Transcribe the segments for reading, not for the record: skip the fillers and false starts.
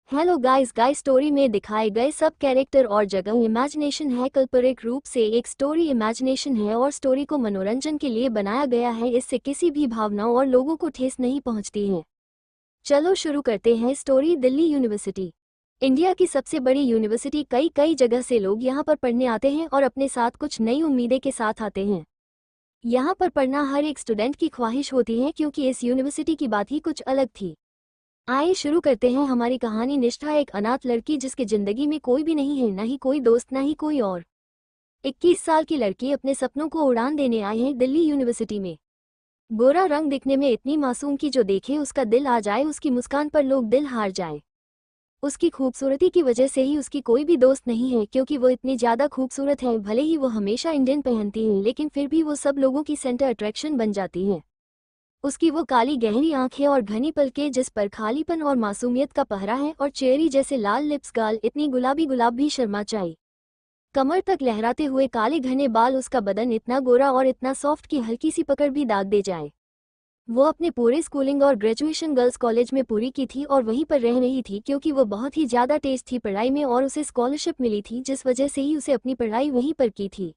Hello guys story में दिखाए गए सब कैरेक्टर और जगह इमेजिनेशन है। कल्पनिक रूप से एक स्टोरी इमेजिनेशन है और स्टोरी को मनोरंजन के लिए बनाया गया है। इससे किसी भी भावनाओं और लोगों को ठेस नहीं पहुंचती है। चलो शुरू करते हैं स्टोरी। दिल्ली यूनिवर्सिटी इंडिया की सबसे बड़ी यूनिवर्सिटी। कई कई जगह से लोग यहाँ पर पढ़ने आते हैं और अपने साथ कुछ नई उम्मीदें के साथ आते हैं। यहाँ पर पढ़ना हर एक स्टूडेंट की ख्वाहिश होती है क्योंकि इस यूनिवर्सिटी की बात ही कुछ अलग थी। आइए शुरू करते हैं हमारी कहानी। निष्ठा एक अनाथ लड़की जिसकी जिंदगी में कोई भी नहीं है, ना ही कोई दोस्त, ना ही कोई और। 21 साल की लड़की अपने सपनों को उड़ान देने आई है दिल्ली यूनिवर्सिटी में। गोरा रंग दिखने में इतनी मासूम की जो देखे उसका दिल आ जाए, उसकी मुस्कान पर लोग दिल हार जाए। उसकी खूबसूरती की वजह से ही उसकी कोई भी दोस्त नहीं है क्योंकि वो इतनी ज्यादा खूबसूरत है। भले ही वो हमेशा इंडियन पहनती है लेकिन फिर भी वो सब लोगों की सेंटर अट्रैक्शन बन जाती है। उसकी वो काली गहरी आंखें और घनी पलकें जिस पर खालीपन और मासूमियत का पहरा है, और चेरी जैसे लाल लिप्स, गाल इतनी गुलाबी गुलाबी शर्मा चाई, कमर तक लहराते हुए काले घने बाल, उसका बदन इतना गोरा और इतना सॉफ्ट कि हल्की सी पकड़ भी दाग दे जाए। वो अपने पूरे स्कूलिंग और ग्रेजुएशन गर्ल्स कॉलेज में पूरी की थी और वहीं पर रह रही थी क्योंकि वो बहुत ही ज़्यादा तेज थी पढ़ाई में और उसे स्कॉलरशिप मिली थी जिस वजह से ही उसे अपनी पढ़ाई वहीं पर की थी।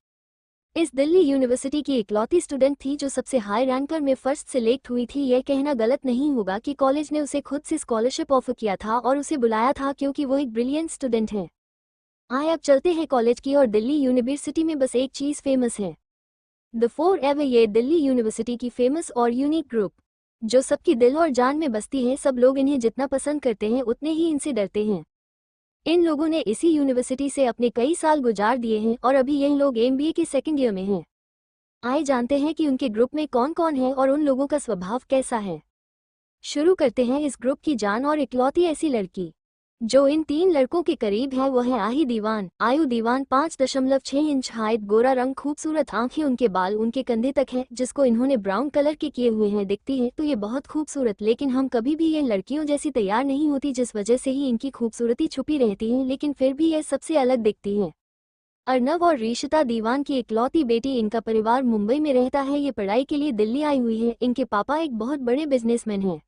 इस दिल्ली यूनिवर्सिटी की इकलौती स्टूडेंट थी जो सबसे हाई रैंकर में फर्स्ट सिलेक्ट हुई थी। यह कहना गलत नहीं होगा कि कॉलेज ने उसे खुद से स्कॉलरशिप ऑफर किया था और उसे बुलाया था क्योंकि वो एक ब्रिलियंट स्टूडेंट है। आए अब चलते हैं कॉलेज की और दिल्ली यूनिवर्सिटी में बस एक चीज़ फेमस है, द फोर एवर। ये दिल्ली यूनिवर्सिटी की फेमस और यूनिक ग्रुप जो सबकी दिल और जान में बसती है। सब लोग इन्हें जितना पसंद करते हैं उतने ही इनसे डरते हैं। इन लोगों ने इसी यूनिवर्सिटी से अपने कई साल गुजार दिए हैं और अभी यही लोग एमबीए के सेकंड ईयर में हैं। आइए जानते हैं कि उनके ग्रुप में कौन कौन है और उन लोगों का स्वभाव कैसा है। शुरू करते हैं इस ग्रुप की जान और इकलौती ऐसी लड़की जो इन तीन लड़कों के करीब है, वो है आयु दीवान। आयु दीवान 5.6 इंच हाइट, गोरा रंग, खूबसूरत आंखें, उनके बाल उनके कंधे तक है जिसको इन्होंने ब्राउन कलर के किए हुए हैं। दिखती है तो ये बहुत खूबसूरत, लेकिन हम कभी भी ये लड़कियों जैसी तैयार नहीं होती जिस वजह से ही इनकी खूबसूरती छुपी रहती है, लेकिन फिर भी ये सबसे अलग दिखती है। अर्नव और रीशिता दीवान की इकलौती बेटी। इनका परिवार मुंबई में रहता है, ये पढ़ाई के लिए दिल्ली आई हुई है। इनके पापा एक बहुत बड़े बिजनेसमैन हैं।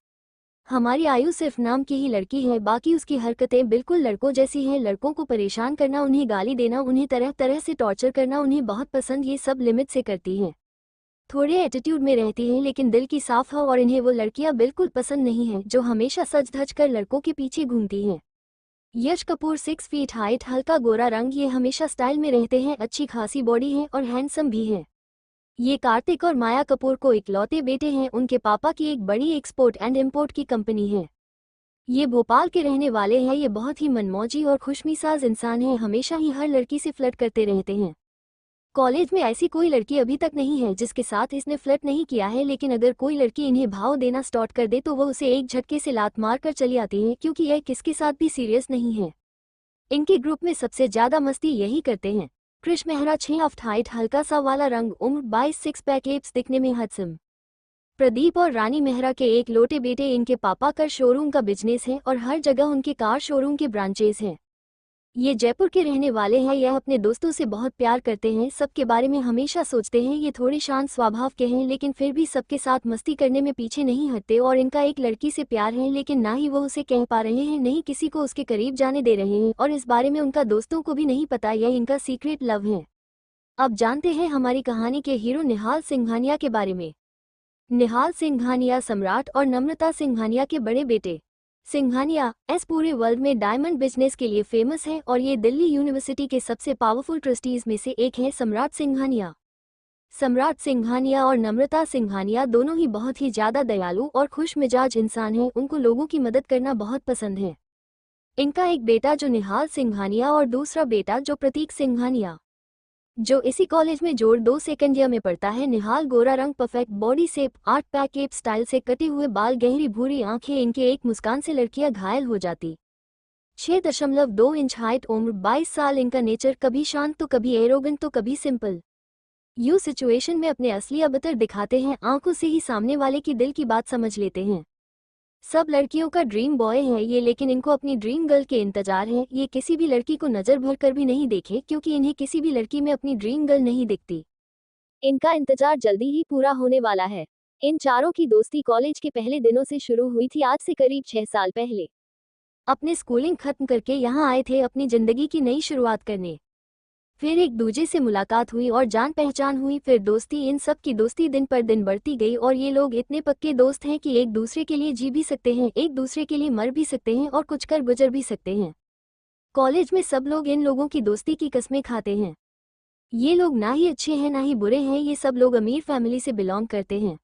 हमारी आयु सिर्फ नाम की ही लड़की है, बाकी उसकी हरकतें बिल्कुल लड़कों जैसी हैं। लड़कों को परेशान करना, उन्हें गाली देना, उन्हें तरह तरह से टॉर्चर करना उन्हें बहुत पसंद, ये सब लिमिट से करती हैं। थोड़े एटीट्यूड में रहती हैं लेकिन दिल की साफ है और इन्हें वो लड़कियां बिल्कुल पसंद नहीं हैं जो हमेशा सज धज कर लड़कों के पीछे घूमती हैं। यश कपूर 6 फीट हाइट, हल्का गोरा रंग, ये हमेशा स्टाइल में रहते हैं, अच्छी खासी बॉडी है और हैंडसम भी है। ये कार्तिक और माया कपूर को इकलौते बेटे हैं। उनके पापा की एक बड़ी एक्सपोर्ट एंड इम्पोर्ट की कंपनी है। ये भोपाल के रहने वाले हैं। ये बहुत ही मनमौजी और खुशमिजाज इंसान हैं, हमेशा ही हर लड़की से फ्लर्ट करते रहते हैं। कॉलेज में ऐसी कोई लड़की अभी तक नहीं है जिसके साथ इसने फ्लर्ट नहीं किया है, लेकिन अगर कोई लड़की इन्हें भाव देना स्टार्ट कर दे तो वो उसे एक झटके से लात मार कर चली आती है क्योंकि यह किसके साथ भी सीरियस नहीं है। इनके ग्रुप में सबसे ज्यादा मस्ती यही करते हैं। कृष मेहरा 6 फीट हाइट, हल्का सा वाला रंग, उम्र 22, 6 पैक एब्स, दिखने में हदसम। प्रदीप और रानी मेहरा के एक लोटे बेटे। इनके पापा का शोरूम का बिजनेस है और हर जगह उनके कार शोरूम के ब्रांचेस हैं। ये जयपुर के रहने वाले हैं। यह अपने दोस्तों से बहुत प्यार करते हैं, सबके बारे में हमेशा सोचते हैं। ये थोड़े शांत स्वभाव के हैं लेकिन फिर भी सबके साथ मस्ती करने में पीछे नहीं हटते और इनका एक लड़की से प्यार है लेकिन ना ही वो उसे कह पा रहे हैं, नहीं किसी को उसके करीब जाने दे रहे हैं और इस बारे में उनका दोस्तों को भी नहीं पता। यह इनका सीक्रेट लव है। अब जानते हैं हमारी कहानी के हीरो निहाल सिंघानिया के बारे में। निहाल सिंघानिया सम्राट और नम्रता सिंघानिया के बड़े बेटे। सिंघानिया पूरे वर्ल्ड में डायमंड बिजनेस के लिए फेमस है और ये दिल्ली यूनिवर्सिटी के सबसे पावरफुल ट्रस्टीज में से एक है। सम्राट सिंघानिया और नम्रता सिंघानिया दोनों ही बहुत ही ज्यादा दयालु और खुश मिजाज इंसान हैं। उनको लोगों की मदद करना बहुत पसंद है। इनका एक बेटा जो निहाल सिंघानिया और दूसरा बेटा जो प्रतीक सिंघानिया, जो इसी कॉलेज में जोड़ 2 सेकंड ईयर में पढ़ता है। निहाल गोरा रंग, perfect body shape, 8 pack app style से कटे हुए बाल, गहरी भूरी आंखें, इनके एक मुस्कान से लड़कियां घायल हो जाती। 6.2 इंच हाइट, उम्र 22 साल। इनका नेचर कभी शांत तो कभी एरोगेंट तो कभी सिंपल। यू सिचुएशन में अपने असली अवतार दिखाते हैं, आंखों से ही सामने वाले की दिल की बात समझ लेते हैं। सब लड़कियों का ड्रीम बॉय है ये, लेकिन इनको अपनी ड्रीम गर्ल के इंतजार है। ये किसी भी लड़की को नजर भर कर भी नहीं देखे क्योंकि इन्हें किसी भी लड़की में अपनी ड्रीम गर्ल नहीं दिखती। इनका इंतजार जल्दी ही पूरा होने वाला है। इन चारों की दोस्ती कॉलेज के पहले दिनों से शुरू हुई थी, आज से करीब 6 साल पहले। अपने स्कूलिंग खत्म करके यहाँ आए थे अपनी जिंदगी की नई शुरुआत करने। फिर एक दूजे से मुलाकात हुई और जान पहचान हुई, फिर दोस्ती। इन सब की दोस्ती दिन पर दिन बढ़ती गई और ये लोग इतने पक्के दोस्त हैं कि एक दूसरे के लिए जी भी सकते हैं, एक दूसरे के लिए मर भी सकते हैं और कुछ कर गुजर भी सकते हैं। कॉलेज में सब लोग इन लोगों की दोस्ती की कस्में खाते हैं। ये लोग ना ही अच्छे हैं ना ही बुरे हैं, ये सब लोग अमीर फैमिली से बिलोंग करते हैं,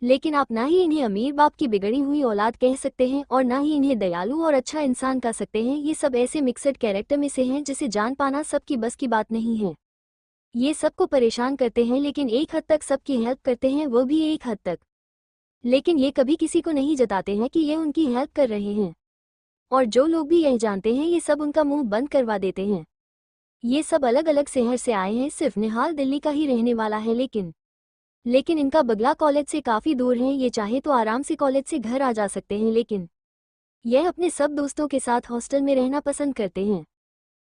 लेकिन आप ना ही इन्हें अमीर बाप की बिगड़ी हुई औलाद कह सकते हैं और ना ही इन्हें दयालु और अच्छा इंसान कह सकते हैं। ये सब ऐसे मिक्सड कैरेक्टर में से हैं जिसे जान पाना सबकी बस की बात नहीं है। ये सबको परेशान करते हैं, लेकिन एक हद तक सबकी हेल्प करते हैं, वो भी एक हद तक। लेकिन ये कभी किसी को नहीं जताते हैं कि ये उनकी हेल्प कर रहे हैं, और जो लोग भी यह जानते हैं ये सब उनका मुंह बंद करवा देते हैं। ये सब अलग अलग शहर से आए हैं, सिर्फ निहाल दिल्ली का ही रहने वाला है, लेकिन इनका बगला कॉलेज से काफ़ी दूर है। ये चाहे तो आराम से कॉलेज से घर आ जा सकते हैं, लेकिन यह अपने सब दोस्तों के साथ हॉस्टल में रहना पसंद करते हैं।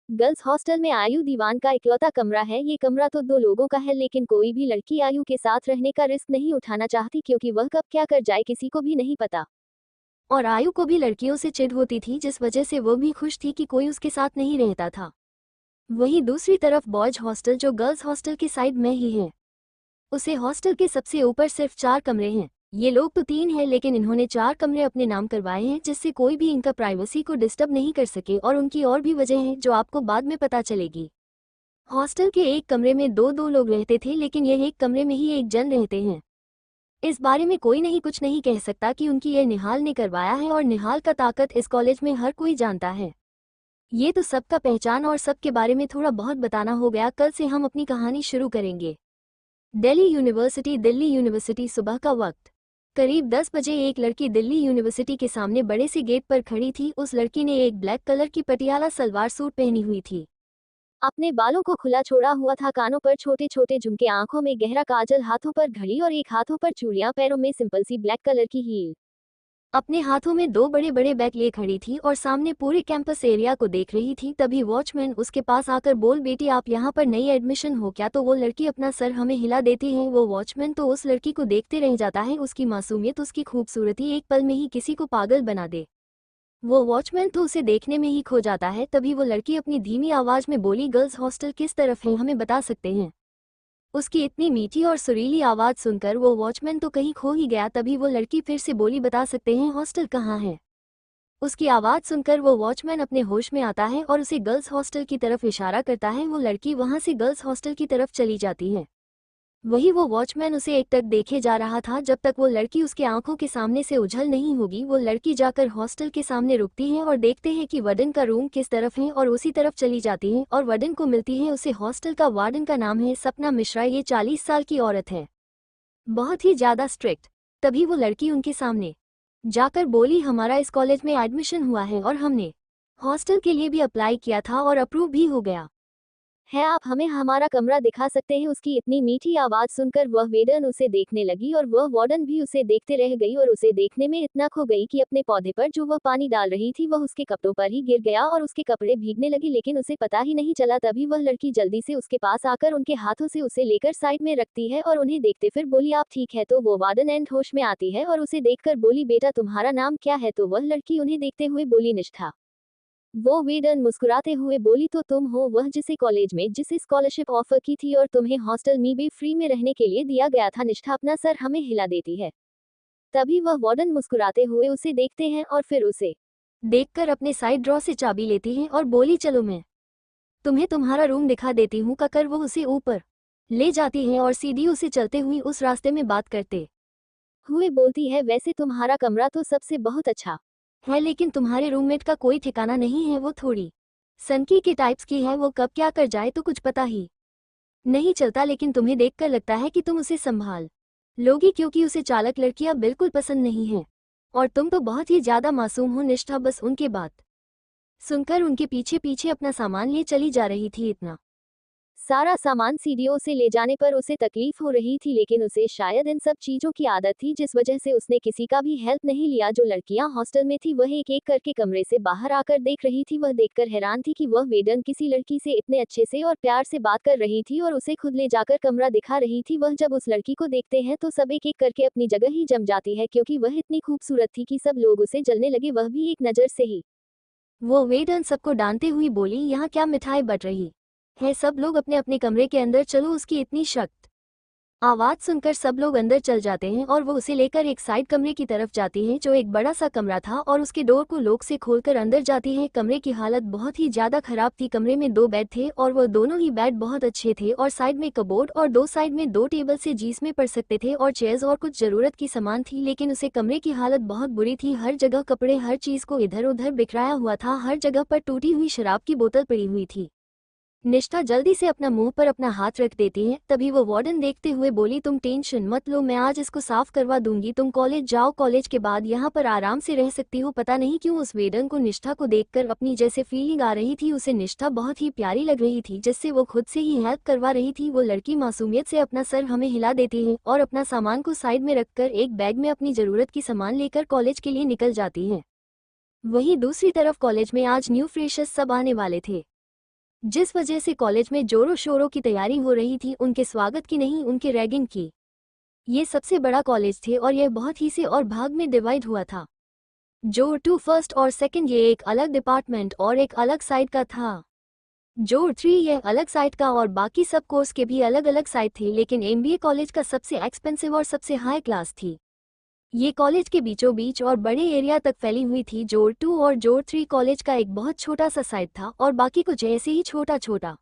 गर्ल्स हॉस्टल में आयु दीवान का इकलौता कमरा है। ये कमरा तो 2 लोगों का है, लेकिन कोई भी लड़की आयु के साथ रहने का रिस्क नहीं उठाना चाहती, क्योंकि वह कब क्या कर जाए किसी को भी नहीं पता। और आयु को भी लड़कियों से चिढ़ होती थी, जिस वजह से वो भी खुश थी कि कोई उसके साथ नहीं रहता था। वहीं दूसरी तरफ बॉयज हॉस्टल, जो गर्ल्स हॉस्टल के साइड में ही है, उसे हॉस्टल के सबसे ऊपर सिर्फ 4 कमरे हैं। ये लोग तो 3 हैं, लेकिन इन्होंने 4 कमरे अपने नाम करवाए हैं, जिससे कोई भी इनका प्राइवेसी को डिस्टर्ब नहीं कर सके। और उनकी और भी वजह है जो आपको बाद में पता चलेगी। हॉस्टल के एक कमरे में 2-2 लोग रहते थे, लेकिन यह एक कमरे में ही एक जन रहते हैं। इस बारे में कोई नहीं कुछ नहीं कह सकता कि उनकी यह निहाल ने करवाया है, और निहाल का ताकत इस कॉलेज में हर कोई जानता है। ये तो सबका पहचान और सबके बारे में थोड़ा बहुत बताना हो गया। कल से हम अपनी कहानी शुरू करेंगे। दिल्ली यूनिवर्सिटी। सुबह का वक्त करीब 10 बजे एक लड़की दिल्ली यूनिवर्सिटी के सामने बड़े से गेट पर खड़ी थी। उस लड़की ने एक ब्लैक कलर की पटियाला सलवार सूट पहनी हुई थी। अपने बालों को खुला छोड़ा हुआ था, कानों पर छोटे छोटे झुमके, आंखों में गहरा काजल, हाथों पर घड़ी और एक हाथों पर चूड़ियां, पैरों में सिंपल सी ब्लैक कलर की हील। अपने हाथों में 2 बड़े बड़े बैग लिए खड़ी थी और सामने पूरे कैंपस एरिया को देख रही थी। तभी वॉचमैन उसके पास आकर बोल, बेटी आप यहाँ पर नई एडमिशन हो क्या? तो वो लड़की अपना सर हमें हिला देती है। वो वॉचमैन तो उस लड़की को देखते रह जाता है। उसकी मासूमियत, उसकी खूबसूरती एक पल में ही किसी को पागल बना दे। वो वॉचमैन तो उसे देखने में ही खो जाता है। तभी वो लड़की अपनी धीमी आवाज में बोली, गर्ल्स हॉस्टल किस तरफ है, हमें बता सकते हैं? उसकी इतनी मीठी और सुरीली आवाज़ सुनकर वो वॉचमैन तो कहीं खो ही गया। तभी वो लड़की फिर से बोली, बता सकते हैं हॉस्टल कहाँ है? उसकी आवाज़ सुनकर वो वॉचमैन अपने होश में आता है और उसे गर्ल्स हॉस्टल की तरफ इशारा करता है। वो लड़की वहाँ से गर्ल्स हॉस्टल की तरफ चली जाती है। वही वो वॉचमैन उसे एकटक देखे जा रहा था। जब तक वो लड़की उसके आंखों के सामने से उझल नहीं होगी, वो लड़की जाकर हॉस्टल के सामने रुकती है और देखते हैं कि वार्डन का रूम किस तरफ है, और उसी तरफ चली जाती है और वार्डन को मिलती है। उसे हॉस्टल का वार्डन का नाम है सपना मिश्रा। ये 40 साल की औरत है, बहुत ही ज़्यादा स्ट्रिक्ट। तभी वो लड़की उनके सामने जाकर बोली, हमारा इस कॉलेज में एडमिशन हुआ है और हमने हॉस्टल के लिए भी अप्लाई किया था और अप्रूव भी हो गया है, आप हमें हमारा कमरा दिखा सकते हैं? उसकी इतनी मीठी आवाज सुनकर वह वेडन उसे देखने लगी और वह वार्डन भी उसे देखते रह गई और उसे देखने में इतना खो गई कि अपने पौधे पर जो वह पानी डाल रही थी वह उसके कपड़ों पर ही गिर गया और उसके कपड़े भीगने लगी, लेकिन उसे पता ही नहीं चला। तभी वह लड़की जल्दी से उसके पास आकर उनके हाथों से उसे लेकर साइड में रखती है और उन्हें देखते फिर बोली, आप ठीक है? तो वो वार्डन एंड होश में आती है और उसे देखकर बोली, बेटा तुम्हारा नाम क्या है? तो वह लड़की उन्हें देखते हुए बोली, निष्ठा। वो वेडन मुस्कुराते हुए बोली, तो तुम हो वह जिसे कॉलेज में जिसे स्कॉलरशिप ऑफर की थी और तुम्हें हॉस्टल में भी फ्री में रहने के लिए दिया गया था? निष्ठा अपना सर हमें हिला देती है। तभी वह वार्डन मुस्कुराते हुए उसे देखते हैं और फिर उसे देखकर अपने साइड ड्रॉ से चाबी लेती है और बोली, चलो मैं तुम्हें तुम्हारा रूम दिखा देती हूँ। कहकर वो उसे ऊपर ले जाती है और सीधी उसे चलते हुए उस रास्ते में बात करते हुए बोलती है, वैसे तुम्हारा कमरा तो सबसे बहुत अच्छा है, लेकिन तुम्हारे रूममेट का कोई ठिकाना नहीं है। वो थोड़ी सनकी के टाइप्स की है, वो कब क्या कर जाए तो कुछ पता ही नहीं चलता, लेकिन तुम्हें देखकर लगता है कि तुम उसे संभाल लोगी, क्योंकि उसे चालक लड़कियां बिल्कुल पसंद नहीं हैं और तुम तो बहुत ही ज्यादा मासूम हो। निष्ठा बस उनके बात सुनकर उनके पीछे पीछे अपना सामान लिए चली जा रही थी। इतना सारा सामान सीढ़ियों से ले जाने पर उसे तकलीफ हो रही थी, लेकिन उसे शायद इन सब चीजों की आदत थी, जिस वजह से उसने किसी का भी हेल्प नहीं लिया। जो लड़कियां हॉस्टल में थी वह एक एक करके कमरे से बाहर आकर देख रही थी। वह देखकर हैरान थी कि वह वेडन किसी लड़की से इतने अच्छे से और प्यार से बात कर रही थी और उसे खुद ले जाकर कमरा दिखा रही थी। वह जब उस लड़की को देखते हैं तो सब एक एक करके अपनी जगह ही जम जाती है, क्योंकि वह इतनी खूबसूरत थी कि सब लोग उसे जलने लगे, वह भी एक नजर से ही। वो वेडन सबको डांटते हुई बोली, यहाँ क्या मिठाई बट रही है, सब लोग अपने अपने कमरे के अंदर चलो। उसकी इतनी सख्त आवाज सुनकर सब लोग अंदर चल जाते हैं और वो उसे लेकर एक साइड कमरे की तरफ जाती है जो एक बड़ा सा कमरा था और उसके डोर को लॉक से खोलकर अंदर जाती है। कमरे की हालत बहुत ही ज्यादा खराब थी। कमरे में 2 बेड थे और वो दोनों ही बेड बहुत अच्छे थे और साइड में कबोर्ड और 2 साइड में 2 टेबल से जिसमें पढ़ सकते थे और चेयर्स और कुछ जरूरत की सामान थी। लेकिन उसे कमरे की हालत बहुत बुरी थी। हर जगह कपड़े, हर चीज को इधर उधर बिखराया हुआ था। हर जगह पर टूटी हुई शराब की बोतल पड़ी हुई थी। निष्ठा जल्दी से अपना मुंह पर अपना हाथ रख देती है। तभी वो वार्डन देखते हुए बोली, तुम टेंशन मत लो, मैं आज इसको साफ करवा दूंगी। तुम कॉलेज जाओ, कॉलेज के बाद यहाँ पर आराम से रह सकती हो। पता नहीं क्यों उस वेडन को निष्ठा को देखकर अपनी जैसे फीलिंग आ रही थी। उसे निष्ठा बहुत ही प्यारी लग रही थी, जिससे वो खुद से ही हेल्प करवा रही थी। वो लड़की मासूमियत से अपना सर हमें हिला देती है और अपना सामान को साइड में रखकर एक बैग में अपनी जरूरत की सामान लेकर कॉलेज के लिए निकल जाती है। वहीं दूसरी तरफ कॉलेज में आज न्यू फ्रेशर्स सब आने वाले थे, जिस वजह से कॉलेज में जोरों शोरों की तैयारी हो रही थी, उनके स्वागत की नहीं, उनके रैगिंग की। ये सबसे बड़ा कॉलेज थे और यह बहुत ही से और भाग में डिवाइड हुआ था। जोर 2 फर्स्ट और सेकंड ये एक अलग डिपार्टमेंट और एक अलग साइड का था। जोर 3 यह अलग साइड का और बाकी सब कोर्स के भी अलग अलग साइड थे। लेकिन एमबीए कॉलेज का सबसे एक्सपेंसिव और सबसे हाई क्लास थी। ये कॉलेज के बीचों बीच और बड़े एरिया तक फैली हुई थी। जोर 2 और जोर 3 कॉलेज का एक बहुत छोटा सा साइड था और बाकी कुछ ऐसे ही छोटा छोटा।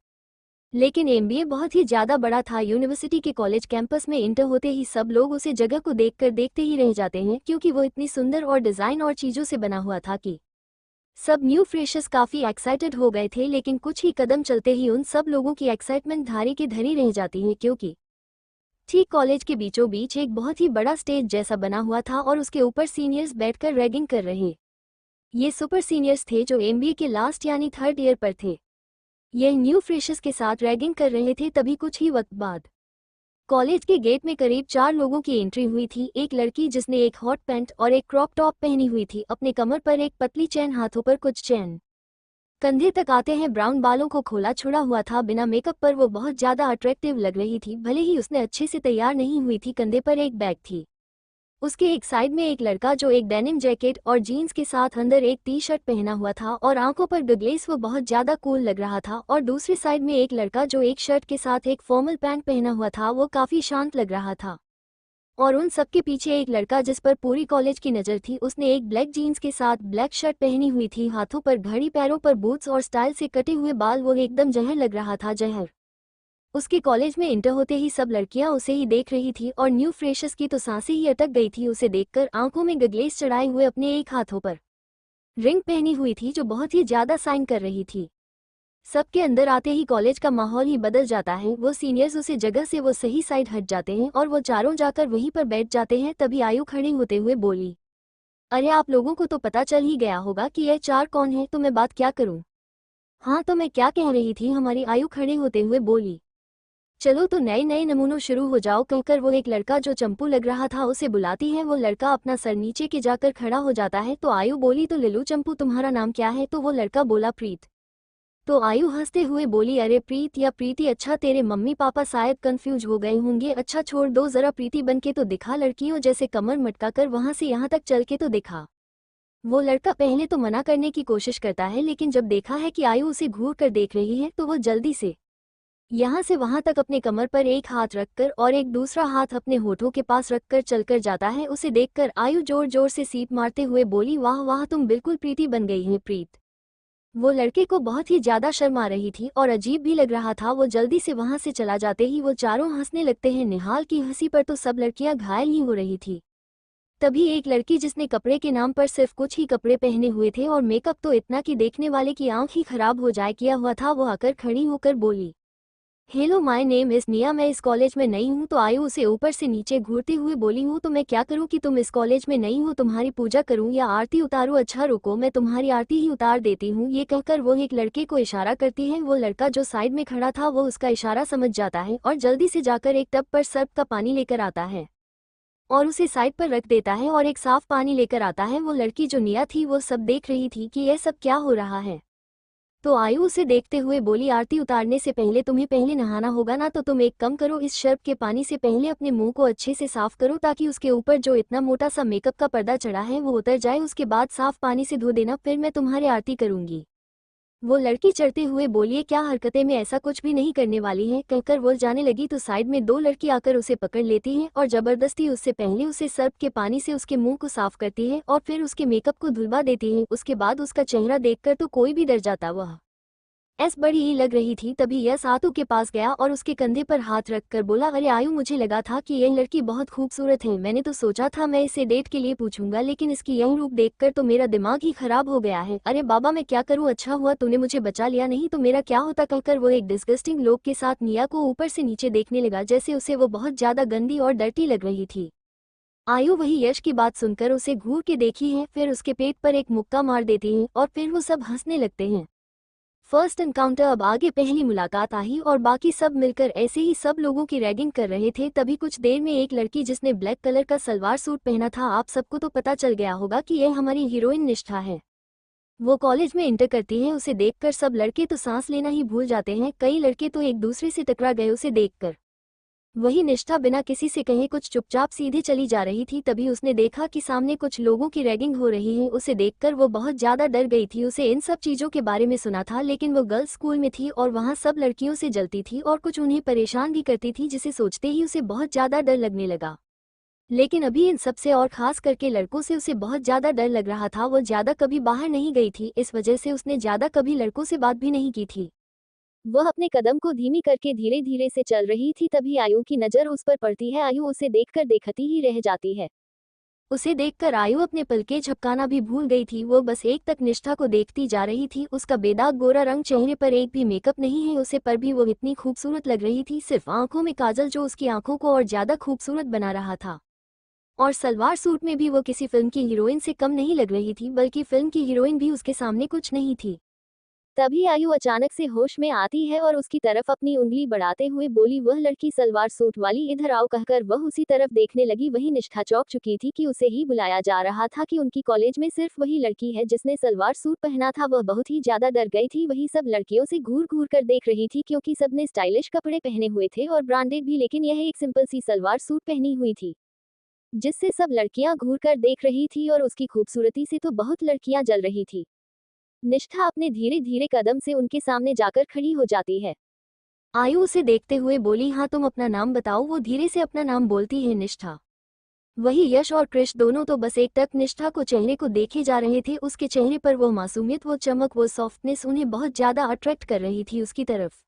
लेकिन एमबीए बहुत ही ज्यादा बड़ा था। यूनिवर्सिटी के कॉलेज कैंपस में इंटर होते ही सब लोग उसे जगह को देखकर देखते ही रह जाते हैं, क्योंकि वो इतनी सुंदर और डिजाइन और चीजों से बना हुआ था कि सब न्यू फ्रेशर्स काफी एक्साइटेड हो गए थे। लेकिन कुछ ही कदम चलते ही उन सब लोगों की एक्साइटमेंट धारी की धरी रह जाती है, क्योंकि ठीक कॉलेज के बीचों बीच एक बहुत ही बड़ा स्टेज जैसा बना हुआ था और उसके ऊपर सीनियर्स बैठकर रैगिंग कर रहे। ये सुपर सीनियर्स थे जो एमबीए के लास्ट यानी 3rd ईयर पर थे। यह न्यू फ्रेशर्स के साथ रैगिंग कर रहे थे। तभी कुछ ही वक्त बाद कॉलेज के गेट में करीब 4 लोगों की एंट्री हुई थी। एक लड़की जिसने एक हॉट पैंट और एक क्रॉप टॉप पहनी हुई थी, अपने कमर पर एक पतली चेन, हाथों पर कुछ चेन, कंधे तक आते हैं, ब्राउन बालों को खोला छुड़ा हुआ था। बिना मेकअप पर वो बहुत ज्यादा अट्रैक्टिव लग रही थी, भले ही उसने अच्छे से तैयार नहीं हुई थी। कंधे पर एक बैग थी। उसके एक साइड में एक लड़का जो एक डेनिम जैकेट और जीन्स के साथ अंदर एक टी शर्ट पहना हुआ था और आंखों पर गगलेस, वो बहुत ज्यादा कूल लग रहा था। और दूसरी साइड में एक लड़का जो एक शर्ट के साथ एक फॉर्मल पैंट पहना हुआ था, वो काफी शांत लग रहा था। और उन सबके पीछे एक लड़का जिस पर पूरी कॉलेज की नज़र थी। उसने एक ब्लैक जीन्स के साथ ब्लैक शर्ट पहनी हुई थी, हाथों पर घड़ी, पैरों पर बूट्स और स्टाइल से कटे हुए बाल। वो एकदम जहर लग रहा था, जहर। उसके कॉलेज में इंटर होते ही सब लड़कियां उसे ही देख रही थी और न्यू फ्रेशर्स की तो सांसें ही अटक गई थी उसे देखकर। आंखों में गगलेस चढ़ाए हुए, अपने एक हाथों पर रिंग पहनी हुई थी जो बहुत ही ज्यादा साइन कर रही थी। सबके अंदर आते ही कॉलेज का माहौल ही बदल जाता है। वो सीनियर्स उसे जगह से वो सही साइड हट जाते हैं और वो चारों जाकर वहीं पर बैठ जाते हैं। तभी आयु खड़े होते हुए बोली, अरे आप लोगों को तो पता चल ही गया होगा कि यह 4 कौन है, तो मैं बात क्या करूं। हाँ तो मैं क्या कह रही थी, हमारी आयु खड़े होते हुए बोली, चलो तो नए नए नमूनों शुरू हो जाओ। कहकर वो एक लड़का जो चंपू लग रहा था उसे बुलाती है। वो लड़का अपना सर नीचे के जाकर खड़ा हो जाता है। तो आयु बोली, तो लिलू चंपू तुम्हारा नाम क्या है। तो वो लड़का बोला, प्रीत। तो आयु हंसते हुए बोली, अरे प्रीत या प्रीति, अच्छा तेरे मम्मी पापा शायद कंफ्यूज हो गए होंगे। अच्छा छोड़ दो, जरा प्रीति बन के तो दिखा, लड़कियों जैसे कमर मटका कर वहां से यहाँ तक चल के तो दिखा। वो लड़का पहले तो मना करने की कोशिश करता है, लेकिन जब देखा है कि आयु उसे घूर कर देख रही है तो वो जल्दी से यहाँ से वहां तक अपने कमर पर एक हाथ रखकर और एक दूसरा हाथ अपने होठों के पास रखकर चलकर जाता है। उसे देखकर आयु जोर जोर से सीप मारते हुए बोली, वाह वाह, तुम बिल्कुल प्रीति बन गई हैं प्रीत। वो लड़के को बहुत ही ज्यादा शर्म आ रही थी और अजीब भी लग रहा था। वो जल्दी से वहां से चला जाते ही वो चारों हंसने लगते हैं। निहाल की हंसी पर तो सब लड़कियां घायल ही हो रही थी। तभी एक लड़की जिसने कपड़े के नाम पर सिर्फ कुछ ही कपड़े पहने हुए थे और मेकअप तो इतना कि देखने वाले की आंख ही खराब हो जाए किया हुआ था, वो आकर खड़ी होकर बोली, हेलो माय नेम इज निया, मैं इस कॉलेज में नई हूँ। तो आयु उसे ऊपर से नीचे घूरते हुए बोली, हूँ तो मैं क्या करूँ कि तुम इस कॉलेज में नई हो, तुम्हारी पूजा करूँ या आरती उतारूँ। अच्छा रुको, मैं तुम्हारी आरती ही उतार देती हूँ। ये कहकर वो एक लड़के को इशारा करती है। वो लड़का जो साइड में खड़ा था वो उसका इशारा समझ जाता है और जल्दी से जाकर एक टब पर सर्फ का पानी लेकर आता है और उसे साइड पर रख देता है और एक साफ पानी लेकर आता है। वो लड़की जो निया थी वो सब देख रही थी कि यह सब क्या हो रहा है। तो आयु उसे देखते हुए बोली, आरती उतारने से पहले तुम्हें पहले नहाना होगा ना, तो तुम एक कम करो, इस शर्ब के पानी से पहले अपने मुंह को अच्छे से साफ करो ताकि उसके ऊपर जो इतना मोटा सा मेकअप का पर्दा चढ़ा है वो उतर जाए, उसके बाद साफ पानी से धो देना, फिर मैं तुम्हारे आरती करूंगी। वो लड़की चढ़ते हुए बोली, क्या हरकतें में ऐसा कुछ भी नहीं करने वाली है। कहकर वो जाने लगी तो साइड में दो लड़की आकर उसे पकड़ लेती हैं और जबरदस्ती उससे पहले उसे सर्फ के पानी से उसके मुंह को साफ करती है और फिर उसके मेकअप को धुलवा देती है। उसके बाद उसका चेहरा देखकर तो कोई भी डर जाता। वह बड़ी ही लग रही थी। तभी यश आतू के पास गया और उसके कंधे पर हाथ रखकर बोला, अरे आयु, मुझे लगा था कि यह लड़की बहुत खूबसूरत है, मैंने तो सोचा था मैं इसे डेट के लिए पूछूंगा, लेकिन इसकी यह रूप देखकर तो मेरा दिमाग ही खराब हो गया है। अरे बाबा, मैं क्या करूं, अच्छा हुआ तूने मुझे बचा लिया, नहीं तो मेरा क्या होता। कहकर वो एक डिस्गस्टिंग लोग के साथ निया को ऊपर से नीचे देखने लगा, जैसे उसे वो बहुत ज्यादा गंदी और डर्टी लग रही थी। आयु वही यश की बात सुनकर उसे घूर के देखी है, फिर उसके पेट पर एक मुक्का मार देती है और फिर वो सब हंसने लगते हैं। फर्स्ट एनकाउंटर अब आगे, पहली मुलाकात आई और बाकी सब मिलकर ऐसे ही सब लोगों की रैगिंग कर रहे थे। तभी कुछ देर में एक लड़की जिसने ब्लैक कलर का सलवार सूट पहना था, आप सबको तो पता चल गया होगा कि यह हमारी हीरोइन निष्ठा है। वो कॉलेज में इंटर करती है। उसे देखकर सब लड़के तो सांस लेना ही भूल जाते हैं, कई लड़के तो एक दूसरे से टकरा गए उसे देखकर। वही निष्ठा बिना किसी से कहे कुछ चुपचाप सीधे चली जा रही थी। तभी उसने देखा कि सामने कुछ लोगों की रैगिंग हो रही है। उसे देखकर वो बहुत ज्यादा डर गई थी। उसे इन सब चीजों के बारे में सुना था, लेकिन वो गर्ल्स स्कूल में थी और वहाँ सब लड़कियों से जलती थी और कुछ उन्हें परेशान भी करती थी, जिसे सोचते ही उसे बहुत ज्यादा डर लगने लगा। लेकिन अभी इन सबसे और खास करके लड़कों से उसे बहुत ज्यादा डर लग रहा था। वो ज्यादा कभी बाहर नहीं गई थी, इस वजह से उसने ज्यादा कभी लड़कों से बात भी नहीं की थी। वह अपने कदम को धीमी करके धीरे धीरे से चल रही थी। तभी आयु की नजर उस पर पड़ती है। आयु उसे देखकर देखती ही रह जाती है। उसे देखकर आयु अपने पलके झपकाना भी भूल गई थी। वो बस एक तक निष्ठा को देखती जा रही थी। उसका बेदाग गोरा रंग, चेहरे पर एक भी मेकअप नहीं है उसे, पर भी वो इतनी खूबसूरत लग रही थी। सिर्फ आंखों में काजल जो उसकी आंखों को और ज्यादा खूबसूरत बना रहा था। और सलवार सूट में भी वो किसी फिल्म की हीरोइन से कम नहीं लग रही थी, बल्कि फिल्म की हीरोइन भी उसके सामने कुछ नहीं थी। तभी आयु अचानक से होश में आती है और उसकी तरफ अपनी उंगली बढ़ाते हुए बोली, वह लड़की सलवार सूट वाली, इधर आओ। कहकर वह उसी तरफ देखने लगी। वही निष्ठा चौंक चुकी थी कि उसे ही बुलाया जा रहा था, कि उनकी कॉलेज में सिर्फ वही लड़की है जिसने सलवार सूट पहना था। वह बहुत ही ज्यादा डर गई थी। वही सब लड़कियों से घूर घूर कर देख रही थी, क्योंकि सबने स्टाइलिश कपड़े पहने हुए थे और ब्रांडेड भी, लेकिन यह एक सिंपल सी सलवार सूट पहनी हुई थी, जिससे सब लड़कियां घूर कर देख रही थी और उसकी खूबसूरती से तो बहुत लड़कियां जल रही थी। निष्ठा अपने धीरे धीरे कदम से उनके सामने जाकर खड़ी हो जाती है। आयु उसे देखते हुए बोली, हाँ तुम अपना नाम बताओ। वो धीरे से अपना नाम बोलती है, निष्ठा। वही यश और कृष दोनों तो बस एक टक निष्ठा को चेहरे को देखे जा रहे थे। उसके चेहरे पर वो मासूमियत, वो चमक, वो सॉफ्टनेस उन्हें बहुत ज्यादा अट्रैक्ट कर रही थी उसकी तरफ।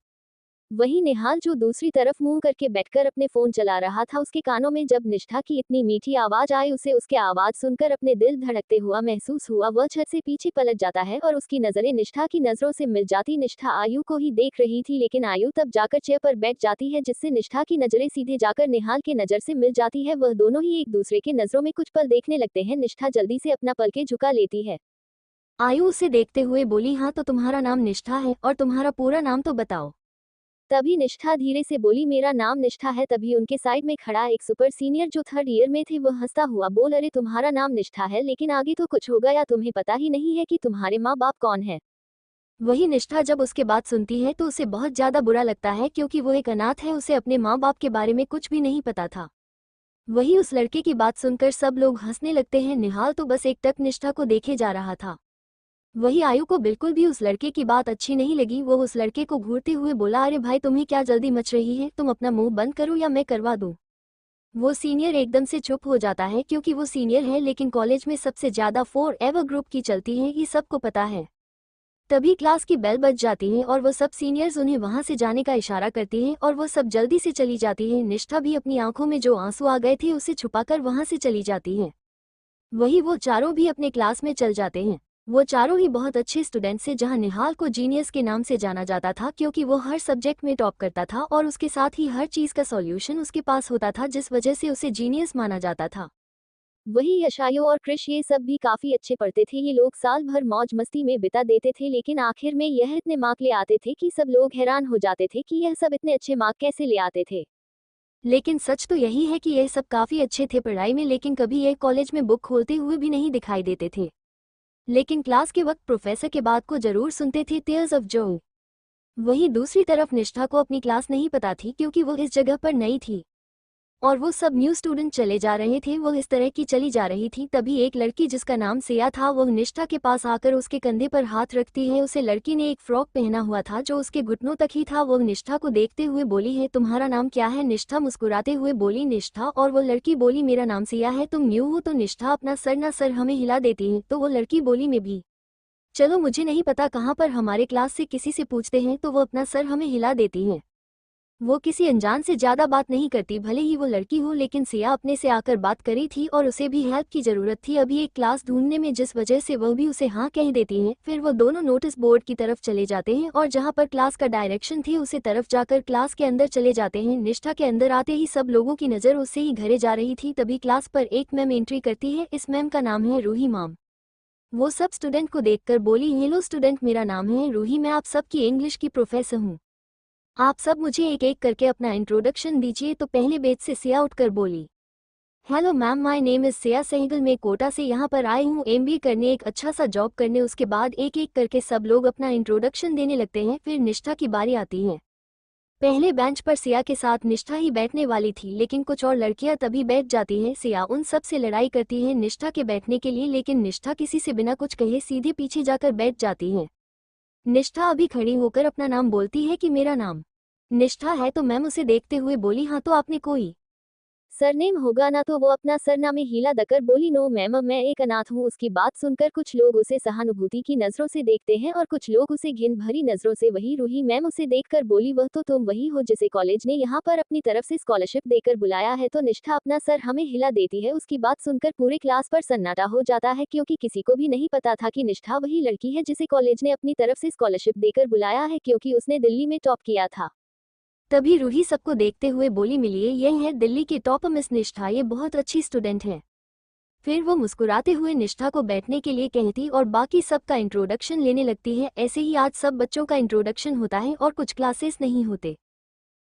वही निहाल जो दूसरी तरफ मुंह करके बैठकर अपने फोन चला रहा था, उसके कानों में जब निष्ठा की इतनी मीठी आवाज आई, उसे उसके आवाज सुनकर अपने दिल धड़कते हुआ महसूस हुआ। वह झट से पीछे पलट जाता है और उसकी नजरें निष्ठा की नजरों से मिल जाती। निष्ठा आयु को ही देख रही थी, लेकिन आयु तब जाकर चेयर पर बैठ जाती है, जिससे निष्ठा की नजरें सीधे जाकर निहाल के नजर से मिल जाती है। वह दोनों ही एक दूसरे के नजरों में कुछ पल देखने लगते हैं। निष्ठा जल्दी से अपना पलके झुका लेती है। आयु उसे देखते हुए बोली, हाँ तो तुम्हारा नाम निष्ठा है, और तुम्हारा पूरा नाम तो बताओ। तभी निष्ठा धीरे से बोली, मेरा नाम निष्ठा है। तभी उनके साइड में खड़ा एक सुपर सीनियर जो थर्ड ईयर में थे, वह हंसता हुआ बोल, अरे तुम्हारा नाम निष्ठा है, लेकिन आगे तो कुछ होगा या तुम्हें पता ही नहीं है कि तुम्हारे माँ बाप कौन है। वही निष्ठा जब उसके बात सुनती है तो उसे बहुत ज्यादा बुरा लगता है, क्योंकि वो एक अनाथ है, उसे अपने माँ बाप के बारे में कुछ भी नहीं पता था। वही उस लड़के की बात सुनकर सब लोग हंसने लगते हैं। निहाल तो बस एक टक निष्ठा को देखे जा रहा था। वही आयु को बिल्कुल भी उस लड़के की बात अच्छी नहीं लगी। वो उस लड़के को घूरते हुए बोला, अरे भाई तुम्हें क्या जल्दी मच रही है, तुम अपना मुंह बंद करो या मैं करवा दूं। वो सीनियर एकदम से चुप हो जाता है, क्योंकि वो सीनियर है, लेकिन कॉलेज में सबसे ज्यादा फॉर एवर ग्रुप की चलती है, ये सबको पता है। तभी क्लास की बेल बज जाती है और वो सब सीनियर्स उन्हें वहां से जाने का इशारा करती हैं और वो सब जल्दी से चली जाती है। निष्ठा भी अपनी आंखों में जो आंसू आ गए थे उसे छुपाकर वहां से चली जाती है। वही वो चारों भी अपने क्लास में चल जाते हैं। वो चारों ही बहुत अच्छे स्टूडेंट्स हैं, जहां निहाल को जीनियस के नाम से जाना जाता था, क्योंकि वो हर सब्जेक्ट में टॉप करता था और उसके साथ ही हर चीज का सॉल्यूशन उसके पास होता था, जिस वजह से उसे जीनियस माना जाता था। वही यशायो और कृष ये सब भी काफी अच्छे पढ़ते थे। ये लोग साल भर मौज मस्ती में बिता देते थे, लेकिन आखिर में यह इतने मार्क ले आते थे कि सब लोग हैरान हो जाते थे कि यह सब इतने अच्छे मार्क कैसे ले आते थे। लेकिन सच तो यही है कि यह सब काफी अच्छे थे पढ़ाई में, लेकिन कभी यह कॉलेज में बुक खोलते हुए भी नहीं दिखाई देते थे। लेकिन क्लास के वक्त प्रोफेसर के बात को जरूर सुनते थे टीयर्स ऑफ जॉय। वहीं दूसरी तरफ निष्ठा को अपनी क्लास नहीं पता थी क्योंकि वो इस जगह पर नई थी और वो सब न्यू स्टूडेंट चले जा रहे थे, वो इस तरह की चली जा रही थी। तभी एक लड़की जिसका नाम सिया था वो निष्ठा के पास आकर उसके कंधे पर हाथ रखती है। उसे लड़की ने एक फ्रॉक पहना हुआ था जो उसके घुटनों तक ही था। वो निष्ठा को देखते हुए बोली है, तुम्हारा नाम क्या है? निष्ठा मुस्कुराते हुए बोली निष्ठा, और वो लड़की बोली मेरा नाम सिया है, तुम न्यू हो? तो निष्ठा अपना सर ना सर हमें हिला देती है। तो वो लड़की बोली मैं भी। चलो मुझे नहीं पता कहाँ पर हमारे क्लास से किसी से पूछते हैं। तो वो अपना सर हमें हिला देती हैं। वो किसी अनजान से ज्यादा बात नहीं करती, भले ही वो लड़की हो, लेकिन सिया अपने से आकर बात करी थी और उसे भी हेल्प की जरूरत थी अभी एक क्लास ढूंढने में, जिस वजह से वह भी उसे हाँ कह देती हैं। फिर वो दोनों नोटिस बोर्ड की तरफ चले जाते हैं और जहाँ पर क्लास का डायरेक्शन थी उसे तरफ जाकर क्लास के अंदर चले जाते हैं। निष्ठा के अंदर आते ही सब लोगों की नजर उससे ही घरे जा रही थी। तभी क्लास पर एक मैम एंट्री करती है। इस मैम का नाम है रूही मैम। वो सब स्टूडेंट को देखकर बोली, हेलो स्टूडेंट, मेरा नाम है रूही, मैं आप सबकी इंग्लिश की प्रोफेसर हूँ। आप सब मुझे एक एक करके अपना इंट्रोडक्शन दीजिए। तो पहले बेंच से सिया उठकर बोली, hello ma'am, my name is Siya Sehgal, मैं कोटा से यहाँ पर आई हूँ एमबीए करने, एक अच्छा सा जॉब करने। उसके बाद एक एक करके सब लोग अपना इंट्रोडक्शन देने लगते हैं। फिर निष्ठा की बारी आती है। पहले बेंच पर सिया के साथ निष्ठा ही बैठने वाली थी, लेकिन कुछ और लड़कियां तभी बैठ जाती हैं। सिया उन सब से लड़ाई करती है निष्ठा के बैठने के लिए, लेकिन निष्ठा किसी से बिना कुछ कहे सीधे पीछे जाकर बैठ जाती है। निष्ठा अभी खड़ी होकर अपना नाम बोलती है कि मेरा नाम निष्ठा है। तो मैम उसे देखते हुए बोली, हाँ तो आपने कोई सरनेम होगा ना? तो वो अपना सरनामे हीला दकर बोली, नो मैम, मैं एक अनाथ हूँ। उसकी बात सुनकर कुछ लोग उसे सहानुभूति की नजरों से देखते हैं और कुछ लोग उसे घिन भरी नजरों से। वही रूही मैम उसे देखकर बोली, वह तो तुम वही हो जिसे कॉलेज ने यहाँ पर अपनी तरफ से स्कॉलरशिप देकर बुलाया है। तो निष्ठा अपना सर हमें हिला देती है। उसकी बात सुनकर पूरे क्लास पर सन्नाटा हो जाता है, क्योंकि किसी को भी नहीं पता था कि निष्ठा वही लड़की है जिसे कॉलेज ने अपनी तरफ से स्कॉलरशिप देकर बुलाया है, क्योंकि उसने दिल्ली में टॉप किया था। तभी रूही सबको देखते हुए बोली, मिलिए, यह है दिल्ली की टॉपर मिस निष्ठा, ये बहुत अच्छी स्टूडेंट है। फिर वो मुस्कुराते हुए निष्ठा को बैठने के लिए कहती और बाकी सबका इंट्रोडक्शन लेने लगती है। ऐसे ही आज सब बच्चों का इंट्रोडक्शन होता है और कुछ क्लासेस नहीं होते।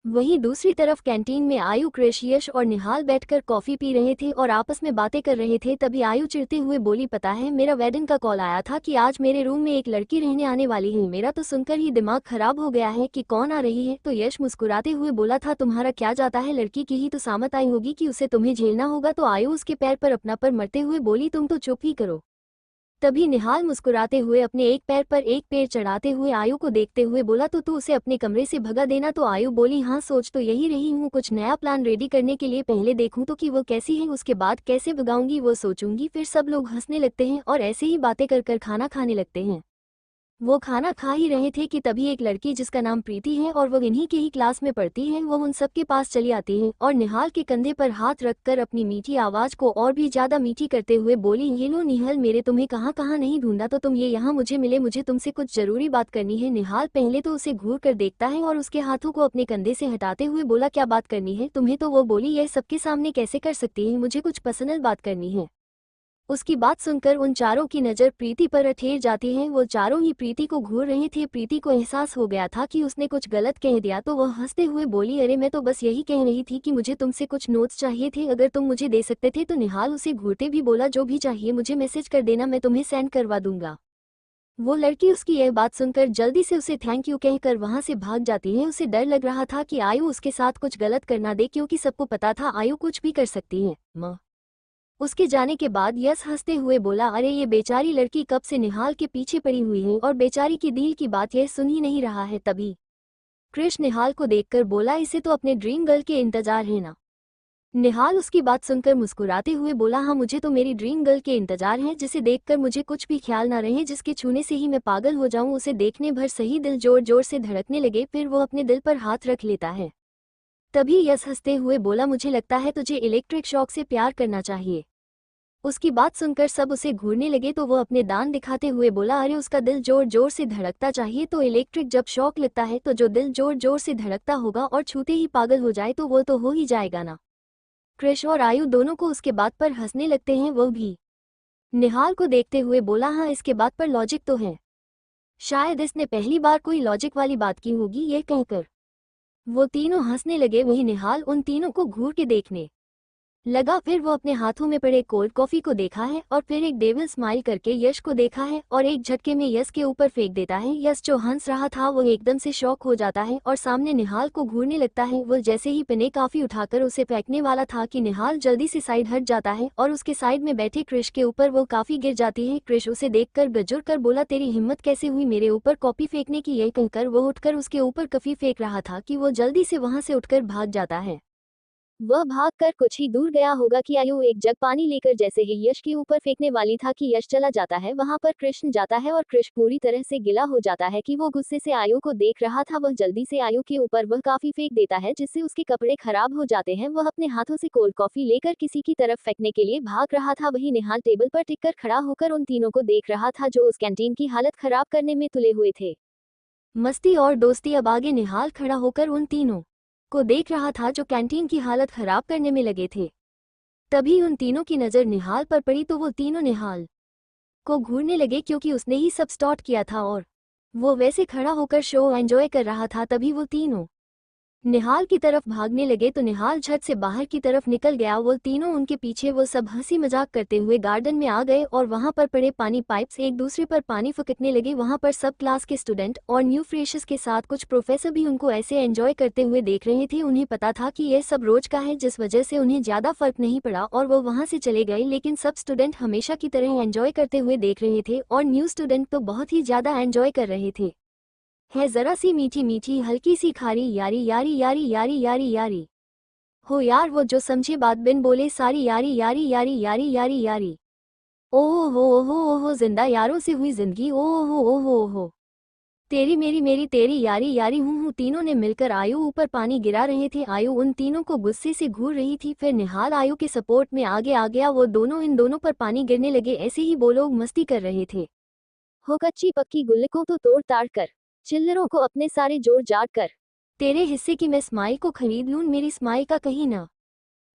वहीं दूसरी तरफ कैंटीन में आयु, कृष, यश और निहाल बैठकर कॉफी पी रहे थे और आपस में बातें कर रहे थे। तभी आयु चिढ़ते हुए बोली, पता है मेरा वेडिंग का कॉल आया था कि आज मेरे रूम में एक लड़की रहने आने वाली है। मेरा तो सुनकर ही दिमाग खराब हो गया है कि कौन आ रही है। तो यश मुस्कुराते हुए बोला था, तुम्हारा क्या जाता है, लड़की की ही तो सामत आई होगी कि उसे तुम्हें झेलना होगा। तो आयु उसके पैर पर अपना पर मरते हुए बोली, तुम तो चुप ही करो। तभी निहाल मुस्कुराते हुए अपने एक पैर पर एक पैर चढ़ाते हुए आयु को देखते हुए बोला, तो तू उसे अपने कमरे से भगा देना। तो आयु बोली, हाँ सोच तो यही रही हूँ, कुछ नया प्लान रेडी करने के लिए पहले देखूं तो कि वो कैसी है, उसके बाद कैसे भगाऊंगी वो सोचूंगी। फिर सब लोग हंसने लगते हैं और ऐसे ही बातें कर कर खाना खाने लगते हैं। वो खाना खा ही रहे थे कि तभी एक लड़की जिसका नाम प्रीति है और वो इन्हीं के ही क्लास में पढ़ती है, वो उन सबके पास चली आती है और निहाल के कंधे पर हाथ रखकर अपनी मीठी आवाज को और भी ज्यादा मीठी करते हुए बोली, ये लो निहाल, मेरे तुम्हें कहाँ कहाँ नहीं ढूंढा तो तुम ये यहाँ मुझे मिले, मुझे तुमसे कुछ जरूरी बात करनी है। निहाल पहले तो उसे घूर कर देखता है और उसके हाथों को अपने कंधे से हटाते हुए बोला, क्या बात करनी है तुम्हें? तो वो बोली, यह सबके सामने कैसे कर सकती है, मुझे कुछ पर्सनल बात करनी है। उसकी बात सुनकर उन चारों की नज़र प्रीति पर ठहर जाती है। वो चारों ही प्रीति को घूर रहे थे। प्रीति को एहसास हो गया था कि उसने कुछ गलत कह दिया, तो वह हंसते हुए बोली, अरे मैं तो बस यही कह रही थी कि मुझे तुमसे कुछ नोट्स चाहिए थे, अगर तुम मुझे दे सकते थे। तो निहाल उसे घूरते भी बोला, जो भी चाहिए मुझे मैसेज कर देना, मैं तुम्हें सेंड करवा दूंगा। वो लड़की उसकी यह बात सुनकर जल्दी से उसे थैंक यू कहकर वहां से भाग जाती है। उसे डर लग रहा था कि आयु उसके साथ कुछ गलत कर ना दे, क्योंकि सबको पता था आयु कुछ भी कर सकती है। उसके जाने के बाद यश हंसते हुए बोला, अरे ये बेचारी लड़की कब से निहाल के पीछे पड़ी हुई है और बेचारी की दिल की बात यह सुन ही नहीं रहा है। तभी कृष निहाल को देखकर बोला, इसे तो अपने ड्रीम गर्ल के इंतजार है ना? निहाल उसकी बात सुनकर मुस्कुराते हुए बोला, हाँ मुझे तो मेरी ड्रीम गर्ल के इंतजार है, जिसे देखकर मुझे कुछ भी ख्याल ना रहे, जिसके छूने से ही मैं पागल हो जाऊं, उसे देखने भर सही दिल जोर जोर से धड़कने लगे। फिर वो अपने दिल पर हाथ रख लेता है। तभी यश हंसते हुए बोला, मुझे लगता है तुझे इलेक्ट्रिक शॉक से प्यार करना चाहिए। उसकी बात सुनकर सब उसे घूरने लगे, तो वो अपने दांत दिखाते हुए बोला, अरे उसका दिल जोर जोर से धड़कता चाहिए, तो इलेक्ट्रिक जब शॉक लगता है तो जो दिल जोर जोर से धड़कता होगा और छूते ही पागल हो जाए तो वो तो हो ही जाएगा ना। कृष और आयु दोनों को उसके बात पर हंसने लगते हैं। वो भी निहाल को देखते हुए बोला, हाँ इसके बात पर लॉजिक तो है, शायद इसने पहली बार कोई लॉजिक वाली बात की होगी। यह कहकर वो तीनों हंसने लगे। वहीं निहाल उन तीनों को घूर के देखने लगा। फिर वो अपने हाथों में पड़े कोल्ड कॉफी को देखा है और फिर एक डेविल स्माइल करके यश को देखा है और एक झटके में यश के ऊपर फेंक देता है। यश जो हंस रहा था वो एकदम से शॉक हो जाता है और सामने निहाल को घूरने लगता है। वो जैसे ही पने कॉफी उठाकर उसे फेंकने वाला था कि निहाल जल्दी से साइड हट जाता है और उसके साइड में बैठे क्रिश के ऊपर वो काफी गिर जाती है। क्रिश उसे देखकर गजुर कर बोला, तेरी हिम्मत कैसे हुई मेरे ऊपर कॉफी फेंकने की? यह कहकर वो उठकर उसके ऊपर कॉफी फेंक रहा था कि वो जल्दी से वहां से उठकर भाग जाता है। वह भागकर कुछ ही दूर गया होगा कि आयु एक जग पानी लेकर जैसे ही यश के ऊपर फेंकने वाली था कि यश चला जाता है। वहां पर कृष्ण जाता है और कृष्ण पूरी तरह से गिला हो जाता है कि वो गुस्से से आयु को देख रहा था। वह जल्दी से आयु के ऊपर वह काफी फेंक देता है जिससे उसके कपड़े खराब हो जाते हैं। वह अपने हाथों से कोल्ड कॉफी लेकर किसी की तरफ फेंकने के लिए भाग रहा था। वही निहाल टेबल पर टिककर खड़ा होकर उन तीनों को देख रहा था जो उस कैंटीन की हालत खराब करने में तुले हुए थे। मस्ती और दोस्ती। अब आगे निहाल खड़ा होकर उन तीनों को देख रहा था जो कैंटीन की हालत खराब करने में लगे थे। तभी उन तीनों की नज़र निहाल पर पड़ी तो वो तीनों निहाल को घूरने लगे क्योंकि उसने ही सब स्टार्ट किया था और वो वैसे खड़ा होकर शो एंजॉय कर रहा था। तभी वो तीनों निहाल की तरफ भागने लगे तो निहाल झट से बाहर की तरफ निकल गया। वो तीनों उनके पीछे। वो सब हंसी मजाक करते हुए गार्डन में आ गए और वहां पर पड़े पानी पाइप्स एक दूसरे पर पानी फुकटने लगे। वहां पर सब क्लास के स्टूडेंट और न्यू फ्रेशर्स के साथ कुछ प्रोफेसर भी उनको ऐसे एंजॉय करते हुए देख रहे थे। उन्हें पता था कि यह सब रोज का है जिस वजह से उन्हें ज्यादा फर्क नहीं पड़ा और वो वहां से चले गए। लेकिन सब स्टूडेंट हमेशा की तरह एंजॉय करते हुए देख रहे थे और न्यू स्टूडेंट तो बहुत ही ज्यादा एंजॉय कर रहे थे। है जरा सी मीठी मीठी हल्की सी खारी यारी यारी यारी यारी यारी यारी हो यार, वो जो समझे बात बिन बोले सारी यारी यारी यारी यारी यारी यारी। ओहो हो ओहो ओहो जिंदा यारों से हुई जिंदगी। ओहो ओहो ओहो तेरी मेरी मेरी तेरी यारी यारी हूँ। तीनों ने मिलकर आयु ऊपर पानी गिरा रहे थे। आयु उन तीनों को गुस्से से घूर रही थी। फिर निहाल आयु के सपोर्ट में आगे आ गया। वो दोनों इन दोनों पर पानी गिरने लगे। ऐसे ही वो लोग मस्ती कर रहे थे। हो कच्ची पक्की गुल्लकों तो तोड़ ताड़ कर, चिल्लरों को अपने सारे जोड़ जाड़ कर, तेरे हिस्से की मैं स्माइल को खरीद लूं। मेरी स्माइल का कहीं ना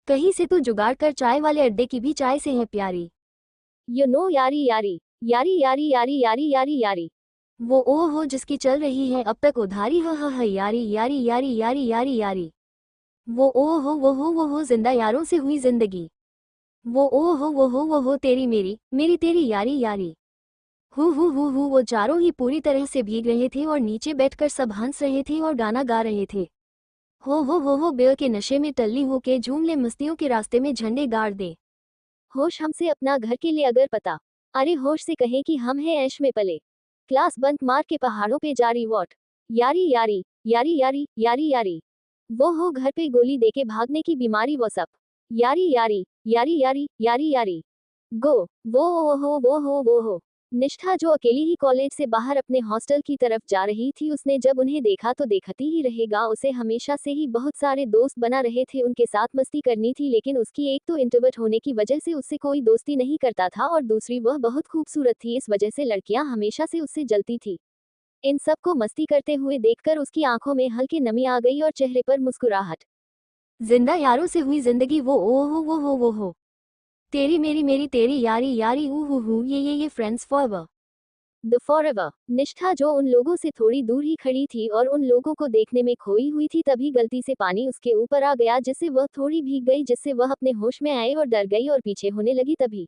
कहीं से तू जुगाड़ कर, चाय वाले अड्डे की भी चाय से है प्यारी। यू नो यारी यारी यारी यारी यारी यारी यारी यारी वो ओ हो जिसकी चल रही है अब तक उधारी। ह यारी यारी यारी यारी यारी यारी वो ओ हो वो हो जिंदा यारों से हुई जिंदगी। वो ओ हो वो हो तेरी मेरी मेरी तेरी यारी यारी हु वो चारों ही पूरी तरह से भीग रहे थे और नीचे बैठकर सब हंस रहे थे और गाना गा रहे थे। हो बेर के नशे में टल्ली हो के झूम ले मस्तियों के रास्ते में झंडे गाड़ दे। होश हमसे अपना घर के लिए अगर पता, अरे होश से कहे कि हम हैं ऐश में पले, क्लास बंक मार के पहाड़ों पे जारी वॉट, यारी यारी यारी यारी यारी यारी वो हो घर पे गोली देके भागने की बीमारी वो सब, यारी यारी यारी यारी यारी यारी गो वो हो निष्ठा जो अकेली ही कॉलेज से बाहर अपने हॉस्टल की तरफ जा रही थी। उसने जब उन्हें देखा तो देखती ही रहेगा। उसे हमेशा से ही बहुत सारे दोस्त बना रहे थे, उनके साथ मस्ती करनी थी, लेकिन उसकी एक तो इंट्रोवर्ट होने की वजह से उससे कोई दोस्ती नहीं करता था और दूसरी वह बहुत खूबसूरत थी, इस वजह से लड़कियां हमेशा से उससे जलती थी। इन सब को मस्ती करते हुए देखकर उसकी आंखों में हल्की नमी आ गई और चेहरे पर मुस्कुराहट। जिंदा यारों से हुई जिंदगी वो ओ हो वो हो तेरी मेरी मेरी तेरी यारी यारी हु ये फ्रेंड्स फॉरएवर द फॉरएवर। निष्ठा जो उन लोगों से थोड़ी दूर ही खड़ी थी और उन लोगों को देखने में खोई हुई थी, तभी गलती से पानी उसके ऊपर आ गया जिससे वह थोड़ी भीग गई, जिससे वह अपने होश में आए और डर गई और पीछे होने लगी। तभी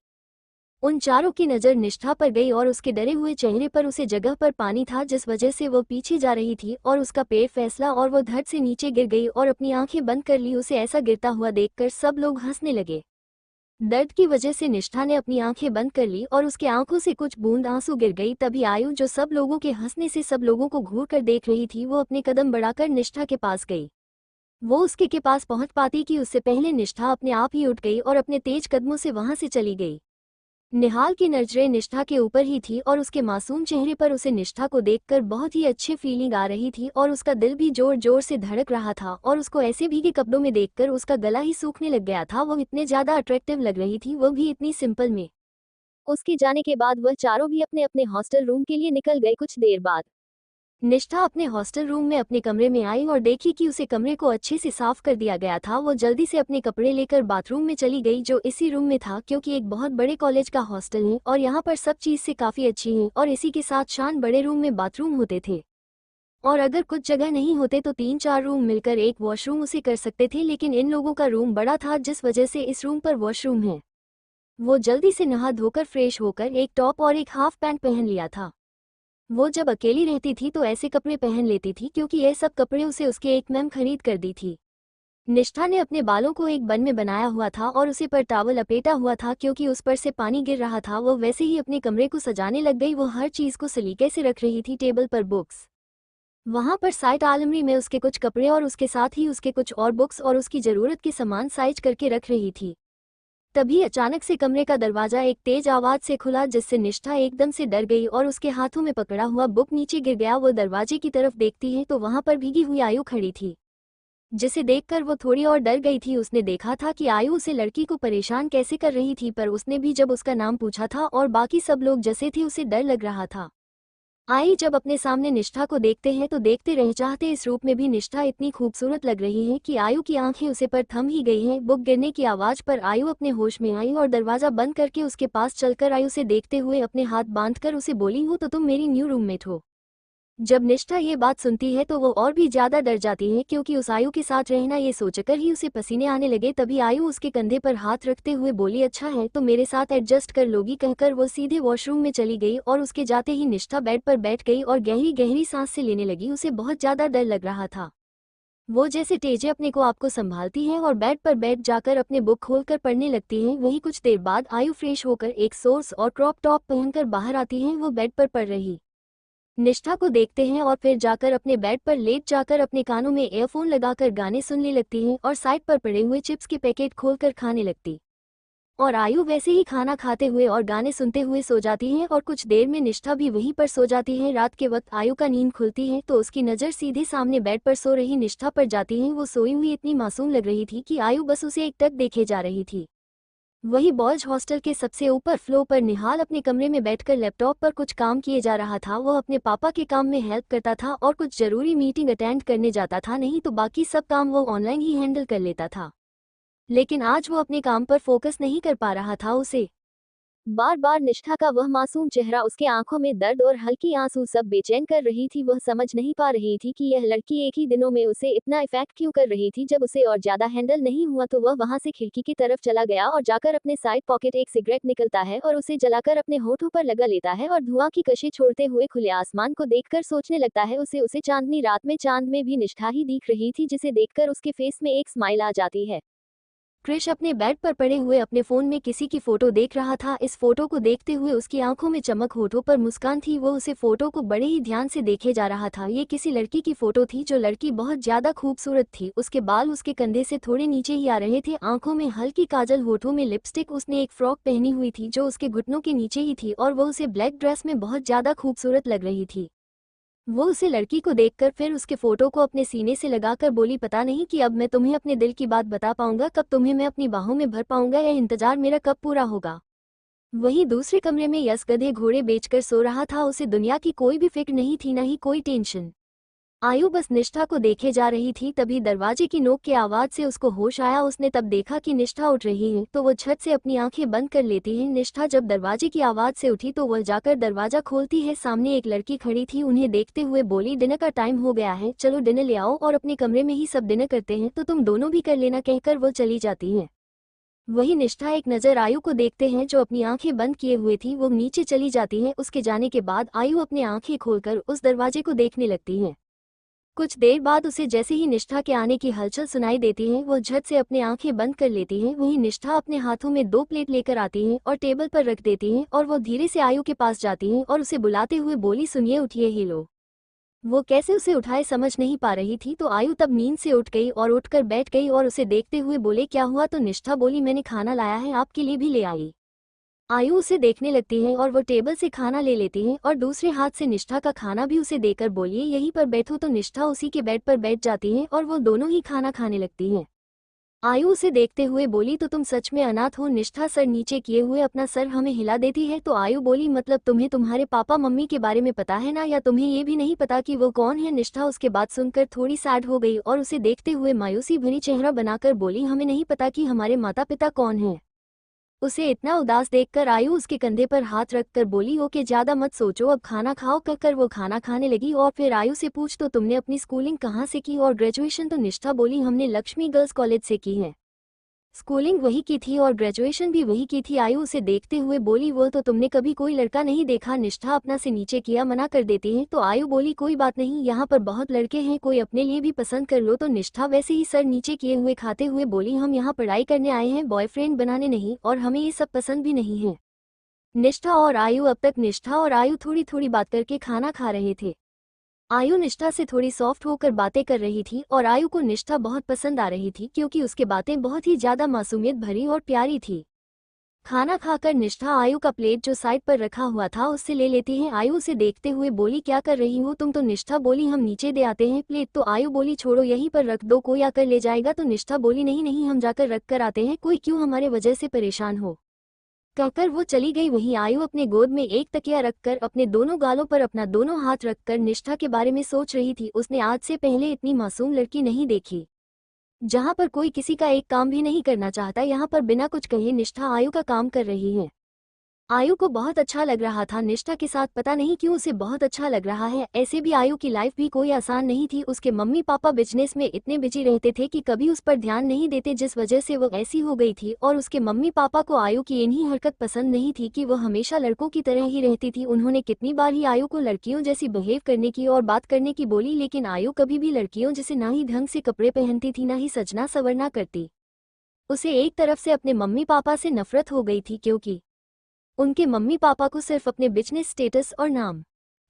उन चारों की नज़र निष्ठा पर गई और उसके डरे हुए चेहरे पर उसे जगह पर पानी था जिस वजह से वो पीछे जा रही थी और उसका पैर फिसला और वो धड़ से नीचे गिर गई और अपनी आंखें बंद कर ली। उसे ऐसा गिरता हुआ देखकर सब लोग हंसने लगे। दर्द की वजह से निष्ठा ने अपनी आंखें बंद कर ली और उसके आंखों से कुछ बूंद आंसू गिर गई। तभी आयु जो सब लोगों के हंसने से सब लोगों को घूर कर देख रही थी, वो अपने कदम बढ़ाकर निष्ठा के पास गई। वो उसके के पास पहुंच पाती कि उससे पहले निष्ठा अपने आप ही उठ गई और अपने तेज कदमों से वहां से चली गई। निहाल की नजरें निष्ठा के ऊपर ही थी और उसके मासूम चेहरे पर उसे निष्ठा को देखकर बहुत ही अच्छी फीलिंग आ रही थी और उसका दिल भी जोर जोर से धड़क रहा था और उसको ऐसे भीगे कपड़ों में देखकर उसका गला ही सूखने लग गया था। वो इतने ज्यादा अट्रैक्टिव लग रही थी, वो भी इतनी सिंपल में। उसके जाने के बाद वह चारों भी अपने अपने हॉस्टल रूम के लिए निकल गए। कुछ देर बाद निष्ठा अपने हॉस्टल रूम में अपने कमरे में आई और देखी कि उसे कमरे को अच्छे से साफ कर दिया गया था। वो जल्दी से अपने कपड़े लेकर बाथरूम में चली गई जो इसी रूम में था, क्योंकि एक बहुत बड़े कॉलेज का हॉस्टल है और यहाँ पर सब चीज से काफी अच्छी है और इसी के साथ शान बड़े रूम में बाथरूम होते थे। और अगर कुछ जगह नहीं होते तो 3-4 रूम मिलकर एक वॉशरूम उसे कर सकते थे, लेकिन इन लोगों का रूम बड़ा था जिस वजह से इस रूम पर वॉशरूम है। वो जल्दी से नहा धोकर फ्रेश होकर एक टॉप और एक हाफ पैंट पहन लिया था। वो जब अकेली रहती थी तो ऐसे कपड़े पहन लेती थी क्योंकि ये सब कपड़े उसे उसके एक मैम खरीद कर दी थी। निष्ठा ने अपने बालों को एक बन में बनाया हुआ था और उसे पर टॉवल लपेटा हुआ था क्योंकि उस पर से पानी गिर रहा था। वो वैसे ही अपने कमरे को सजाने लग गई। वो हर चीज को सलीके से रख रही थी, टेबल पर बुक्स, वहां पर साइड आलमारी में उसके कुछ कपड़े और उसके साथ ही उसके कुछ और बुक्स और उसकी जरूरत के सामान साइज करके रख रही थी। तभी अचानक से कमरे का दरवाजा एक तेज आवाज से खुला जिससे निष्ठा एकदम से डर गई और उसके हाथों में पकड़ा हुआ बुक नीचे गिर गया। वो दरवाजे की तरफ देखती है तो वहां पर भीगी हुई आयु खड़ी थी, जिसे देखकर वो थोड़ी और डर गई थी। उसने देखा था कि आयु उसे लड़की को परेशान कैसे कर रही थी, पर उसने भी जब उसका नाम पूछा था और बाकी सब लोग जैसे थे उसे डर लग रहा था। आई जब अपने सामने निष्ठा को देखते हैं तो देखते रह जाते। इस रूप में भी निष्ठा इतनी खूबसूरत लग रही है कि आयु की आंखें उसे पर थम ही गई हैं। बुक गिरने की आवाज पर आयु अपने होश में आई और दरवाजा बंद करके उसके पास चलकर आयु से देखते हुए अपने हाथ बांधकर उसे बोली, हो तो तुम मेरी न्यू रूममेट हो। जब निष्ठा ये बात सुनती है तो वो और भी ज्यादा डर जाती है क्योंकि उस आयु के साथ रहना ये सोचकर ही उसे पसीने आने लगे। तभी आयु उसके कंधे पर हाथ रखते हुए बोली, अच्छा है तो मेरे साथ एडजस्ट कर लोगी। कहकर वो सीधे वॉशरूम में चली गई और उसके जाते ही निष्ठा बेड पर बैठ गई और गहरी गहरी सांस से लेने लगी। उसे बहुत ज्यादा डर लग रहा था। वो जैसे तेजे अपने को आपको संभालती है और बेड पर बैठ जाकर अपने बुक खोलकर पढ़ने लगती है। वही कुछ देर बाद आयु फ्रेश होकर एक सोर्स और क्रॉप टॉप पहनकर बाहर आती है। वो बेड पर पढ़ रही निष्ठा को देखते हैं और फिर जाकर अपने बेड पर लेट जाकर अपने कानों में ईयरफोन लगाकर गाने सुनने लगती हैं और साइड पर पड़े हुए चिप्स के पैकेट खोलकर खाने लगती। और आयु वैसे ही खाना खाते हुए और गाने सुनते हुए सो जाती है और कुछ देर में निष्ठा भी वहीं पर सो जाती है। रात के वक्त आयु का नींद खुलती है तो उसकी नज़र सीधे सामने बेड पर सो रही निष्ठा पर जाती है। वो सोई हुई इतनी मासूम लग रही थी कि आयु बस उसे एकटक देखे जा रही थी। वही बॉयज हॉस्टल के सबसे ऊपर फ्लोर पर निहाल अपने कमरे में बैठकर लैपटॉप पर कुछ काम किए जा रहा था। वह अपने पापा के काम में हेल्प करता था और कुछ जरूरी मीटिंग अटेंड करने जाता था, नहीं तो बाकी सब काम वो ऑनलाइन ही हैंडल कर लेता था। लेकिन आज वो अपने काम पर फोकस नहीं कर पा रहा था। उसे बार बार निष्ठा का वह मासूम चेहरा, उसके आंखों में दर्द और हल्की आंसू सब बेचैन कर रही थी। वह समझ नहीं पा रही थी कि यह लड़की एक ही दिनों में उसे इतना इफेक्ट क्यों कर रही थी। जब उसे और ज्यादा हैंडल नहीं हुआ तो वह वहां से खिड़की की तरफ चला गया और जाकर अपने साइड पॉकेट एक सिगरेट निकलता है और उसे जलाकर अपने होठों पर लगा लेता है और धुआं की कशी छोड़ते हुए खुले आसमान को देखकर सोचने लगता है, उसे उसे चांदनी रात में चांद में भी निष्ठा ही दिख रही थी, जिसे देखकर उसके फेस में एक स्माइल आ जाती है। क्रिश अपने बेड पर पड़े हुए अपने फोन में किसी की फोटो देख रहा था। इस फोटो को देखते हुए उसकी आंखों में चमक, होठों पर मुस्कान थी। वो उसे फोटो को बड़े ही ध्यान से देखे जा रहा था। ये किसी लड़की की फोटो थी जो लड़की बहुत ज्यादा खूबसूरत थी। उसके बाल उसके कंधे से थोड़े नीचे ही आ रहे थे, आंखों में हल्की काजल, होठों में लिपस्टिक। उसने एक फ्रॉक पहनी हुई थी जो उसके घुटनों के नीचे ही थी और वो उसे ब्लैक ड्रेस में बहुत ज्यादा खूबसूरत लग रही थी। वो उसे लड़की को देखकर फिर उसके फोटो को अपने सीने से लगाकर बोली, पता नहीं कि अब मैं तुम्हें अपने दिल की बात बता पाऊंगा, कब तुम्हें मैं अपनी बाहों में भर पाऊंगा, यह इंतजार मेरा कब पूरा होगा। वहीं दूसरे कमरे में यश गधे घोड़े बेचकर सो रहा था। उसे दुनिया की कोई भी फिक्र नहीं थी, न ही कोई टेंशन। आयु बस निष्ठा को देखे जा रही थी। तभी दरवाजे की नोक की आवाज से उसको होश आया। उसने तब देखा कि निष्ठा उठ रही है तो वो झट से अपनी आंखें बंद कर लेती है। निष्ठा जब दरवाजे की आवाज से उठी तो वह जाकर दरवाजा खोलती है। सामने एक लड़की खड़ी थी। उन्हें देखते हुए बोली, डिनर का टाइम हो गया है, चलो डिनर ले आओ और अपने कमरे में ही सब डिनर करते हैं, तो तुम दोनों भी कर लेना। कहकर वो चली जाती हैं। वही निष्ठा एक नजर आयु को देखते हैं जो अपनी आंखें बंद किए हुए थी। वो नीचे चली जाती है। उसके जाने के बाद आयु अपनी आंखें खोलकर उस दरवाजे को देखने लगती है। कुछ देर बाद उसे जैसे ही निष्ठा के आने की हलचल सुनाई देती है, वो झट से अपने आंखें बंद कर लेती है। वहीं निष्ठा अपने हाथों में 2 प्लेट लेकर आती है और टेबल पर रख देती है और वो धीरे से आयु के पास जाती है और उसे बुलाते हुए बोली, सुनिए, उठिए ही लो। वो कैसे उसे उठाए समझ नहीं पा रही थी तो आयु तब नींद से उठ गई और उठकर बैठ गई और उसे देखते हुए बोले, क्या हुआ? तो निष्ठा बोली, मैंने खाना लाया है, आपके लिए भी ले आई। आयु उसे देखने लगती है और वो टेबल से खाना ले लेती है और दूसरे हाथ से निष्ठा का खाना भी उसे देकर बोली, यहीं पर बैठो। तो निष्ठा उसी के बेड पर बैठ जाती है और वो दोनों ही खाना खाने लगती हैं। आयु उसे देखते हुए बोली, तो तुम सच में अनाथ हो? निष्ठा सर नीचे किए हुए अपना सर हमें हिला देती है। तो आयु बोली, मतलब तुम्हें तुम्हारे पापा मम्मी के बारे में पता है ना, या तुम्हें ये भी नहीं पता कि वो कौन है? निष्ठा उसके बात सुनकर थोड़ी सैड हो गई और उसे देखते हुए मायूसी भरी चेहरा बनाकर बोली, हमें नहीं पता कि हमारे माता पिता कौन हैं। उसे इतना उदास देखकर आयु उसके कंधे पर हाथ रखकर बोली, ओके ज्यादा मत सोचो, अब खाना खाओ। कहकर वो खाना खाने लगी और फिर आयु से पूछ, तो तुमने अपनी स्कूलिंग कहाँ से की और ग्रेजुएशन? तो निष्ठा बोली, हमने लक्ष्मी गर्ल्स कॉलेज से की है। स्कूलिंग वही की थी और ग्रेजुएशन भी वही की थी। आयु उसे देखते हुए बोली, वो तो तुमने कभी कोई लड़का नहीं देखा? निष्ठा अपना से नीचे किया मना कर देती है। तो आयु बोली, कोई बात नहीं, यहाँ पर बहुत लड़के हैं, कोई अपने लिए भी पसंद कर लो। तो निष्ठा वैसे ही सर नीचे किए हुए खाते हुए बोली, हम यहाँ पढ़ाई करने आए हैं, बॉयफ्रेंड बनाने नहीं, और हमें ये सब पसंद भी नहीं है। निष्ठा और आयु अब तक निष्ठा और आयु थोड़ी थोड़ी बात करके खाना खा रहे थे। आयु निष्ठा से थोड़ी सॉफ्ट होकर बातें कर रही थी और आयु को निष्ठा बहुत पसंद आ रही थी क्योंकि उसके बातें बहुत ही ज्यादा मासूमियत भरी और प्यारी थी। खाना खाकर निष्ठा आयु का प्लेट जो साइड पर रखा हुआ था उससे ले लेती है। आयु उसे देखते हुए बोली, क्या कर रही हो तुम? तो निष्ठा बोली, हम नीचे दे आते हैं प्लेट। तो आयु बोली, छोड़ो यहीं पर रख दो, कोई आकर ले जाएगा। तो निष्ठा बोली, नहीं नहीं, हम जाकर रख कर आते हैं, कोई क्यों हमारे वजह से परेशान हो। कहकर वो चली गई। वहीं आयु अपने गोद में एक तकिया रखकर अपने दोनों गालों पर अपना दोनों हाथ रखकर निष्ठा के बारे में सोच रही थी। उसने आज से पहले इतनी मासूम लड़की नहीं देखी, जहां पर कोई किसी का एक काम भी नहीं करना चाहता। यहाँ पर बिना कुछ कहे निष्ठा आयु का काम कर रही है। आयु को बहुत अच्छा लग रहा था निष्ठा के साथ, पता नहीं क्यों उसे बहुत अच्छा लग रहा है। ऐसे भी आयु की लाइफ भी कोई आसान नहीं थी। उसके मम्मी पापा बिजनेस में इतने बिजी रहते थे कि कभी उस पर ध्यान नहीं देते, जिस वजह से वो ऐसी हो गई थी। और उसके मम्मी पापा को आयु की इन्हीं हरकत पसंद नहीं थी कि वो हमेशा लड़कों की तरह ही रहती थी। उन्होंने कितनी बार ही आयु को लड़कियों जैसी बिहेव करने की और बात करने की बोली, लेकिन आयु कभी भी लड़कियों जैसे ना ही ढंग से कपड़े पहनती थी, ना ही सजना संवरना करती। उसे एक तरफ से अपने मम्मी पापा से नफरत हो गई थी क्योंकि उनके मम्मी पापा को सिर्फ अपने बिजनेस स्टेटस और नाम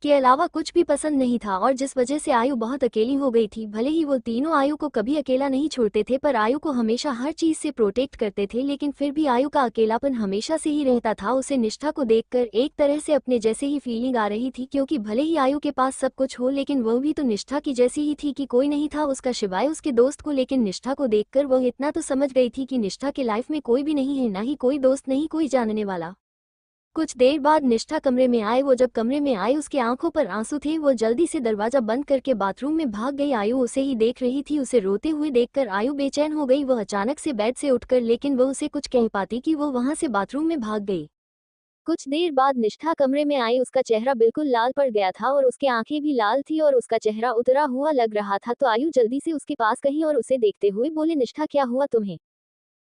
के अलावा कुछ भी पसंद नहीं था, और जिस वजह से आयु बहुत अकेली हो गई थी। भले ही वो तीनों आयु को कभी अकेला नहीं छोड़ते थे, पर आयु को हमेशा हर चीज से प्रोटेक्ट करते थे, लेकिन फिर भी आयु का अकेलापन हमेशा से ही रहता था। उसे निष्ठा को देखकर एक तरह से अपने जैसे ही फीलिंग आ रही थी, क्योंकि भले ही आयु के पास सब कुछ हो, लेकिन वह भी तो निष्ठा की जैसी ही थी कि कोई नहीं था उसका सिवाय उसके दोस्त को। लेकिन निष्ठा को देखकर वह इतना तो समझ गई थी कि निष्ठा के लाइफ में कोई भी नहीं है, ना ही कोई दोस्त, नहीं कोई जानने वाला। कुछ देर बाद निष्ठा कमरे में आए। वो जब कमरे में आई उसकी आंखों पर आंसू थे। वो जल्दी से दरवाजा बंद करके बाथरूम में भाग गई। आयु उसे ही देख रही थी। उसे रोते हुए देखकर आयु बेचैन हो गई। वह अचानक से बेड से उठकर, लेकिन वह उसे कुछ कह पाती कि वो वहां से बाथरूम में भाग गई। कुछ देर बाद निष्ठा कमरे में आई। उसका चेहरा बिल्कुल लाल पड़ गया था और उसकी आंखें भी लाल थी और उसका चेहरा उतरा हुआ लग रहा था। तो आयु जल्दी से उसके पास गई और उसे देखते हुए बोले, निष्ठा क्या हुआ तुम्हें?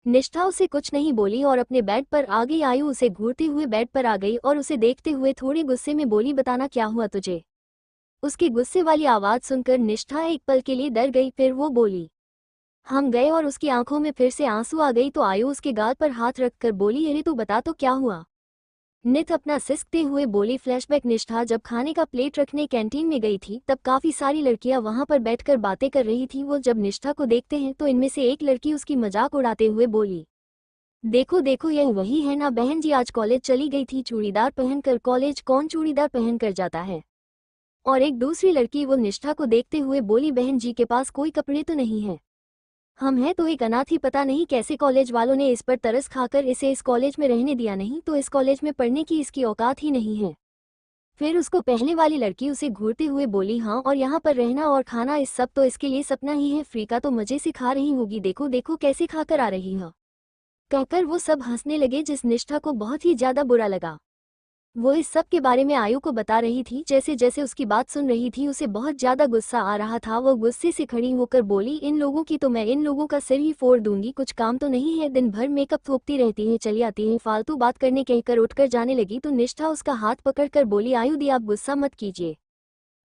निष्ठा उसे कुछ नहीं बोली और अपने बेड पर आ गई। आयु उसे घूरते हुए बेड पर आ गई और उसे देखते हुए थोड़े गुस्से में बोली, बताना क्या हुआ तुझे? उसकी गुस्से वाली आवाज सुनकर निष्ठा एक पल के लिए डर गई, फिर वो बोली, हम गए, और उसकी आंखों में फिर से आंसू आ गई। तो आयु उसके गाल पर हाथ रखकर बोली, अरे तू बता तो क्या हुआ? नित अपना सिसकते हुए बोली, फ्लैशबैक। निष्ठा जब खाने का प्लेट रखने कैंटीन में गई थी तब काफी सारी लड़कियां वहां पर बैठकर बातें कर रही थी। वो जब निष्ठा को देखते हैं तो इनमें से एक लड़की उसकी मजाक उड़ाते हुए बोली, देखो देखो, यह वही है ना बहन जी, आज कॉलेज चली गई थी चूड़ीदार पहनकर। कॉलेज कौन चूड़ीदार पहन कर जाता है? और एक दूसरी लड़की वो निष्ठा को देखते हुए बोली, बहन जी के पास कोई कपड़े तो नहीं है, हम हैं तो एक अनाथ ही, पता नहीं कैसे कॉलेज वालों ने इस पर तरस खाकर इसे इस कॉलेज में रहने दिया, नहीं तो इस कॉलेज में पढ़ने की इसकी औकात ही नहीं है। फिर उसको पहले वाली लड़की उसे घूरते हुए बोली, हाँ, और यहाँ पर रहना और खाना, इस सब तो इसके लिए सपना ही है, फ्री का तो मजे से खा रही होगी, देखो देखो कैसे खाकर आ रही है। कहकर वो सब हंसने लगे, जिस निष्ठा को बहुत ही ज्यादा बुरा लगा। वो इस सब के बारे में आयु को बता रही थी। जैसे जैसे उसकी बात सुन रही थी उसे बहुत ज्यादा गुस्सा आ रहा था। वो गुस्से से खड़ी होकर बोली, इन लोगों की तो मैं इन लोगों का सिर ही फोड़ दूंगी, कुछ काम तो नहीं है, दिन भर मेकअप थोपती रहती है, चली आती है फालतू बात करने, कहकर उठकर जाने लगी। तो निष्ठा उसका हाथ पकड़कर बोली, आयु दी, आप गुस्सा मत कीजिए।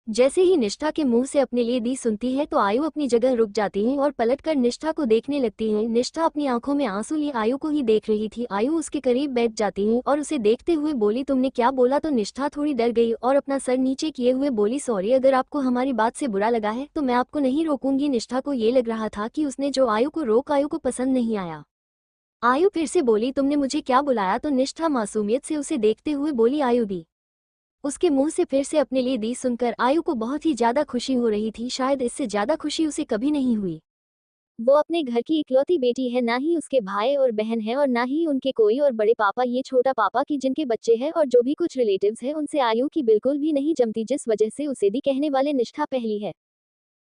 जैसे ही निष्ठा के मुंह से अपने लिए दी सुनती है तो आयु अपनी जगह रुक जाती है और पलटकर निष्ठा को देखने लगती है। निष्ठा अपनी आंखों में आंसू लिए आयु को ही देख रही थी। आयु उसके करीब बैठ जाती है और उसे देखते हुए बोली, तुमने क्या बोला? तो निष्ठा थोड़ी डर गई और अपना सर नीचे किए हुए बोली, सॉरी, अगर आपको हमारी बात से बुरा लगा है तो मैं आपको नहीं रोकूंगी। निष्ठा को ये लग रहा था कि उसने जो आयु को रोक, आयु को पसंद नहीं आया। आयु फिर से बोली, तुमने मुझे क्या बुलाया? तो निष्ठा मासूमियत से उसे देखते हुए बोली, आयु दी। उसके मुंह से फिर से अपने लिए दी सुनकर आयु को बहुत ही ज्यादा खुशी हो रही थी। शायद इससे ज्यादा खुशी उसे कभी नहीं हुई। वो अपने घर की इकलौती बेटी है, ना ही उसके भाई और बहन है और ना ही उनके कोई और बड़े पापा, ये छोटा पापा की जिनके बच्चे हैं और जो भी कुछ रिलेटिव्स हैं उनसे आयु की बिल्कुल भी नहीं जमती, जिस वजह से उसे दी कहने वाले निष्ठा पहली है।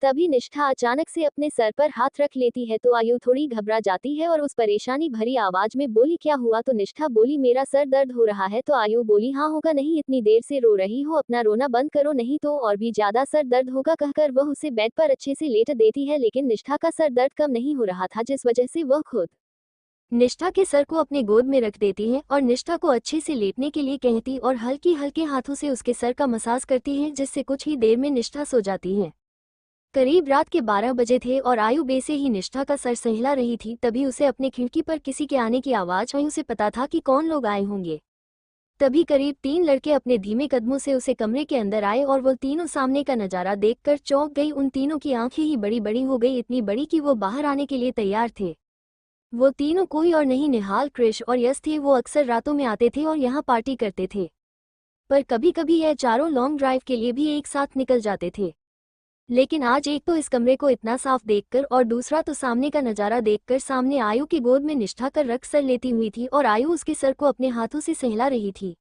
तभी निष्ठा अचानक से अपने सर पर हाथ रख लेती है तो आयु थोड़ी घबरा जाती है और उस परेशानी भरी आवाज में बोली, क्या हुआ? तो निष्ठा बोली, मेरा सर दर्द हो रहा है। तो आयु बोली, हाँ होगा, नहीं इतनी देर से रो रही हो, अपना रोना बंद करो नहीं तो और भी ज्यादा सर दर्द होगा, कहकर वह उसे बेड पर अच्छे से लेट देती है। लेकिन निष्ठा का सर दर्द कम नहीं हो रहा था, जिस वजह से वह खुद निष्ठा के सर को अपने गोद में रख देती है और निष्ठा को अच्छे से लेटने के लिए कहती और हल्के हल्के हाथों से उसके सर का मसाज करती है, जिससे कुछ ही देर में निष्ठा सो जाती है। करीब रात के 12 बजे थे और आयु बे से ही निष्ठा का सर सहला रही थी। तभी उसे अपने खिड़की पर किसी के आने की आवाज आई। उसे पता था कि कौन लोग आए होंगे। तभी करीब 3 लड़के अपने धीमे कदमों से उसे कमरे के अंदर आए और वो तीनों सामने का नजारा देखकर चौंक गई। उन तीनों की आंखें ही बड़ी बड़ी हो गई, इतनी बड़ी कि वो बाहर आने के लिए तैयार थे। वो तीनों कोई और नहीं, निहाल, कृष और यश थे। वो अक्सर रातों में आते थे और यहाँ पार्टी करते थे, पर कभी कभी यह चारों लॉन्ग ड्राइव के लिए भी एक साथ निकल जाते थे। लेकिन आज एक तो इस कमरे को इतना साफ देखकर और दूसरा तो सामने का नजारा देखकर सामने आयु की गोद में निष्ठा कर रख सर लेती हुई थी और आयु उसके सर को अपने हाथों से सहला रही थी।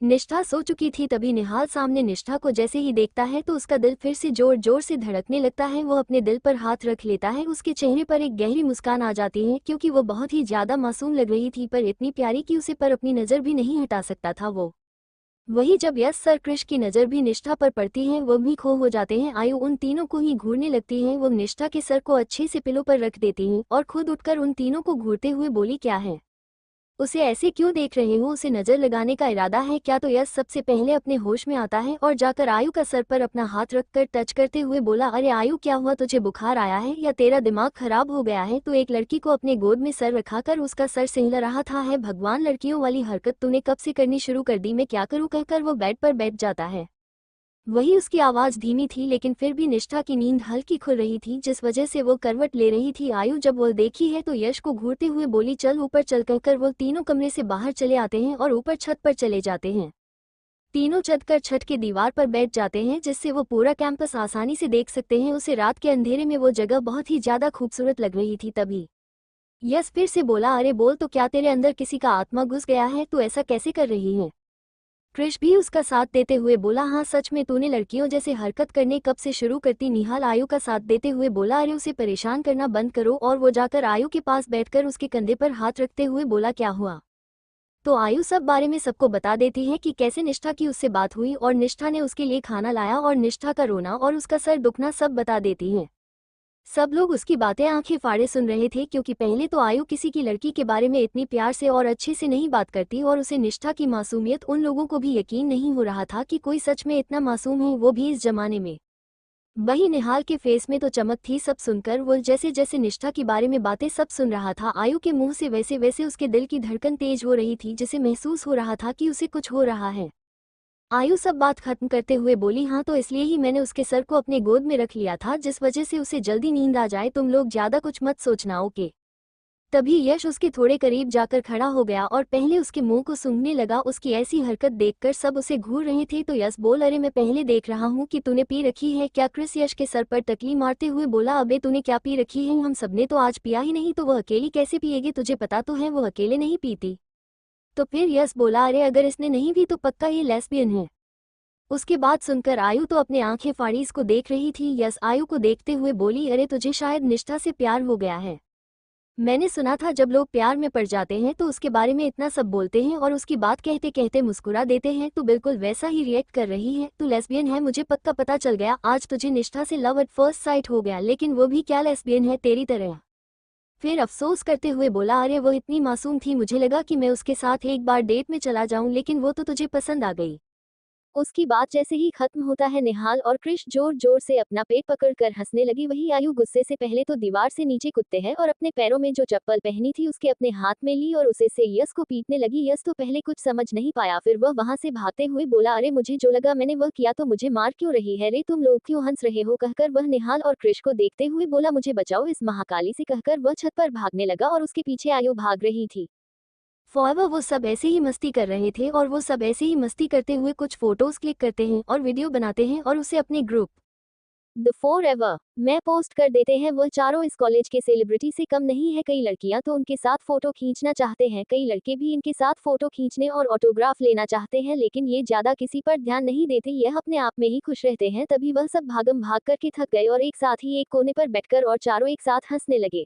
निष्ठा सो चुकी थी। तभी निहाल सामने निष्ठा को जैसे ही देखता है तो उसका दिल फिर से जोर जोर से धड़कने लगता है। वो अपने दिल पर हाथ रख लेता है। उसके चेहरे पर एक गहरी मुस्कान आ जाती है, क्योंकि वो बहुत ही ज्यादा मासूम लग रही थी, पर इतनी प्यारी कि उसे पर अपनी नजर भी नहीं हटा सकता था वो। वही जब यश, सर, कृष की नजर भी निष्ठा पर पड़ती है, वो भी खो हो जाते हैं। आयु उन तीनों को ही घूरने लगती है। वो निष्ठा के सर को अच्छे से पिलो पर रख देती है और खुद उठकर उन तीनों को घूरते हुए बोली, क्या है? उसे ऐसे क्यों देख रहे हो? उसे नजर लगाने का इरादा है क्या? तो यश सबसे पहले अपने होश में आता है और जाकर आयु का सर पर अपना हाथ रखकर टच करते हुए बोला, अरे आयु, क्या हुआ? तुझे बुखार आया है या तेरा दिमाग खराब हो गया है? तो एक लड़की को अपने गोद में सर रखाकर उसका सर सहला रहा था। है भगवान, लड़कियों वाली हरकत तूने कब से करनी शुरू कर दी? मैं क्या करूं? कहकर वो बेड पर बैठ जाता है। वही उसकी आवाज धीमी थी, लेकिन फिर भी निष्ठा की नींद हल्की खुल रही थी, जिस वजह से वो करवट ले रही थी। आयु जब वो देखी है तो यश को घूरते हुए बोली, चल ऊपर चल, कहकर वो तीनों कमरे से बाहर चले आते हैं और ऊपर छत पर चले जाते हैं। तीनों चढ़कर छत के दीवार पर बैठ जाते हैं, जिससे वो पूरा कैंपस आसानी से देख सकते हैं। उसे रात के अंधेरे में वो जगह बहुत ही ज्यादा खूबसूरत लग रही थी। तभी यश फिर से बोला, अरे बोल, तो क्या तेरे अंदर किसी का आत्मा घुस गया है? तू ऐसा कैसे कर रही है? कृष भी उसका साथ देते हुए बोला, हाँ सच में, तूने लड़कियों जैसे हरकत करने कब से शुरू करती? निहाल आयु का साथ देते हुए बोला, अरे उसे परेशान करना बंद करो। और वो जाकर आयु के पास बैठकर उसके कंधे पर हाथ रखते हुए बोला, क्या हुआ? तो आयु सब बारे में सबको बता देती है कि कैसे निष्ठा की उससे बात हुई और निष्ठा ने उसके लिए खाना लाया और निष्ठा का रोना और उसका सर दुखना सब बता देती है। सब लोग उसकी बातें आंखें फाड़े सुन रहे थे, क्योंकि पहले तो आयु किसी की लड़की के बारे में इतनी प्यार से और अच्छे से नहीं बात करती और उसे निष्ठा की मासूमियत, उन लोगों को भी यकीन नहीं हो रहा था कि कोई सच में इतना मासूम है, वो भी इस जमाने में। वही निहाल के फेस में तो चमक थी सब सुनकर। वो जैसे जैसे निष्ठा के बारे में बातें सब सुन रहा था आयु के मुंह से, वैसे वैसे उसके दिल की धड़कन तेज हो रही थी, जिसे महसूस हो रहा था कि उसे कुछ हो रहा है। आयु सब बात खत्म करते हुए बोली, हाँ तो इसलिए ही मैंने उसके सर को अपने गोद में रख लिया था, जिस वजह से उसे जल्दी नींद आ जाए। तुम लोग ज्यादा कुछ मत सोचना, ओके? तभी यश उसके थोड़े करीब जाकर खड़ा हो गया और पहले उसके मुंह को सूंघने लगा। उसकी ऐसी हरकत देखकर सब उसे घूर रहे थे। तो यश बोल, अरे मैं पहले देख रहा हूँ कि तूने पी रखी है क्या? कृष यश के सर पर टकली मारते हुए बोला, अबे तूने क्या पी रखी है? हम सबने तो आज पिया ही नहीं, तो वह अकेली कैसे पिएगी? तुझे पता तो है वो अकेले नहीं पीती। तो फिर यश बोला, अरे अगर इसने नहीं पी तो पक्का ये लेस्बियन है। उसके बाद सुनकर आयु तो अपने आंखें फाड़ी इसको देख रही थी। यस आयु को देखते हुए बोली, अरे तुझे शायद निष्ठा से प्यार हो गया है। मैंने सुना था जब लोग प्यार में पड़ जाते हैं तो उसके बारे में इतना सब बोलते हैं और उसकी बात कहते कहते मुस्कुरा देते हैं। तू बिल्कुल वैसा ही रिएक्ट कर रही है। तू लेस्बियन है, मुझे पक्का पता चल गया। आज तुझे निष्ठा से लव एट फर्स्ट साइट हो गया, लेकिन वो भी क्या लेस्बियन है तेरी तरह? फिर अफसोस करते हुए बोला, अरे वो इतनी मासूम थी, मुझे लगा कि मैं उसके साथ एक बार डेट में चला जाऊं, लेकिन वो तो तुझे पसंद आ गई। उसकी बात जैसे ही खत्म होता है, निहाल और कृष जोर जोर से अपना पेट पकड़कर हंसने लगी। वही आयु गुस्से से पहले तो दीवार से नीचे कूदते हैं और अपने पैरों में जो चप्पल पहनी थी उसके अपने हाथ में ली और उसे से यस को पीटने लगी। यस तो पहले कुछ समझ नहीं पाया, फिर वह वहां से भागते हुए बोला, अरे मुझे जो लगा मैंने वह किया, तो मुझे मार क्यों रही है रे? तुम लोग क्यों हंस रहे हो? कहकर वह निहाल और कृष को देखते हुए बोला, मुझे बचाओ इस महाकाली से। कहकर वह छत पर भागने लगा और उसके पीछे आयु भाग रही थी। फॉरवर वो सब ऐसे ही मस्ती कर रहे थे और वो सब ऐसे ही मस्ती करते हुए कुछ फोटोज क्लिक करते हैं और वीडियो बनाते हैं और उसे अपने ग्रुप द फॉरएवर मैं पोस्ट कर देते हैं, वो चारों इस कॉलेज के सेलिब्रिटी से कम नहीं है। कई लड़कियां तो उनके साथ फोटो खींचना चाहते हैं, कई लड़के भी इनके साथ फोटो खींचने और ऑटोग्राफ लेना चाहते हैं, लेकिन ये ज्यादा किसी पर ध्यान नहीं देते, यह अपने आप में ही खुश रहते हैं। तभी वह सब भागम भाग करके थक गए और एक साथ ही एक कोने पर बैठकर और चारों एक साथ हंसने लगे।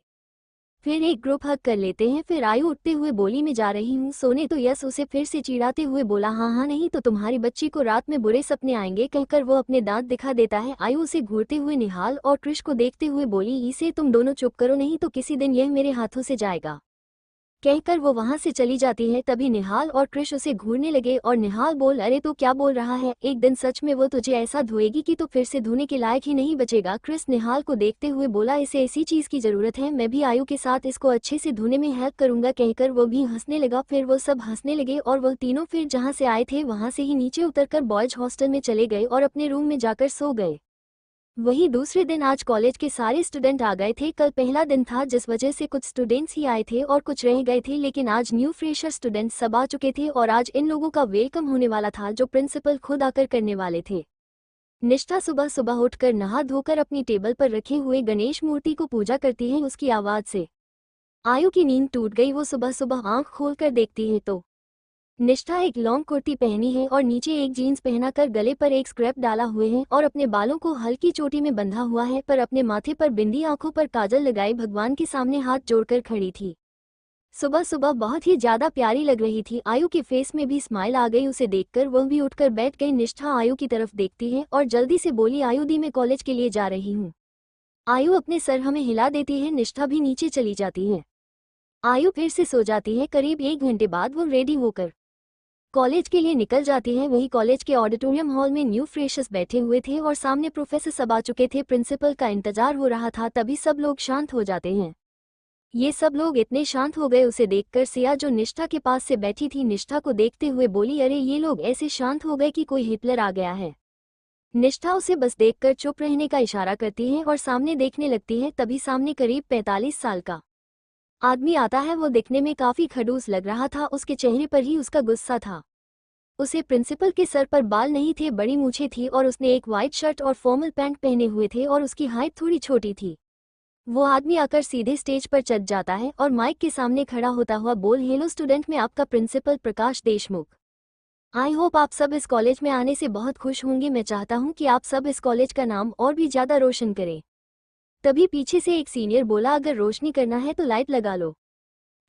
फिर एक ग्रुप हग कर लेते हैं। फिर आयु उठते हुए बोली, मैं जा रही हूँ सोने। तो यस उसे फिर से चिढ़ाते हुए बोला, हाँ हाँ नहीं तो तुम्हारी बच्ची को रात में बुरे सपने आएंगे, कहकर वो अपने दांत दिखा देता है। आयु उसे घूरते हुए निहाल और कृष को देखते हुए बोली, इसे तुम दोनों चुप करो, नहीं तो किसी दिन यह मेरे हाथों से जाएगा, कहकर वो वहां से चली जाती है। तभी निहाल और कृष उसे घूरने लगे और निहाल बोल, अरे तो क्या बोल रहा है, एक दिन सच में वो तुझे ऐसा धोएगी कि तू फिर से धोने के लायक ही नहीं बचेगा। कृष निहाल को देखते हुए बोला, इसे इसी चीज की जरूरत है, मैं भी आयु के साथ इसको अच्छे से धोने में हेल्प करूंगा, कहकर वो भी हंसने लगा। फिर वो सब हंसने लगे और वह तीनों फिर जहाँ से आए थे वहां से ही नीचे उतरकर बॉयज हॉस्टल में चले गए और अपने रूम में जाकर सो गए। वही दूसरे दिन आज कॉलेज के सारे स्टूडेंट आ गए थे। कल पहला दिन था जिस वजह से कुछ स्टूडेंट्स ही आए थे और कुछ रह गए थे, लेकिन आज न्यू फ्रेशर स्टूडेंट्स सब आ चुके थे और आज इन लोगों का वेलकम होने वाला था जो प्रिंसिपल खुद आकर करने वाले थे। निष्ठा सुबह सुबह उठकर नहा धोकर अपनी टेबल पर रखे हुए गणेश मूर्ति को पूजा करती है। उसकी आवाज से आयु की नींद टूट गई। वो सुबह सुबह आंख खोलकर देखती है तो निष्ठा एक लॉन्ग कुर्ती पहनी है और नीचे एक जीन्स पहनाकर गले पर एक स्क्रैप डाला हुए है और अपने बालों को हल्की चोटी में बंधा हुआ है, पर अपने माथे पर बिंदी, आंखों पर काजल लगाए भगवान के सामने हाथ जोड़कर खड़ी थी। सुबह सुबह बहुत ही ज्यादा प्यारी लग रही थी। आयु के फेस में भी स्माइल आ गई। उसे देखकर वह भी उठकर बैठ गई। निष्ठा आयु की तरफ देखती है और जल्दी से बोली, आयु दी मैं कॉलेज के लिए जा रही हूँ। आयु अपने सर हमें हिला देती है। निष्ठा भी नीचे चली जाती है। आयु फिर से सो जाती है। करीब 1 घंटे बाद वो रेडी होकर कॉलेज के लिए निकल जाती है। वही कॉलेज के ऑडिटोरियम हॉल में न्यू फ्रेशर्स बैठे हुए थे और सामने प्रोफेसर सब आ चुके थे। प्रिंसिपल का इंतजार हो रहा था। तभी सब लोग शांत हो जाते हैं। ये सब लोग इतने शांत हो गए उसे देखकर सिया जो निष्ठा के पास से बैठी थी निष्ठा को देखते हुए बोली, अरे ये लोग ऐसे शांत हो गए कि कोई हिटलर आ गया है। निष्ठा उसे बस देखकर चुप रहने का इशारा करती है और सामने देखने लगती है। तभी सामने करीब 45 साल का आदमी आता है। वो दिखने में काफी खड़ूस लग रहा था। उसके चेहरे पर ही उसका गुस्सा था। उसे प्रिंसिपल के सर पर बाल नहीं थे, बड़ी मूछें थी और उसने एक वाइट शर्ट और फॉर्मल पैंट पहने हुए थे और उसकी हाइट थोड़ी छोटी थी। वो आदमी आकर सीधे स्टेज पर चढ़ जाता है और माइक के सामने खड़ा होता हुआ बोल, हेलो स्टूडेंट, मैं आपका principal Prakash Deshmukh. I hope आप सब इस कॉलेज में आने से बहुत खुश होंगे। मैं चाहता हूँ कि आप सब इस कॉलेज का नाम और भी ज्यादा रोशन करें। तभी पीछे से एक सीनियर बोला, अगर रोशनी करना है तो लाइट लगा लो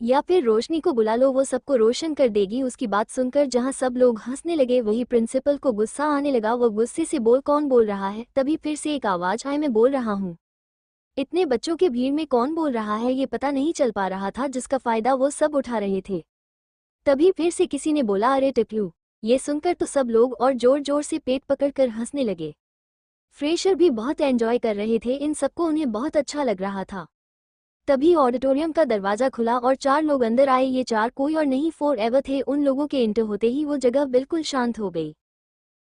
या फिर रोशनी को बुला लो, वो सबको रोशन कर देगी। उसकी बात सुनकर जहां सब लोग हंसने लगे वही प्रिंसिपल को गुस्सा आने लगा। वो गुस्से से बोल, कौन बोल रहा है। तभी फिर से एक आवाज आई, मैं बोल रहा हूँ। इतने बच्चों के भीड़ में कौन बोल रहा है ये पता नहीं चल पा रहा था, जिसका फायदा वो सब उठा रहे थे। तभी फिर से किसी ने बोला, अरे टिकलू। ये सुनकर तो सब लोग और जोर जोर से पेट पकड़कर हंसने लगे। फ्रेशर भी बहुत एंजॉय कर रहे थे। इन सबको उन्हें बहुत अच्छा लग रहा था। तभी ऑडिटोरियम का दरवाजा खुला और 4 लोग अंदर आए। ये 4 कोई और नहीं, फॉरएवर थे। उन लोगों के एंटर होते ही वो जगह बिल्कुल शांत हो गई।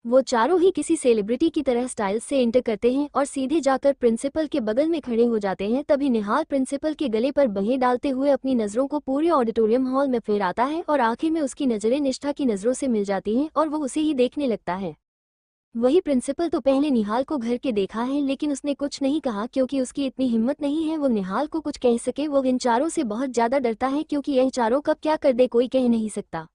वो चारों ही किसी सेलिब्रिटी की तरह स्टाइल से एंटर करते हैं और सीधे जाकर प्रिंसिपल के बगल में खड़े हो जाते हैं। तभी निहाल प्रिंसिपल के गले पर बहें डालते हुए अपनी नज़रों को पूरे ऑडिटोरियम हॉल में फेराता है और आखिर में उसकी नज़रें निष्ठा की नज़रों से मिल जाती हैं और वो उसे ही देखने लगता है। वही प्रिंसिपल तो पहले निहाल को घर के देखा है, लेकिन उसने कुछ नहीं कहा क्योंकि उसकी इतनी हिम्मत नहीं है वो निहाल को कुछ कह सके। वो इन चारों से बहुत ज्यादा डरता है क्योंकि यह चारों कब क्या कर दे कोई कह नहीं सकता।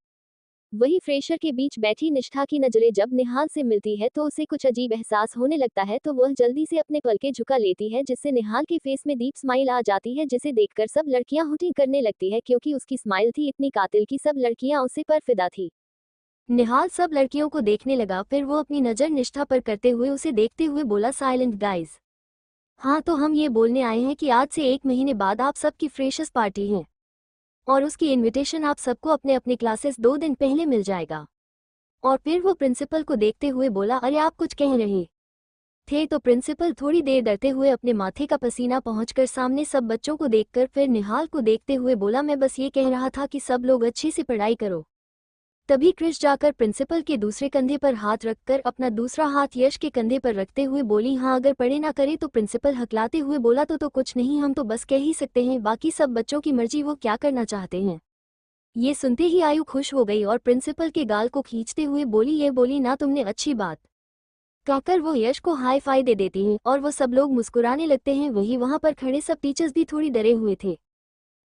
वही फ्रेशर के बीच बैठी निष्ठा की नजरें जब निहाल से मिलती है तो उसे कुछ अजीब एहसास होने लगता है, तो वह जल्दी से अपने पलके झुका लेती है जिससे निहाल के फेस में डीप स्माइल आ जाती है, जिसे देखकर सब लड़कियां हुटी करने लगती है क्योंकि उसकी स्माइल थी इतनी कातिल कि सब लड़कियां उसे पर फिदा थी। निहाल सब लड़कियों को देखने लगा, फिर वो अपनी नज़र निष्ठा पर करते हुए उसे देखते हुए बोला, साइलेंट गाइज। हाँ तो हम ये बोलने आए हैं कि आज से 1 महीने बाद आप सबकी फ्रेशर्स पार्टी है और उसकी इनविटेशन आप सबको अपने अपने क्लासेस 2 दिन पहले मिल जाएगा। और फिर वो प्रिंसिपल को देखते हुए बोला, अरे आप कुछ कह रहे थे। तो प्रिंसिपल थोड़ी देर डरते हुए अपने माथे का पसीना पहुंचकर सामने सब बच्चों को देखकर फिर निहाल को देखते हुए बोला, मैं बस ये कह रहा था कि सब लोग अच्छे से पढ़ाई करो। तभी क्रिश जाकर प्रिंसिपल के दूसरे कंधे पर हाथ रखकर अपना दूसरा हाथ यश के कंधे पर रखते हुए बोली, हाँ अगर पढ़े ना करे। तो प्रिंसिपल हकलाते हुए बोला, तो कुछ नहीं, हम तो बस कह ही सकते हैं, बाकी सब बच्चों की मर्जी, वो क्या करना चाहते हैं। ये सुनते ही आयु खुश हो गई और प्रिंसिपल के गाल को खींचते हुए बोली, ये बोली ना तुमने अच्छी बात। कहकर वो यश को हाई फाई दे देती हैं और वो सब लोग मुस्कुराने लगते हैं। वहीं वहां पर खड़े सब टीचर्स भी थोड़ी डरे हुए थे।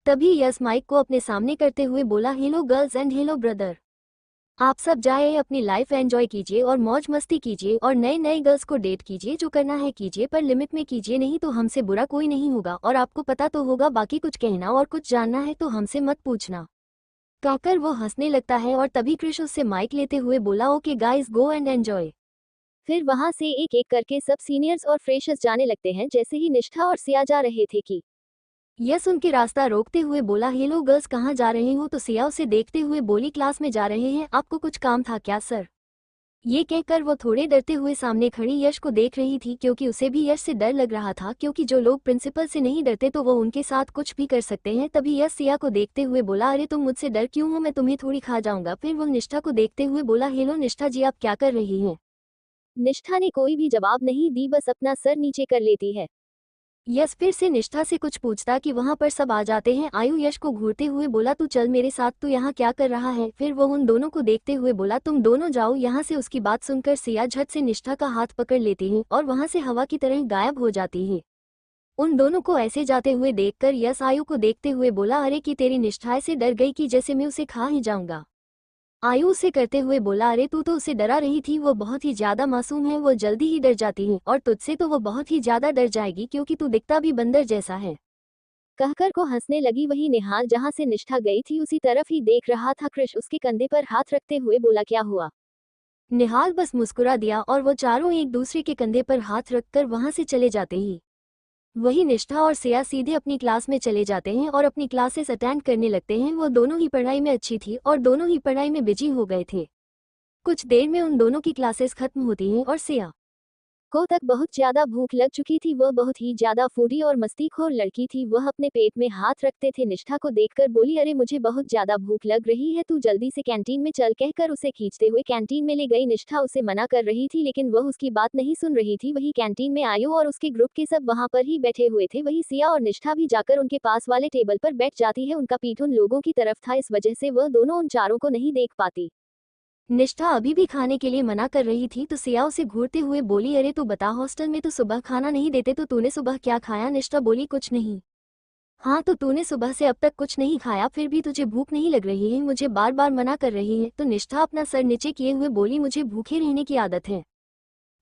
तभी यश माइक को अपने सामने करते हुए बोला, hello girls and hello brother, आप सब जाए अपनी लाइफ एंजॉय कीजिए और मौज मस्ती कीजिए और नए नए गर्ल्स को डेट कीजिए, जो करना है कीजिए पर लिमिट में कीजिए, नहीं तो हमसे बुरा कोई नहीं होगा। और आपको पता तो होगा, बाकी कुछ कहना और कुछ जानना है तो हमसे मत पूछना। कहकर वो हंसने लगता है और तभी कृष उससे माइक लेते हुए बोला, okay guys, go and enjoy. फिर वहां से एक एक करके सब सीनियर्स और फ्रेशर्स जाने लगते हैं। जैसे ही निष्ठा और सिया जा रहे थे कि यस उनके रास्ता रोकते हुए बोला, हेलो गर्ल्स, कहाँ जा रहे हो? तो सिया उसे देखते हुए बोली, क्लास में जा रहे हैं। आपको कुछ काम था क्या सर? ये कहकर वो थोड़े डरते हुए सामने खड़ी यश को देख रही थी, क्योंकि उसे भी यश से डर लग रहा था, क्योंकि जो लोग प्रिंसिपल से नहीं डरते तो वो उनके साथ कुछ भी कर सकते हैं। तभी यश सिया को देखते हुए बोला, अरे तुम मुझसे डर क्यों हो? मैं तुम्हें थोड़ी खा जाऊंगा। फिर वो निष्ठा को देखते हुए बोला, हेलो निष्ठा जी, आप क्या कर रही हैं? निष्ठा ने कोई भी जवाब नहीं दी, बस अपना सर नीचे कर लेती है। यश फिर से निष्ठा से कुछ पूछता कि वहां पर सब आ जाते हैं। आयु यश को घूरते हुए बोला, तू चल मेरे साथ, तू यहाँ क्या कर रहा है? फिर वो उन दोनों को देखते हुए बोला, तुम दोनों जाओ यहाँ से। उसकी बात सुनकर सिया झट से निष्ठा का हाथ पकड़ लेती है और वहां से हवा की तरह गायब हो जाती है। उन दोनों को ऐसे जाते हुए देखकर यश आयु को देखते हुए बोला, अरे कि तेरी निष्ठा से डर गई कि जैसे मैं उसे खा ही जाऊंगा। आयु उसे करते हुए बोला, अरे तू तो उसे डरा रही थी, वो बहुत ही ज्यादा मासूम है, वो जल्दी ही डर जाती है और तुझसे तो वो बहुत ही ज्यादा डर जाएगी, क्योंकि तू दिखता भी बंदर जैसा है। कहकर को हंसने लगी। वही निहाल जहां से निष्ठा गई थी उसी तरफ ही देख रहा था। कृष उसके कंधे पर हाथ रखते हुए बोला, क्या हुआ? निहाल बस मुस्कुरा दिया और वो चारों एक दूसरे के कंधे पर हाथ रखकर वहां से चले जाते ही वही निष्ठा और सिया सीधे अपनी क्लास में चले जाते हैं और अपनी क्लासेस अटेंड करने लगते हैं। वो दोनों ही पढ़ाई में अच्छी थी और दोनों ही पढ़ाई में बिजी हो गए थे। कुछ देर में उन दोनों की क्लासेस खत्म होती हैं और सिया को तक बहुत ज्यादा भूख लग चुकी थी। वह बहुत ही ज्यादा फूडी और मस्तीखोर लड़की थी। वह अपने पेट में हाथ रखते थे। निष्ठा को देखकर बोली, अरे मुझे बहुत ज्यादा भूख लग रही है, तू जल्दी से कैंटीन में चल। कहकर उसे खींचते हुए कैंटीन में ले गई। निष्ठा उसे मना कर रही थी लेकिन वह उसकी बात नहीं सुन रही थी। वही कैंटीन में आयु और उसके ग्रुप के सब वहां पर ही बैठे हुए थे। वही सिया और निष्ठा भी जाकर उनके पास वाले टेबल पर बैठ जाती है। उनका पीठ उन लोगों की तरफ था, इस वजह से वह दोनों उन चारों को नहीं देख पाती। निष्ठा अभी भी खाने के लिए मना कर रही थी तो सिया उसे घूरते हुए बोली, अरे तू बता, हॉस्टल में तो सुबह खाना नहीं देते, तो तूने सुबह क्या खाया? निष्ठा बोली, कुछ नहीं। हाँ तो तूने सुबह से अब तक कुछ नहीं खाया, फिर भी तुझे भूख नहीं लग रही है? मुझे बार बार मना कर रही है। तो निष्ठा अपना सर नीचे किए हुए बोली, मुझे भूखे रहने की आदत है।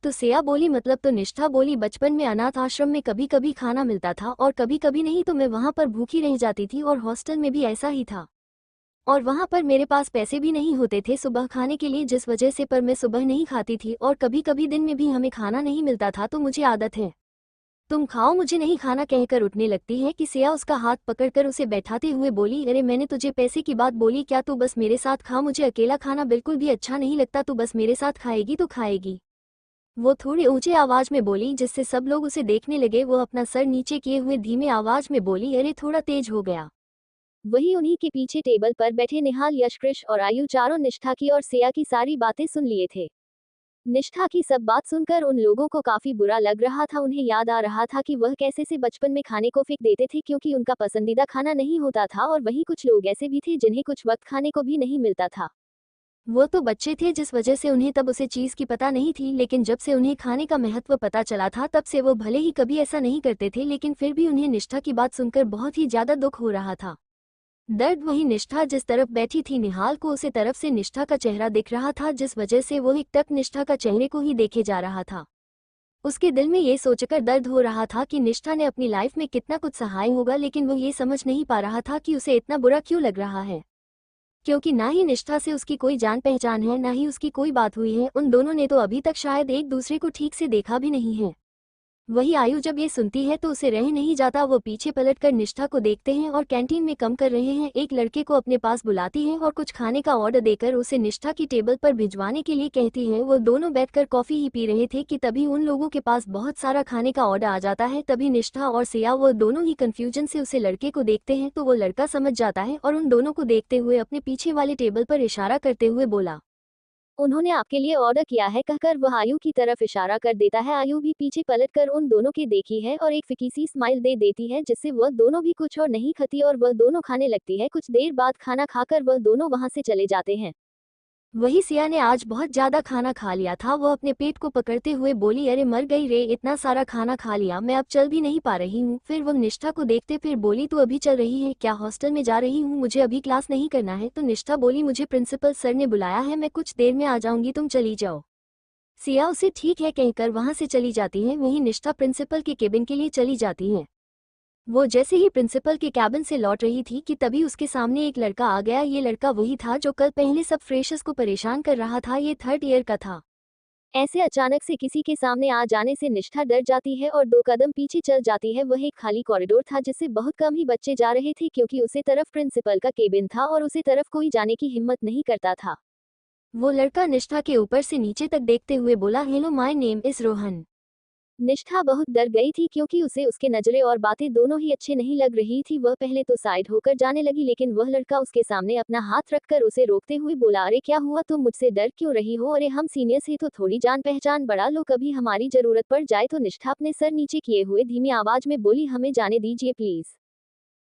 तो सिया बोली, मतलब? तो निष्ठा बोली, बचपन में अनाथ आश्रम में कभी कभी खाना मिलता था और कभी कभी नहीं, तो मैं वहां पर भूखी रह जाती थी और हॉस्टल में भी ऐसा ही था। और वहां पर मेरे पास पैसे भी नहीं होते थे सुबह खाने के लिए, जिस वजह से पर मैं सुबह नहीं खाती थी और कभी कभी दिन में भी हमें खाना नहीं मिलता था, तो मुझे आदत है। तुम खाओ, मुझे नहीं खाना। कहकर उठने लगती है कि सिया उसका हाथ पकड़कर उसे बैठाते हुए बोली, अरे मैंने तुझे पैसे की बात बोली क्या? तू बस मेरे साथ खा, मुझे अकेला खाना बिल्कुल भी अच्छा नहीं लगता, तू बस मेरे साथ खाएगी तो खाएगी। वो थोड़ी ऊंचे आवाज में बोली जिससे सब लोग उसे देखने लगे। वो अपना सर नीचे किए हुए धीमे आवाज में बोली, अरे थोड़ा तेज हो गया। वही उन्हीं के पीछे टेबल पर बैठे निहाल, यश, कृष और आयु चारों निष्ठा की और सिया की सारी बातें सुन लिए थे। निष्ठा की सब बात सुनकर उन लोगों को काफी बुरा लग रहा था। उन्हें याद आ रहा था कि वह कैसे से बचपन में खाने को फेंक देते थे क्योंकि उनका पसंदीदा खाना नहीं होता था, और वहीं कुछ लोग ऐसे भी थे जिन्हें कुछ वक्त खाने को भी नहीं मिलता था। वो तो बच्चे थे, जिस वजह से उन्हें तब उसे चीज की पता नहीं थी, लेकिन जब से उन्हें खाने का महत्व पता चला था तब से वो भले ही कभी ऐसा नहीं करते थे, लेकिन फिर भी उन्हें निष्ठा की बात सुनकर बहुत ही ज्यादा दुख हो रहा था। दर्द वही निष्ठा जिस तरफ बैठी थी, निहाल को उसे तरफ से निष्ठा का चेहरा दिख रहा था, जिस वजह से वो एक टक निष्ठा का चेहरे को ही देखे जा रहा था। उसके दिल में ये सोचकर दर्द हो रहा था कि निष्ठा ने अपनी लाइफ में कितना कुछ सहाय होगा, लेकिन वो ये समझ नहीं पा रहा था कि उसे इतना बुरा क्यों लग रहा है, क्योंकि ना ही निष्ठा से उसकी कोई जान पहचान है, ना ही उसकी कोई बात हुई है। उन दोनों ने तो अभी तक शायद एक दूसरे को ठीक से देखा भी नहीं है। वही आयु जब ये सुनती है तो उसे रह नहीं जाता। वो पीछे पलटकर निष्ठा को देखते हैं और कैंटीन में कम कर रहे हैं एक लड़के को अपने पास बुलाती है और कुछ खाने का ऑर्डर देकर उसे निष्ठा की टेबल पर भिजवाने के लिए कहती है। वो दोनों बैठकर कॉफी ही पी रहे थे कि तभी उन लोगों के पास बहुत सारा खाने का ऑर्डर आ जाता है। तभी निष्ठा और सिया वो दोनों ही कंफ्यूजन से उसे लड़के को देखते हैं, तो वो लड़का समझ जाता है और उन दोनों को देखते हुए अपने पीछे वाले टेबल पर इशारा करते हुए बोला, उन्होंने आपके लिए ऑर्डर किया है। कहकर वह आयु की तरफ इशारा कर देता है। आयु भी पीछे पलटकर उन दोनों के देखी है और एक फीकी सी स्माइल दे देती है, जिससे वह दोनों भी कुछ और नहीं खाती और वह दोनों खाने लगती है। कुछ देर बाद खाना खाकर वह दोनों वहां से चले जाते हैं। वही सिया ने आज बहुत ज्यादा खाना खा लिया था। वो अपने पेट को पकड़ते हुए बोली, अरे मर गई रे, इतना सारा खाना खा लिया, मैं अब चल भी नहीं पा रही हूँ। फिर वो निष्ठा को देखते फिर बोली, तू अभी चल रही है क्या? हॉस्टल में जा रही हूँ, मुझे अभी क्लास नहीं करना है। तो निष्ठा बोली, मुझे प्रिंसिपल सर ने बुलाया है, मैं कुछ देर में आ जाऊंगी, तुम चली जाओ। सिया उसे ठीक है कहकर वहां से चली जाती है। वहीं निष्ठा प्रिंसिपल के केबिन के लिए चली जाती है। वो जैसे ही प्रिंसिपल के कैबिन से लौट रही थी कि तभी उसके सामने एक लड़का आ गया। ये लड़का वही था जो कल पहले सब फ्रेशर्स को परेशान कर रहा था। ये थर्ड ईयर का था। ऐसे अचानक से किसी के सामने आ जाने से निष्ठा डर जाती है और 2 कदम पीछे चल जाती है। वह एक खाली कॉरिडोर था जिससे बहुत कम ही बच्चे जा रहे थे क्योंकि उसे तरफ प्रिंसिपल का केबिन था और उसे तरफ कोई जाने की हिम्मत नहीं करता था। वो लड़का निष्ठा के ऊपर से नीचे तक देखते हुए बोला, hello my name is Rohan. निष्ठा बहुत डर गई थी क्योंकि उसे उसके नजरें और बातें दोनों ही अच्छे नहीं लग रही थी। वह पहले तो साइड होकर जाने लगी लेकिन वह लड़का उसके सामने अपना हाथ रखकर उसे रोकते हुए बोला, अरे क्या हुआ, तुम मुझसे डर क्यों रही हो? अरे हम सीनियर्स ही तो थोड़ी जान पहचान बढ़ा लो, कभी हमारी जरूरत पड़ जाए तो। निष्ठा अपने सर नीचे किए हुए धीमी आवाज में बोली, हमें जाने दीजिए प्लीज।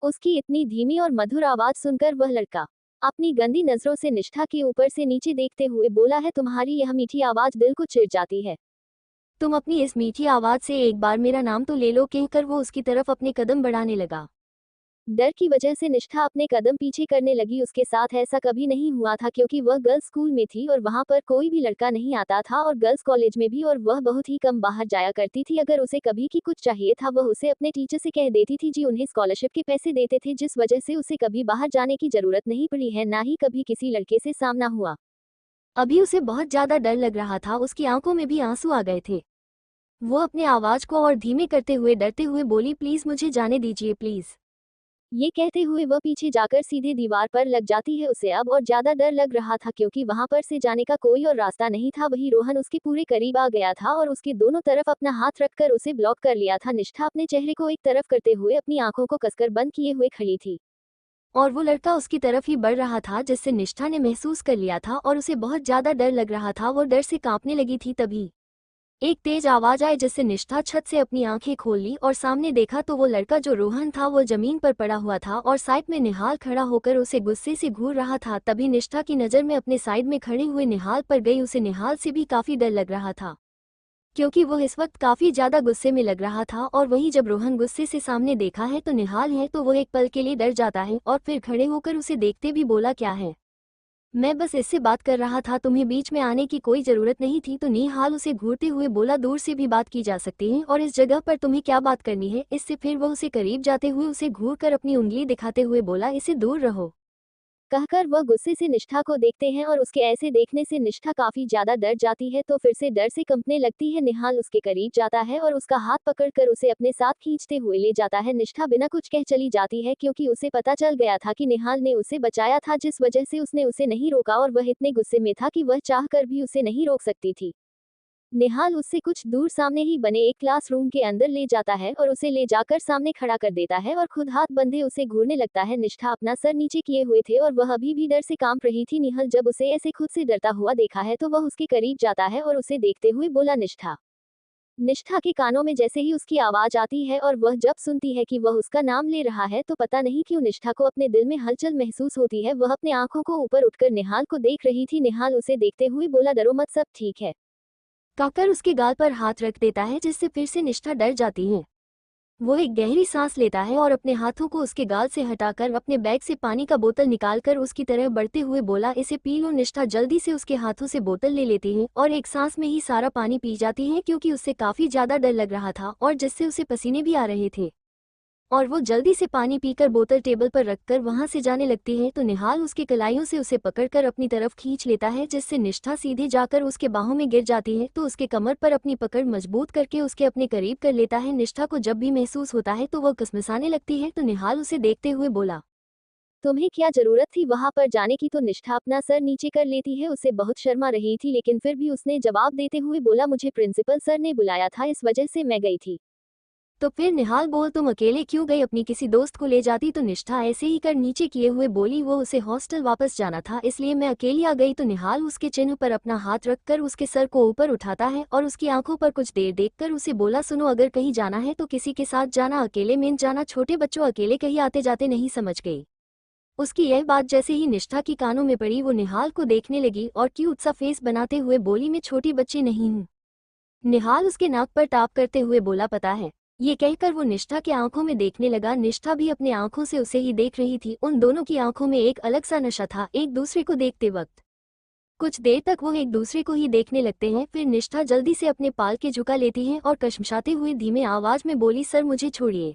उसकी इतनी धीमी और मधुर आवाज सुनकर वह लड़का अपनी गंदी नजरों से निष्ठा के ऊपर से नीचे देखते हुए बोला, है तुम्हारी यह मीठी आवाज दिल को चिढ़ जाती है। तुम अपनी इस मीठी आवाज से एक बार मेरा नाम तो ले लो, कहकर वो उसकी तरफ अपने कदम बढ़ाने लगा। डर की वजह से निष्ठा अपने कदम पीछे करने लगी। उसके साथ ऐसा कभी नहीं हुआ था क्योंकि वह गर्ल्स स्कूल में थी और वहां पर कोई भी लड़का नहीं आता था और गर्ल्स कॉलेज में भी, और वह बहुत ही कम बाहर जाया करती थी। अगर उसे कभी की कुछ चाहिए था वह उसे अपने टीचर से कह देती थी जी उन्हें स्कॉलरशिप के पैसे देते थे, जिस वजह से उसे कभी बाहर जाने की जरूरत नहीं पड़ी है, ना ही कभी किसी लड़के से सामना हुआ। अभी उसे बहुत ज्यादा डर लग रहा था, उसकी आंखों में भी आंसू आ गए थे। वो अपने आवाज को और धीमे करते हुए डरते हुए बोली, प्लीज मुझे जाने दीजिए प्लीज। ये कहते हुए वह पीछे जाकर सीधे दीवार पर लग जाती है। उसे अब और ज्यादा डर लग रहा था क्योंकि वहां पर से जाने का कोई और रास्ता नहीं था। वही रोहन उसके पूरे करीब आ गया था और उसके दोनों तरफ अपना हाथ रखकर उसे ब्लॉक कर लिया था। निष्ठा अपने चेहरे को एक तरफ करते हुए अपनी आंखों को कसकर बंद किए हुए खड़ी थी और वो लड़का उसकी तरफ ही बढ़ रहा था, जिससे निष्ठा ने महसूस कर लिया था और उसे बहुत ज्यादा डर लग रहा था। वो डर से कांपने लगी थी। तभी एक तेज आवाज आई जिससे निष्ठा छत से अपनी आंखें खोल ली और सामने देखा तो वो लड़का जो रोहन था वो जमीन पर पड़ा हुआ था और साइड में निहाल खड़ा होकर उसे गुस्से से घूर रहा था। तभी निष्ठा की नजर में अपने साइड में खड़े हुए निहाल पर गई। उसे निहाल से भी काफी डर लग रहा था क्योंकि वो इस वक्त काफी ज्यादा गुस्से में लग रहा था। और वहीं जब रोहन गुस्से से सामने देखा है तो निहाल है तो वो एक पल के लिए डर जाता है और फिर खड़े होकर उसे देखते भी बोला, क्या है, मैं बस इससे बात कर रहा था, तुम्हें बीच में आने की कोई जरूरत नहीं थी। तो निहाल उसे घूरते हुए बोला, दूर से भी बात की जा सकती है और इस जगह पर तुम्हें क्या बात करनी है इससे। फिर वह उसे करीब जाते हुए उसे घूर कर अपनी उंगली दिखाते हुए बोला, इससे दूर रहो। कहकर वह गुस्से से निष्ठा को देखते हैं और उसके ऐसे देखने से निष्ठा काफी ज्यादा डर जाती है तो फिर से डर से कंपने लगती है। निहाल उसके करीब जाता है और उसका हाथ पकड़कर उसे अपने साथ खींचते हुए ले जाता है। निष्ठा बिना कुछ कह चली जाती है क्योंकि उसे पता चल गया था कि निहाल ने उसे बचाया था, जिस वजह से उसने उसे नहीं रोका और वह इतने गुस्से में था कि वह चाहकर भी उसे नहीं रोक सकती थी। निहाल उससे कुछ दूर सामने ही बने एक क्लासरूम के अंदर ले जाता है और उसे ले जाकर सामने खड़ा कर देता है और खुद हाथ बंधे उसे घूरने लगता है। निष्ठा अपना सर नीचे किए हुए थे और वह अभी भी डर से कांप रही थी। निहाल जब उसे ऐसे खुद से डरता हुआ देखा है तो वह उसके करीब जाता है और उसे देखते हुए बोला, निष्ठा। निष्ठा के कानों में जैसे ही उसकी आवाज आती है और वह जब सुनती है कि वह उसका नाम ले रहा है तो पता नहीं क्यों निष्ठा को अपने दिल में हलचल महसूस होती है। वह अपने आंखों को ऊपर उठकर निहाल को देख रही थी। निहाल उसे देखते हुए बोला, डरो मत, सब ठीक है, कहकर उसके गाल पर हाथ रख देता है, जिससे फिर से निष्ठा डर जाती है। वो एक गहरी सांस लेता है और अपने हाथों को उसके गाल से हटाकर अपने बैग से पानी का बोतल निकालकर उसकी तरफ बढ़ते हुए बोला, इसे पी लो। निष्ठा जल्दी से उसके हाथों से बोतल ले लेती है और एक सांस में ही सारा पानी पी जाती है क्योंकि उससे काफी ज्यादा डर लग रहा था और जिससे उसे पसीने भी आ रहे थे। और वो जल्दी से पानी पीकर बोतल टेबल पर रखकर वहां से जाने लगती है तो निहाल उसके कलाइयों से उसे पकड़कर अपनी तरफ खींच लेता है, जिससे निष्ठा सीधे जाकर उसके बाहों में गिर जाती है। तो उसके कमर पर अपनी पकड़ मजबूत करके उसके अपने करीब कर लेता है। निष्ठा को जब भी महसूस होता है तो वह कसमसाने लगती है तो निहाल उसे देखते हुए बोला, तुम्हें क्या जरूरत थी वहां पर जाने की? तो निष्ठा अपना सर नीचे कर लेती है, उसे बहुत शर्मा रही थी लेकिन फिर भी उसने जवाब देते हुए बोला, मुझे प्रिंसिपल सर ने बुलाया था, इस वजह से मैं गई थी। तो फिर निहाल बोल, तुम अकेले क्यों गई, अपनी किसी दोस्त को ले जाती। तो निष्ठा ऐसे ही कर नीचे किए हुए बोली, वो उसे हॉस्टल वापस जाना था इसलिए मैं अकेली आ गई। तो निहाल उसके चिन्ह पर अपना हाथ रखकर उसके सर को ऊपर उठाता है और उसकी आंखों पर कुछ देर देखकर उसे बोला, सुनो, अगर कहीं जाना है तो किसी के साथ जाना, अकेले में जाना, छोटे बच्चों अकेले कहीं आते जाते नहीं, समझ गई। उसकी यह बात जैसे ही निष्ठा की कानों में पड़ी वो निहाल को देखने लगी और क्यूट सा फेस बनाते हुए बोली, मैं छोटी बच्ची नहीं हूँ। निहाल उसके नाक पर टाप करते हुए बोला, पता है। ये कहकर वो निष्ठा की आंखों में देखने लगा। निष्ठा भी अपने आंखों से उसे ही देख रही थी। उन दोनों की आंखों में एक अलग सा नशा था एक दूसरे को देखते वक्त। कुछ देर तक वो एक दूसरे को ही देखने लगते हैं, फिर निष्ठा जल्दी से अपने पाल के झुका लेती है और कशमशाते हुए धीमे आवाज में बोली, सर मुझे छोड़िए।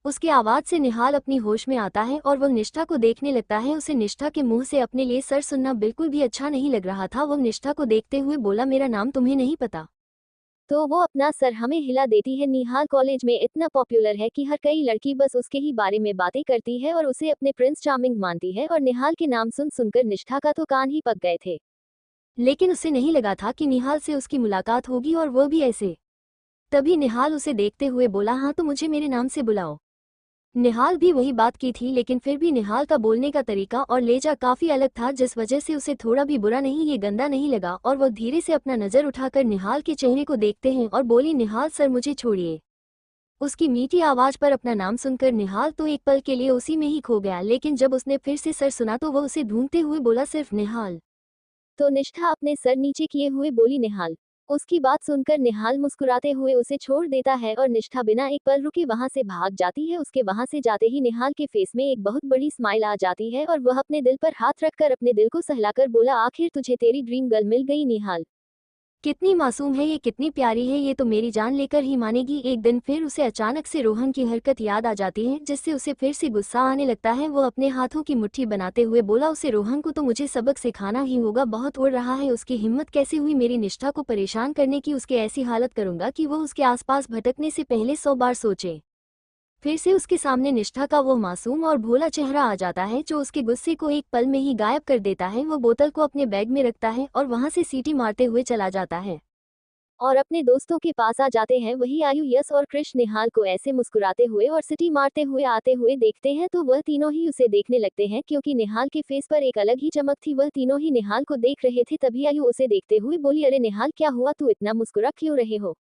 उसकी आवाज से निहाल अपनी होश में आता है और वह निष्ठा को देखने लगता है। उसे निष्ठा के मुंह से अपने लिए सर सुनना बिल्कुल भी अच्छा नहीं लग रहा था। वह निष्ठा को देखते हुए बोला, मेरा नाम तुम्हें नहीं पता? तो वो अपना सर हमें हिला देती है। निहाल कॉलेज में इतना पॉपुलर है कि हर कई लड़की बस उसके ही बारे में बातें करती है और उसे अपने प्रिंस चार्मिंग मानती है। और निहाल के नाम सुन सुनकर निष्ठा का तो कान ही पक गए थे। लेकिन उसे नहीं लगा था कि निहाल से उसकी मुलाकात होगी और वो भी ऐसे। तभी निहाल उसे देखते हुए बोला, हाँ तो मुझे मेरे नाम से बुलाओ। निहाल भी वही बात की थी, लेकिन फिर भी निहाल का बोलने का तरीका और लहजा काफी अलग था, जिस वजह से उसे थोड़ा भी बुरा नहीं, ये गंदा नहीं लगा। और वह धीरे से अपना नजर उठाकर निहाल के चेहरे को देखते हैं और बोली, निहाल सर मुझे छोड़िए। उसकी मीठी आवाज पर अपना नाम सुनकर निहाल तो एक पल के लिए उसी में ही खो गया, लेकिन जब उसने फिर से सर सुना तो वह उसे ढूंढते हुए बोला, सिर्फ निहाल। तो निष्ठा अपने सर नीचे किए हुए बोली, निहाल। उसकी बात सुनकर निहाल मुस्कुराते हुए उसे छोड़ देता है और निष्ठा बिना एक पल रुके वहां से भाग जाती है। उसके वहां से जाते ही निहाल के फेस में एक बहुत बड़ी स्माइल आ जाती है और वह अपने दिल पर हाथ रखकर अपने दिल को सहलाकर बोला, आखिर तुझे तेरी ड्रीम गर्ल मिल गई निहाल। कितनी मासूम है ये, कितनी प्यारी है ये, तो मेरी जान लेकर ही मानेगी। एक दिन फिर उसे अचानक से रोहन की हरकत याद आ जाती है, जिससे उसे फिर से गुस्सा आने लगता है। वो अपने हाथों की मुट्ठी बनाते हुए बोला, उसे रोहन को तो मुझे सबक सिखाना ही होगा। बहुत उड़ रहा है, उसकी हिम्मत कैसे हुई मेरी निष्ठा को परेशान करने की। उसके ऐसी हालत करूंगा कि वो उसके आसपास भटकने से पहले 100 बार सोचे। फिर से उसके सामने निष्ठा का वो मासूम और भोला चेहरा आ जाता है, जो उसके गुस्से को एक पल में ही गायब कर देता है। वो बोतल को अपने बैग में रखता है और वहां से सीटी मारते हुए चला जाता है और अपने दोस्तों के पास आ जाते हैं। वही आयु, यश और कृष्ण निहाल को ऐसे मुस्कुराते हुए और सिटी मारते हुए आते हुए देखते हैं, तो वह तीनों ही उसे देखने लगते हैं, क्योंकि निहाल के फेस पर एक अलग ही चमक थी। वह तीनों ही निहाल को देख रहे थे। तभी आयु उसे देखते हुए बोली, अरे निहाल क्या हुआ, तू इतना मुस्कुरा क्यों रहे हो?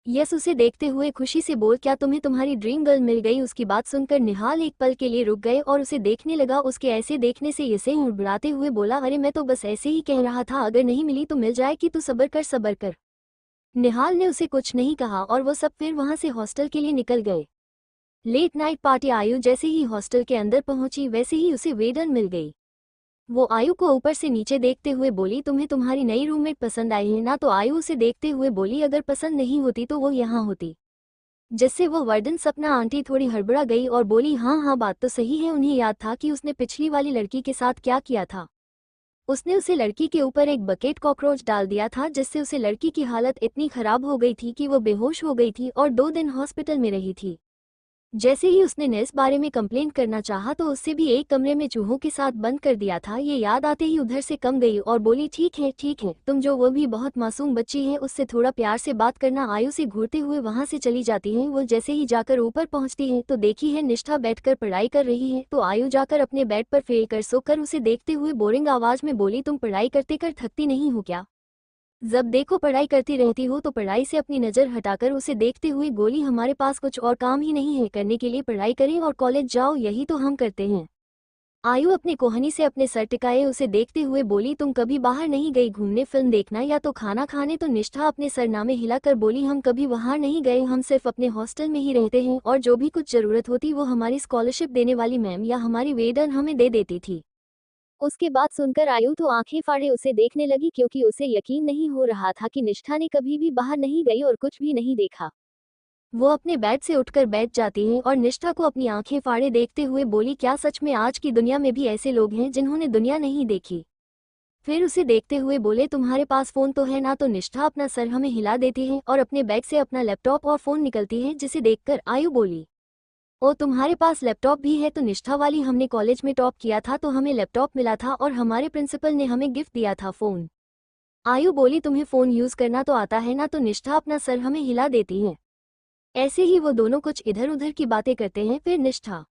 यस उसे देखते हुए खुशी से बोल, क्या तुम्हें तुम्हारी ड्रीम गर्ल मिल गई? उसकी बात सुनकर निहाल एक पल के लिए रुक गए और उसे देखने लगा। उसके ऐसे देखने से यसे उड़बड़ाते हुए बोला, अरे मैं तो बस ऐसे ही कह रहा था, अगर नहीं मिली तो मिल जाएगी, तू सब्र कर सब्र कर। निहाल ने उसे कुछ नहीं कहा और वो सब फिर वहां से हॉस्टल के लिए निकल गए। लेट नाइट पार्टी आयु जैसे ही हॉस्टल के अंदर पहुंची वैसे ही उसे वेडन मिल गई। वो आयु को ऊपर से नीचे देखते हुए बोली, तुम्हें तुम्हारी नई रूममेट पसंद आई है ना? तो आयु उसे देखते हुए बोली, अगर पसंद नहीं होती तो वो यहाँ होती। जिससे वो वर्डन सपना आंटी थोड़ी हड़बड़ा गई और बोली, हाँ हाँ बात तो सही है। उन्हें याद था कि उसने पिछली वाली लड़की के साथ क्या किया था। उसने उसे लड़की के ऊपर एक बकेट कॉकरोच डाल दिया था, जिससे उसे लड़की की हालत इतनी खराब हो गई थी कि वो बेहोश हो गई थी और 2 दिन हॉस्पिटल में रही थी। जैसे ही उसने ने इस बारे में कंप्लेंट करना चाहा तो उससे भी एक कमरे में चूहों के साथ बंद कर दिया था। ये याद आते ही उधर से कम गई और बोली, ठीक है तुम जो, वो भी बहुत मासूम बच्ची है, उससे थोड़ा प्यार से बात करना। आयु से घूरते हुए वहां से चली जाती है। वो जैसे ही जाकर ऊपर पहुंचती है तो देखी है निष्ठा बैठकर पढ़ाई कर रही है। तो आयु जाकर अपने बेड पर फेल कर सोकर उसे देखते हुए बोरिंग आवाज में बोली, तुम पढ़ाई करते कर थकती नहीं हो क्या? जब देखो पढ़ाई करती रहती हो। तो पढ़ाई से अपनी नज़र हटाकर उसे देखते हुए गोली, हमारे पास कुछ और काम ही नहीं है करने के लिए, पढ़ाई करें और कॉलेज जाओ, यही तो हम करते हैं। आयु अपने कोहनी से अपने सर टिकाए उसे देखते हुए बोली, तुम कभी बाहर नहीं गई घूमने, फिल्म देखना या तो खाना खाने? तो निष्ठा अपने सरनामे हिलाकर बोली, हम कभी बाहर नहीं गए, हम सिर्फ अपने हॉस्टल में ही रहते हैं और जो भी कुछ जरूरत होती वो हमारी स्कॉलरशिप देने वाली मैम या हमारी वेडन हमें दे देती थी। उसके बाद सुनकर आयु तो आंखें फाड़े उसे देखने लगी, क्योंकि उसे यकीन नहीं हो रहा था कि निष्ठा ने कभी भी बाहर नहीं गई और कुछ भी नहीं देखा। वो अपने बेड से उठकर बैठ जाती है और निष्ठा को अपनी आंखें फाड़े देखते हुए बोली, क्या सच में आज की दुनिया में भी ऐसे लोग हैं जिन्होंने दुनिया नहीं देखी? फिर उसे देखते हुए बोले, तुम्हारे पास फोन तो है ना? तो निष्ठा अपना सर हमें हिला देती है और अपने बैग से अपना लैपटॉप और फोन निकलती है, जिसे देखकर आयु बोली, ओ तुम्हारे पास लैपटॉप भी है? तो निष्ठा वाली, हमने कॉलेज में टॉप किया था तो हमें लैपटॉप मिला था और हमारे प्रिंसिपल ने हमें गिफ्ट दिया था फोन। आयु बोली, तुम्हें फोन यूज करना तो आता है ना? तो निष्ठा अपना सर हमें हिला देती है। ऐसे ही वो दोनों कुछ इधर उधर की बातें करते हैं। फिर निष्ठा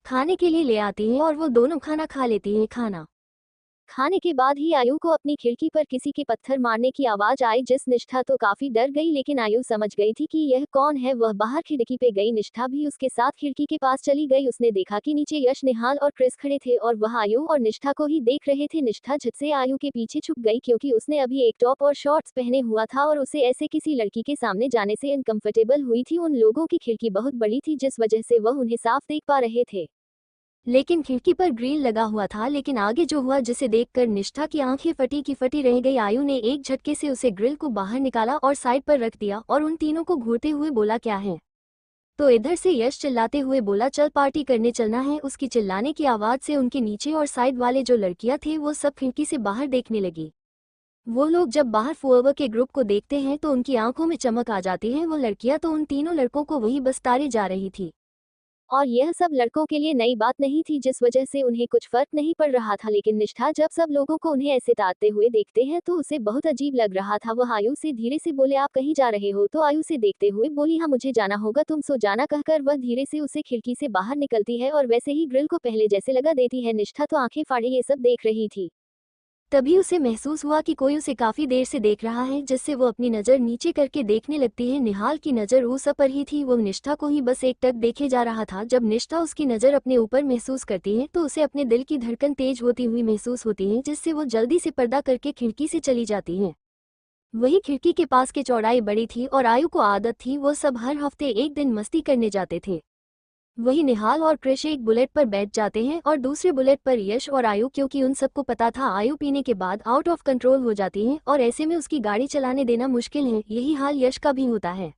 खाने के लिए ले आती है और वो दोनों खाना खा लेती है। खाना खाने के बाद ही आयु को अपनी खिड़की पर किसी के पत्थर मारने की आवाज आई, जिस निष्ठा तो काफी डर गई, लेकिन आयु समझ गई थी कि यह कौन है। वह बाहर खिड़की पे गई, निष्ठा भी उसके साथ खिड़की के पास चली गई। उसने देखा कि नीचे यश, निहाल और क्रिस खड़े थे और वह आयु और निष्ठा को ही देख रहे थे। निष्ठा झट से आयु के पीछे छुप गई क्योंकि उसने अभी एक टॉप और शॉर्ट्स पहने हुआ था और उसे ऐसे किसी लड़की के सामने जाने से अनकंफर्टेबल हुई थी। उन लोगों की खिड़की बहुत बड़ी थी जिस वजह से वह उन्हें साफ देख पा रहे थे, लेकिन खिड़की पर ग्रिल लगा हुआ था। लेकिन आगे जो हुआ जिसे देखकर निष्ठा की आंखें फटी की फटी रह गई। आयु ने एक झटके से उसे ग्रिल को बाहर निकाला और साइड पर रख दिया और उन तीनों को घूरते हुए बोला, क्या है? तो इधर से यश चिल्लाते हुए बोला, चल पार्टी करने चलना है। उसकी चिल्लाने की आवाज से उनके नीचे और साइड वाले जो लड़कियां थे वो सब खिड़की से बाहर देखने लगी। वो लोग जब बाहर फुअवर के ग्रुप को देखते हैं तो उनकी आंखों में चमक आ जाती है। वो लड़कियां तो उन तीनों लड़कों को वही बस तारे जा रही थी और यह सब लड़कों के लिए नई बात नहीं थी, जिस वजह से उन्हें कुछ फर्क नहीं पड़ रहा था। लेकिन निष्ठा जब सब लोगों को उन्हें ऐसे ताकते हुए देखते हैं तो उसे बहुत अजीब लग रहा था। वह आयु से धीरे से बोले, आप कहीं जा रहे हो? तो आयु से देखते हुए बोली, हाँ मुझे जाना होगा, तुम सो जाना। कहकर वह धीरे से उसे खिड़की से बाहर निकलती है और वैसे ही ग्रिल को पहले जैसे लगा देती है। निष्ठा तो आंखें फाड़े ये सब देख रही थी। तभी उसे महसूस हुआ कि कोई उसे काफी देर से देख रहा है, जिससे वो अपनी नजर नीचे करके देखने लगती है। निहाल की नजर उस पर ही थी। वो निष्ठा को ही बस एक टक देखे जा रहा था। जब निष्ठा उसकी नजर अपने ऊपर महसूस करती है तो उसे अपने दिल की धड़कन तेज होती हुई महसूस होती है, जिससे वो जल्दी से पर्दा करके खिड़की से चली जाती है। वही खिड़की के पास की चौड़ाई बड़ी थी और आयु को आदत थी, वो सब हर हफ्ते एक दिन मस्ती करने जाते थे। वही निहाल और कृष एक बुलेट पर बैठ जाते हैं और दूसरे बुलेट पर यश और आयु, क्योंकि उन सबको पता था आयु पीने के बाद आउट ऑफ कंट्रोल हो जाती है और ऐसे में उसकी गाड़ी चलाने देना मुश्किल है। यही हाल यश का भी होता है।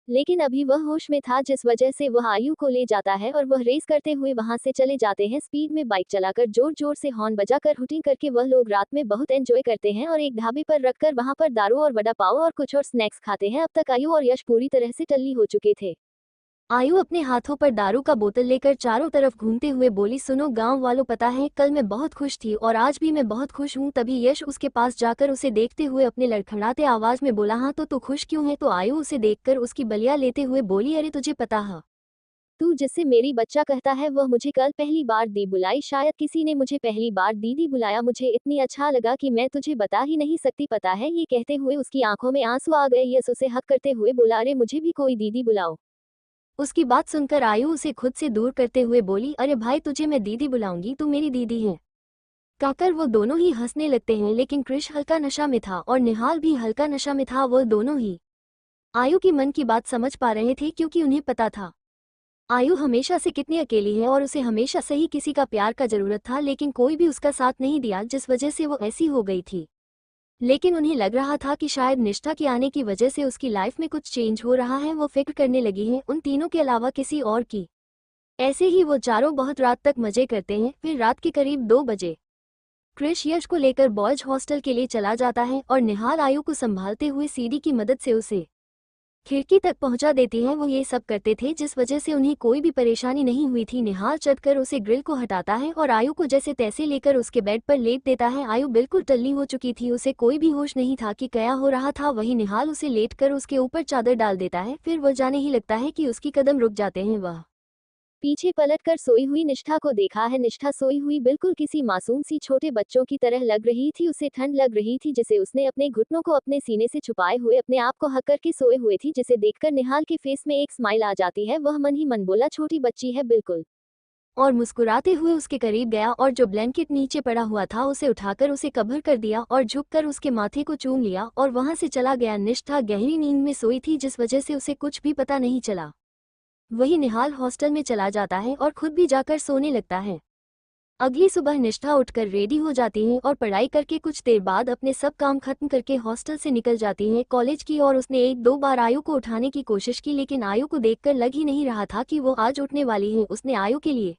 लेकिन अभी वह होश में था, जिस वजह से वह आयु को ले जाता है और वह रेस करते हुए वहां से चले जाते हैं। स्पीड में बाइक चलाकर, जोर जोर से हॉर्न बजाकर, हुटिंग करके वह लोग रात में बहुत एंजॉय करते हैं और एक ढाबे पर रखकर वहां पर दारू और वड़ा पाव और कुछ और स्नैक्स खाते हैं। अब तक आयु और यश पूरी तरह से टल्ली हो चुके थे। आयु अपने हाथों पर दारू का बोतल लेकर चारों तरफ घूमते हुए बोली, सुनो गांव वालों, पता है कल मैं बहुत खुश थी और आज भी मैं बहुत खुश हूँ। तभी यश उसके पास जाकर उसे देखते हुए अपने लड़खड़ाते आवाज में बोला, हाँ तो तू खुश क्यों है? तो आयु उसे देखकर उसकी बलिया लेते हुए बोली, अरे तुझे पता है, तू जिससे मेरी बच्चा कहता है वह मुझे कल पहली बार दी बुलाई। शायद किसी ने मुझे पहली बार दीदी बुलाया, मुझे इतनी अच्छा लगा कि मैं तुझे बता ही नहीं सकती, पता है। ये कहते हुए उसकी आंखों में आंसू आ गए। यस उसे हक करते हुए बोला, अरे मुझे भी कोई दीदी बुलाओ। उसकी बात सुनकर आयु उसे खुद से दूर करते हुए बोली, अरे भाई तुझे मैं दीदी बुलाऊंगी, तू मेरी दीदी है। कहकर वो दोनों ही हंसने लगते हैं। लेकिन कृष हल्का नशा में था और निहाल भी हल्का नशा में था। वो दोनों ही आयु की मन की बात समझ पा रहे थे, क्योंकि उन्हें पता था आयु हमेशा से कितनी अकेली है और उसे हमेशा से ही किसी का प्यार का जरूरत था, लेकिन कोई भी उसका साथ नहीं दिया, जिस वजह से वो ऐसी हो गई थी। लेकिन उन्हें लग रहा था कि शायद निष्ठा के आने की वजह से उसकी लाइफ में कुछ चेंज हो रहा है। वो फिक्र करने लगी है उन तीनों के अलावा किसी और की। ऐसे ही वो चारों बहुत रात तक मजे करते हैं। फिर रात के करीब 2 बजे कृष यश को लेकर बॉयज हॉस्टल के लिए चला जाता है और निहाल आयु को संभालते हुए सीढ़ी की मदद से उसे खिड़की तक पहुंचा देती है। वो ये सब करते थे जिस वजह से उन्हें कोई भी परेशानी नहीं हुई थी। निहाल चढ़कर उसे ग्रिल को हटाता है और आयु को जैसे तैसे लेकर उसके बेड पर लेट देता है। आयु बिल्कुल टल्ली हो चुकी थी, उसे कोई भी होश नहीं था कि क्या हो रहा था। वही निहाल उसे लेटकर उसके ऊपर चादर डाल देता है। फिर वह जाने ही लगता है कि उसकी कदम रुक जाते हैं। वह पीछे पलटकर सोई हुई निष्ठा को देखा है। निष्ठा सोई हुई बिल्कुल किसी मासूम सी छोटे बच्चों की तरह लग रही थी। उसे ठंड लग रही थी, जिसे उसने अपने घुटनों को अपने सीने से छुपाए हुए अपने आप को हक करके सोए हुए थी, जिसे देखकर निहाल के फेस में एक स्माइल आ जाती है। वह मन ही मन बोला, छोटी बच्ची है बिल्कुल। और मुस्कुराते हुए उसके करीब गया और जो ब्लैंकेट नीचे पड़ा हुआ था उसे उठाकर उसे कवर कर दिया और झुककर उसके माथे को चूम लिया और वहां से चला गया। निष्ठा गहरी नींद में सोई थी, जिस वजह से उसे कुछ भी पता नहीं चला। वही निहाल हॉस्टल में चला जाता है और खुद भी जाकर सोने लगता है। अगली सुबह निष्ठा उठकर रेडी हो जाती है और पढ़ाई करके कुछ देर बाद अपने सब काम खत्म करके हॉस्टल से निकल जाती है कॉलेज की। और उसने 1-2 बार आयु को उठाने की कोशिश की, लेकिन आयु को देखकर लग ही नहीं रहा था कि वो आज उठने वाली है। उसने आयु के लिए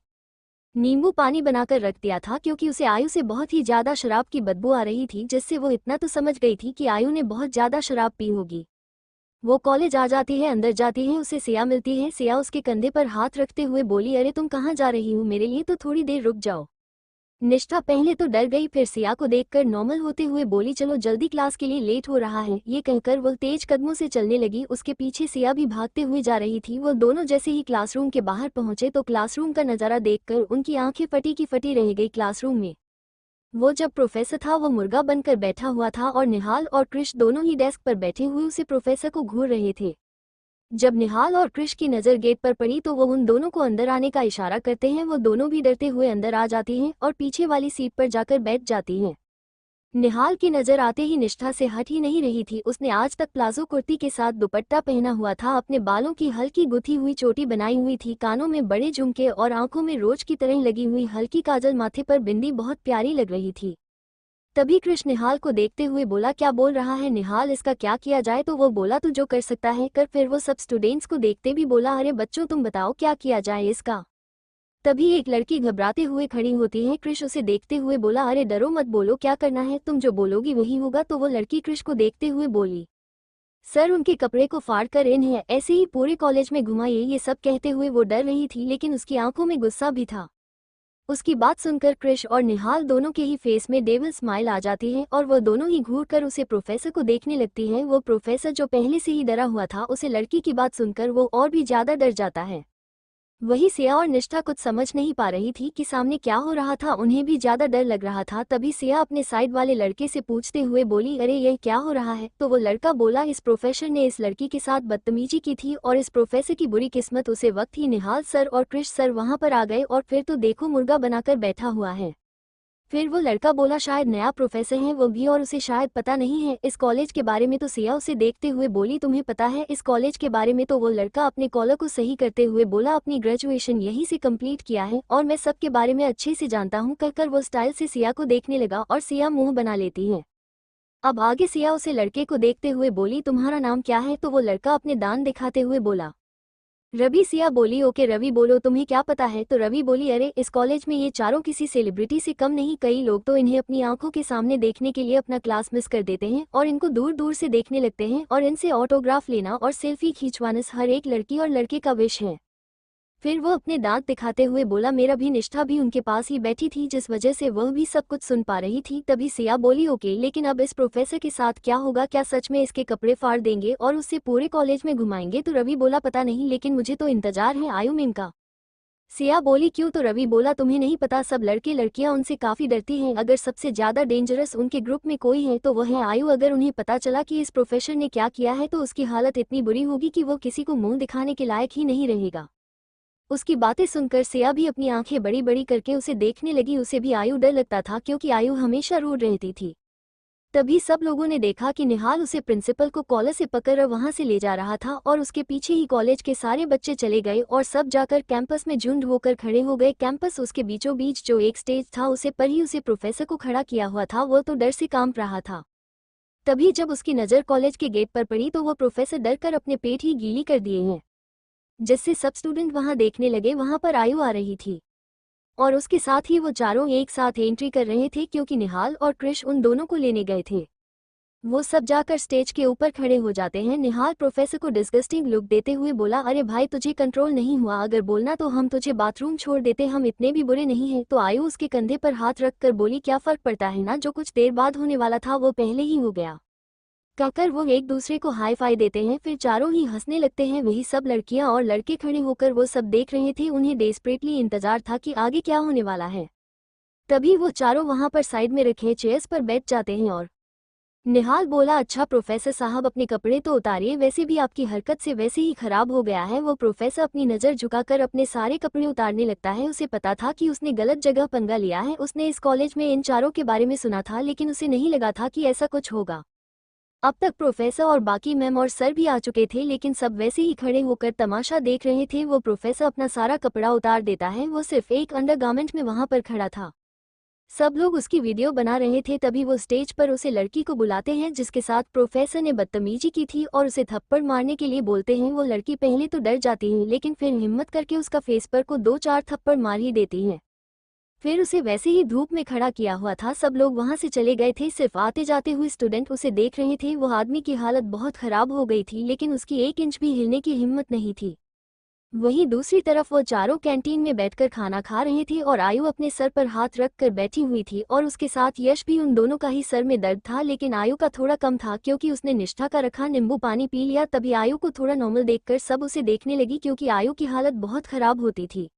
नींबू पानी बनाकर रख दिया था, क्योंकि उसे आयु से बहुत ही ज्यादा शराब की बदबू आ रही थी, जिससे वो इतना तो समझ गई थी कि आयु ने बहुत ज्यादा शराब पी होगी। वो कॉलेज आ जाती है, अंदर जाती है, उसे सिया मिलती है। सिया उसके कंधे पर हाथ रखते हुए बोली, अरे तुम कहाँ जा रही हो? मेरे लिए तो थोड़ी देर रुक जाओ। निष्ठा पहले तो डर गई, फिर सिया को देखकर नॉर्मल होते हुए बोली, चलो जल्दी, क्लास के लिए लेट हो रहा है। ये कहकर वो तेज कदमों से चलने लगी। उसके पीछे सिया भी भागते हुए जा रही थी। वो दोनों जैसे ही क्लासरूम के बाहर पहुंचे तो क्लासरूम का नजारा देखकर उनकी आंखें फटी की फटी रह गई। क्लासरूम में वो जब प्रोफेसर था वो मुर्गा बनकर बैठा हुआ था और निहाल और क्रिश दोनों ही डेस्क पर बैठे हुए उसे प्रोफेसर को घूर रहे थे। जब निहाल और क्रिश की नज़र गेट पर पड़ी तो वो उन दोनों को अंदर आने का इशारा करते हैं। वो दोनों भी डरते हुए अंदर आ जाती हैं और पीछे वाली सीट पर जाकर बैठ जाती हैं। निहाल की नज़र आते ही निष्ठा से हट ही नहीं रही थी। उसने आज तक प्लाजो कुर्ती के साथ दुपट्टा पहना हुआ था, अपने बालों की हल्की गुथी हुई चोटी बनाई हुई थी, कानों में बड़े झुमके और आंखों में रोज की तरह लगी हुई हल्की काजल, माथे पर बिंदी बहुत प्यारी लग रही थी। तभी कृष्ण निहाल को देखते हुए बोला, क्या बोल रहा है निहाल, इसका क्या किया जाए? तो वो बोला, तू जो कर सकता है कर। फिर वो सब स्टूडेंट्स को देखते भी बोला, अरे बच्चों तुम बताओ क्या किया जाए इसका। तभी एक लड़की घबराते हुए खड़ी होती है। कृष उसे देखते हुए बोला, अरे डरो मत, बोलो क्या करना है, तुम जो बोलोगी वही होगा। तो वो लड़की कृष को देखते हुए बोली, सर उनके कपड़े को फाड़ कर इन्हें ऐसे ही पूरे कॉलेज में घुमाइए। ये सब कहते हुए वो डर रही थी लेकिन उसकी आंखों में गुस्सा भी था। उसकी बात सुनकर कृष और निहाल दोनों के ही फेस में डेविल स्माइल आ जाती है और वो दोनों ही घूर कर उसे प्रोफेसर को देखने लगती हैं। वो प्रोफेसर जो पहले से ही डरा हुआ था, उसे लड़की की बात सुनकर वो और भी ज्यादा डर जाता है। वही सिया और निष्ठा कुछ समझ नहीं पा रही थी कि सामने क्या हो रहा था, उन्हें भी ज्यादा डर लग रहा था। तभी सिया अपने साइड वाले लड़के से पूछते हुए बोली, अरे ये क्या हो रहा है? तो वो लड़का बोला, इस प्रोफेसर ने इस लड़की के साथ बदतमीजी की थी और इस प्रोफेसर की बुरी किस्मत उसे वक्त ही निहाल सर और कृष सर वहां पर आ गए और फिर तो देखो मुर्गा बनाकर बैठा हुआ है। फिर वो लड़का बोला, शायद नया प्रोफेसर है वो भी और उसे शायद पता नहीं है इस कॉलेज के बारे में। तो सिया उसे देखते हुए बोली, तुम्हें पता है इस कॉलेज के बारे में? तो वो लड़का अपने कॉलर को सही करते हुए बोला, अपनी ग्रेजुएशन यहीं से कंप्लीट किया है और मैं सबके बारे में अच्छे से जानता हूँ। कहकर वो स्टाइल से सिया को देखने लगा और सिया मुंह बना लेती है। अब आगे सिया उसे लड़के को देखते हुए बोली, तुम्हारा नाम क्या है? तो वो लड़का अपने दांत दिखाते हुए बोला, रवि। सिया बोली, ओके रवि, बोलो तुम्हें क्या पता है? तो रवि बोली, अरे इस कॉलेज में ये चारों किसी सेलिब्रिटी से कम नहीं। कई लोग तो इन्हें अपनी आंखों के सामने देखने के लिए अपना क्लास मिस कर देते हैं और इनको दूर दूर से देखने लगते हैं और इनसे ऑटोग्राफ लेना और सेल्फी खींचवाना हर एक लड़की और लड़के का विश है। फिर वो अपने दांत दिखाते हुए बोला, मेरा भी निष्ठा भी उनके पास ही बैठी थी जिस वजह से वह भी सब कुछ सुन पा रही थी। तभी सिया बोली, ओके लेकिन अब इस प्रोफेसर के साथ क्या होगा? क्या सच में इसके कपड़े फाड़ देंगे और उससे पूरे कॉलेज में घुमाएंगे? तो रवि बोला, पता नहीं लेकिन मुझे तो इंतजार है आयु मैम का। सिया बोली, क्यों? तो रवि बोला, तुम्हें नहीं पता सब लड़के लड़कियां उनसे काफी डरती हैं। अगर सबसे ज्यादा डेंजरस उनके ग्रुप में कोई है तो वह है आयु। अगर उन्हें पता चला कि इस प्रोफेसर ने क्या किया है तो उसकी हालत इतनी बुरी होगी कि वो किसी को मुंह दिखाने के लायक ही नहीं रहेगा। उसकी बातें सुनकर सिया भी अपनी आंखें बड़ी बड़ी करके उसे देखने लगी। उसे भी आयु डर लगता था क्योंकि आयु हमेशा रूड रहती थी। तभी सब लोगों ने देखा कि निहाल उसे प्रिंसिपल को कॉलर से पकड़ वहां से ले जा रहा था और उसके पीछे ही कॉलेज के सारे बच्चे चले गए और सब जाकर कैंपस में झुंड होकर खड़े हो गए। कैंपस उसके बीचों बीच जो एक स्टेज था उसे पर ही उसे प्रोफेसर को खड़ा किया हुआ था। वो तो डर से कांप रहा था। तभी जब उसकी नज़र कॉलेज के गेट पर पड़ी तो वो प्रोफेसर डर कर अपने पेट ही गीली कर दिए हैं, जिससे सब स्टूडेंट वहां देखने लगे। वहां पर आयु आ रही थी और उसके साथ ही वो चारों एक साथ एंट्री कर रहे थे क्योंकि निहाल और कृष उन दोनों को लेने गए थे। वो सब जाकर स्टेज के ऊपर खड़े हो जाते हैं। निहाल प्रोफेसर को डिस्गस्टिंग लुक देते हुए बोला, अरे भाई तुझे कंट्रोल नहीं हुआ? अगर बोलना तो हम तुझे बाथरूम छोड़ देते, हम इतने भी बुरे नहीं हैं। तो आयु उसके कंधे पर हाथ रख कर बोली, क्या फर्क पड़ता है ना, जो कुछ देर बाद होने वाला था वो पहले ही हो गया। कहकर वो एक दूसरे को हाई फाई देते हैं, फिर चारों ही हंसने लगते हैं। वही सब लड़कियां और लड़के खड़े होकर वो सब देख रहे थे। उन्हें डेस्परेटली इंतजार था कि आगे क्या होने वाला है। तभी वो चारों वहां पर साइड में रखे चेयर्स पर बैठ जाते हैं और निहाल बोला, अच्छा प्रोफेसर साहब अपने कपड़े तो उतारिए, वैसे भी आपकी हरकत से वैसे ही खराब हो गया है। वो प्रोफेसर अपनी नज़र झुकाकर अपने सारे कपड़े उतारने लगता है। उसे पता था कि उसने गलत जगह पंगा लिया है। उसने इस कॉलेज में इन चारों के बारे में सुना था लेकिन उसे नहीं लगा था कि ऐसा कुछ होगा। अब तक प्रोफेसर और बाकी मैम और सर भी आ चुके थे लेकिन सब वैसे ही खड़े होकर तमाशा देख रहे थे। वो प्रोफेसर अपना सारा कपड़ा उतार देता है। वो सिर्फ एक अंडरगारमेंट में वहां पर खड़ा था। सब लोग उसकी वीडियो बना रहे थे। तभी वो स्टेज पर उसे लड़की को बुलाते हैं जिसके साथ प्रोफेसर ने बदतमीजी की थी और उसे थप्पड़ मारने के लिए बोलते हैं। वो लड़की पहले तो डर जाती है लेकिन फिर हिम्मत करके उसका फेस पर को 2-4 थप्पड़ मार ही देती है। फिर उसे वैसे ही धूप में खड़ा किया हुआ था। सब लोग वहां से चले गए थे, सिर्फ आते जाते हुए स्टूडेंट उसे देख रहे थे। वो आदमी की हालत बहुत खराब हो गई थी लेकिन उसकी 1 इंच भी हिलने की हिम्मत नहीं थी। वहीं दूसरी तरफ वो चारों कैंटीन में बैठकर खाना खा रहे थे और आयु अपने सर पर हाथ रख कर बैठी हुई थी और उसके साथ यश भी। उन दोनों का ही सर में दर्द था लेकिन आयु का थोड़ा कम था क्योंकि उसने निष्ठा का रखा नींबू पानी पी लिया। तभी आयु को थोड़ा नॉर्मल देखकर सब उसे देखने लगी क्योंकि आयु की हालत बहुत खराब होती थी।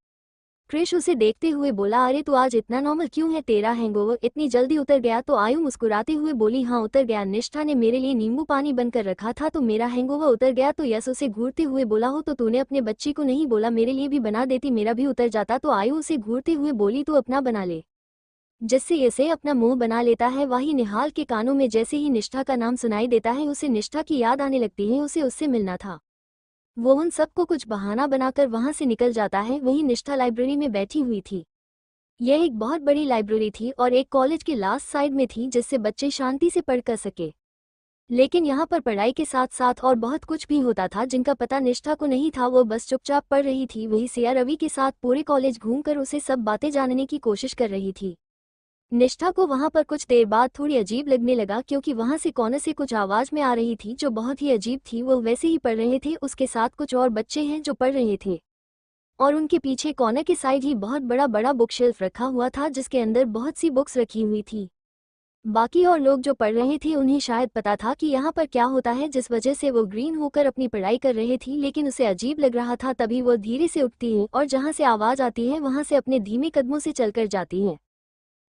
क्रिश उसे देखते हुए बोला, अरे तू आज इतना नॉर्मल क्यों है, तेरा हैंगओवर इतनी जल्दी उतर गया? तो आयु मुस्कुराते हुए बोली, हाँ उतर गया, निष्ठा ने मेरे लिए नींबू पानी बनकर रखा था तो मेरा हैंगओवर उतर गया। तो यश उसे घूरते हुए बोला, हो तो तूने अपने बच्ची को नहीं बोला मेरे लिए भी बना देती, मेरा भी उतर जाता। तो आयु उसे घूरते हुए बोली, तू अपना बना ले, जिससे इसे अपना मुंह बना लेता है। वहीं निहाल के कानों में जैसे ही निष्ठा का नाम सुनाई देता है उसे निष्ठा की याद आने लगती है, उसे उससे मिलना था। वो उन सबको कुछ बहाना बनाकर वहां से निकल जाता है। वहीं निष्ठा लाइब्रेरी में बैठी हुई थी। यह एक बहुत बड़ी लाइब्रेरी थी और एक कॉलेज के लास्ट साइड में थी जिससे बच्चे शांति से पढ़ कर सके। लेकिन यहाँ पर पढ़ाई के साथ साथ और बहुत कुछ भी होता था जिनका पता निष्ठा को नहीं था। वो बस चुपचाप पढ़ रही थी। वही सिया रवि के साथ पूरे कॉलेज घूमकर उसे सब बातें जानने की कोशिश कर रही थी। निष्ठा को वहां पर कुछ देर बाद थोड़ी अजीब लगने लगा क्योंकि वहां से कोने से कुछ आवाज में आ रही थी जो बहुत ही अजीब थी। वो वैसे ही पढ़ रहे थे, उसके साथ कुछ और बच्चे हैं जो पढ़ रहे थे और उनके पीछे कोने के साइड ही बहुत बड़ा बड़ा बुक शेल्फ रखा हुआ था जिसके अंदर बहुत सी बुक्स रखी हुई थी। बाकी और लोग जो पढ़ रहे थे उन्हें शायद पता था कि यहाँ पर क्या होता है, जिस वजह से वो ग्रीन होकर अपनी पढ़ाई कर रहे थी। लेकिन उसे अजीब लग रहा था। तभी वो धीरे से उठती है और जहाँ से आवाज आती है वहां से अपने धीमे कदमों से चलकर जाती है।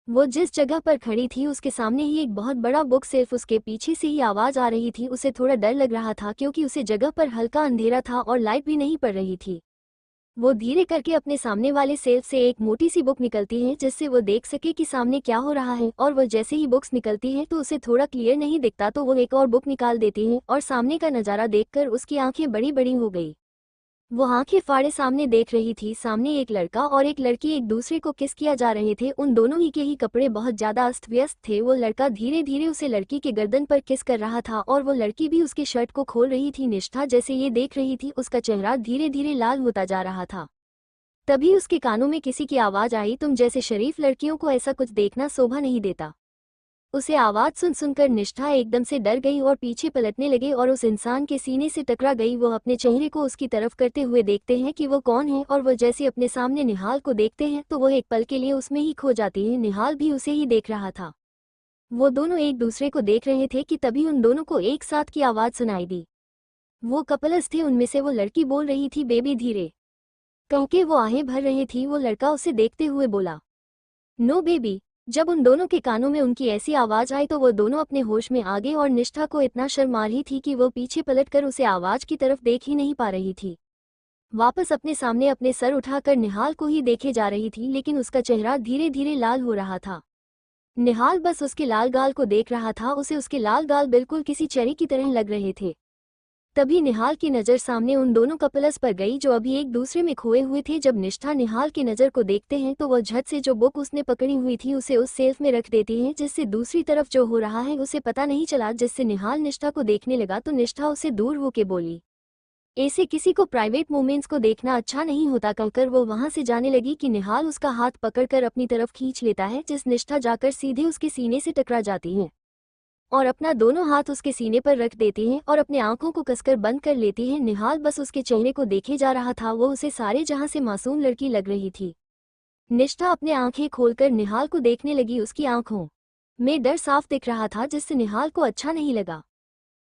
वो जिस जगह पर खड़ी थी उसके सामने ही एक बहुत बड़ा बुक शेल्फ, उसके पीछे से ही आवाज आ रही थी। उसे थोड़ा डर लग रहा था क्योंकि उसे जगह पर हल्का अंधेरा था और लाइट भी नहीं पड़ रही थी। वो धीरे करके अपने सामने वाले शेल्फ से एक मोटी सी बुक निकलती है जिससे वो देख सके कि सामने क्या हो रहा है। और वो जैसे ही बुक्स निकलती है तो उसे थोड़ा क्लियर नहीं दिखता तो वो एक और बुक निकाल देती है और सामने का नज़ारा देखकर उसकी आंखें बड़ी बड़ी हो गई। वो आंखें फाड़े सामने देख रही थी। सामने एक लड़का और एक लड़की एक दूसरे को किस किया जा रहे थे। उन दोनों ही के ही कपड़े बहुत ज्यादा अस्त व्यस्त थे। वो लड़का धीरे धीरे उसे लड़की के गर्दन पर किस कर रहा था और वो लड़की भी उसके शर्ट को खोल रही थी। निष्ठा जैसे ये देख रही थी उसका चेहरा धीरे धीरे लाल होता जा रहा था। तभी उसके कानों में किसी की आवाज आई, तुम जैसे शरीफ लड़कियों को ऐसा कुछ देखना शोभा नहीं देता। उसे आवाज सुन सुनकर निष्ठा एकदम से डर गई और पीछे पलटने लगे और उस इंसान के सीने से टकरा गई। वो अपने चेहरे को उसकी तरफ करते हुए देखते हैं कि वो कौन है और वो जैसे अपने सामने निहाल को देखते हैं तो वो एक पल के लिए उसमें ही खो जाती है। निहाल भी उसे ही देख रहा था। वो दोनों एक दूसरे को देख रहे थे कि तभी उन दोनों को एक साथ की आवाज सुनाई दी। वो कपल्स थे, उनमें से वो लड़की बोल रही थी, बेबी धीरे कह के वो आहें भर रही थी। वो लड़का उसे देखते हुए बोला, नो बेबी। जब उन दोनों के कानों में उनकी ऐसी आवाज आई तो वो दोनों अपने होश में आ गए और निष्ठा को इतना शर्म आ रही थी कि वो पीछे पलटकर उसे आवाज की तरफ देख ही नहीं पा रही थी। वापस अपने सामने अपने सर उठाकर निहाल को ही देखे जा रही थी लेकिन उसका चेहरा धीरे धीरे लाल हो रहा था। निहाल बस उसके लाल गाल को देख रहा था। उसे उसके लाल गाल बिल्कुल किसी चेरी की तरह लग रहे थे। तभी निहाल की नज़र सामने उन दोनों कपल्स पर गई जो अभी एक दूसरे में खोए हुए थे। जब निष्ठा निहाल की नज़र को देखते हैं तो वह झट से जो बुक उसने पकड़ी हुई थी उसे उस सेल्फ में रख देती है जिससे दूसरी तरफ जो हो रहा है उसे पता नहीं चला। जिससे निहाल निष्ठा को देखने लगा तो निष्ठा उसे दूर होके बोली, ऐसे किसी को प्राइवेट मोमेंट्स को देखना अच्छा नहीं होता। कहकर वो वहां से जाने लगी कि निहाल उसका हाथ पकड़कर अपनी तरफ खींच लेता है जिस निष्ठा जाकर सीधे उसके सीने से टकरा जाती है और अपना दोनों हाथ उसके सीने पर रख देती है और अपने आंखों को कसकर बंद कर लेती है। निहाल बस उसके चेहरे को देखे जा रहा था। वो उसे सारे जहां से मासूम लड़की लग रही थी। निष्ठा अपने आंखें खोलकर निहाल को देखने लगी। उसकी आंखों में डर साफ दिख रहा था जिससे निहाल को अच्छा नहीं लगा।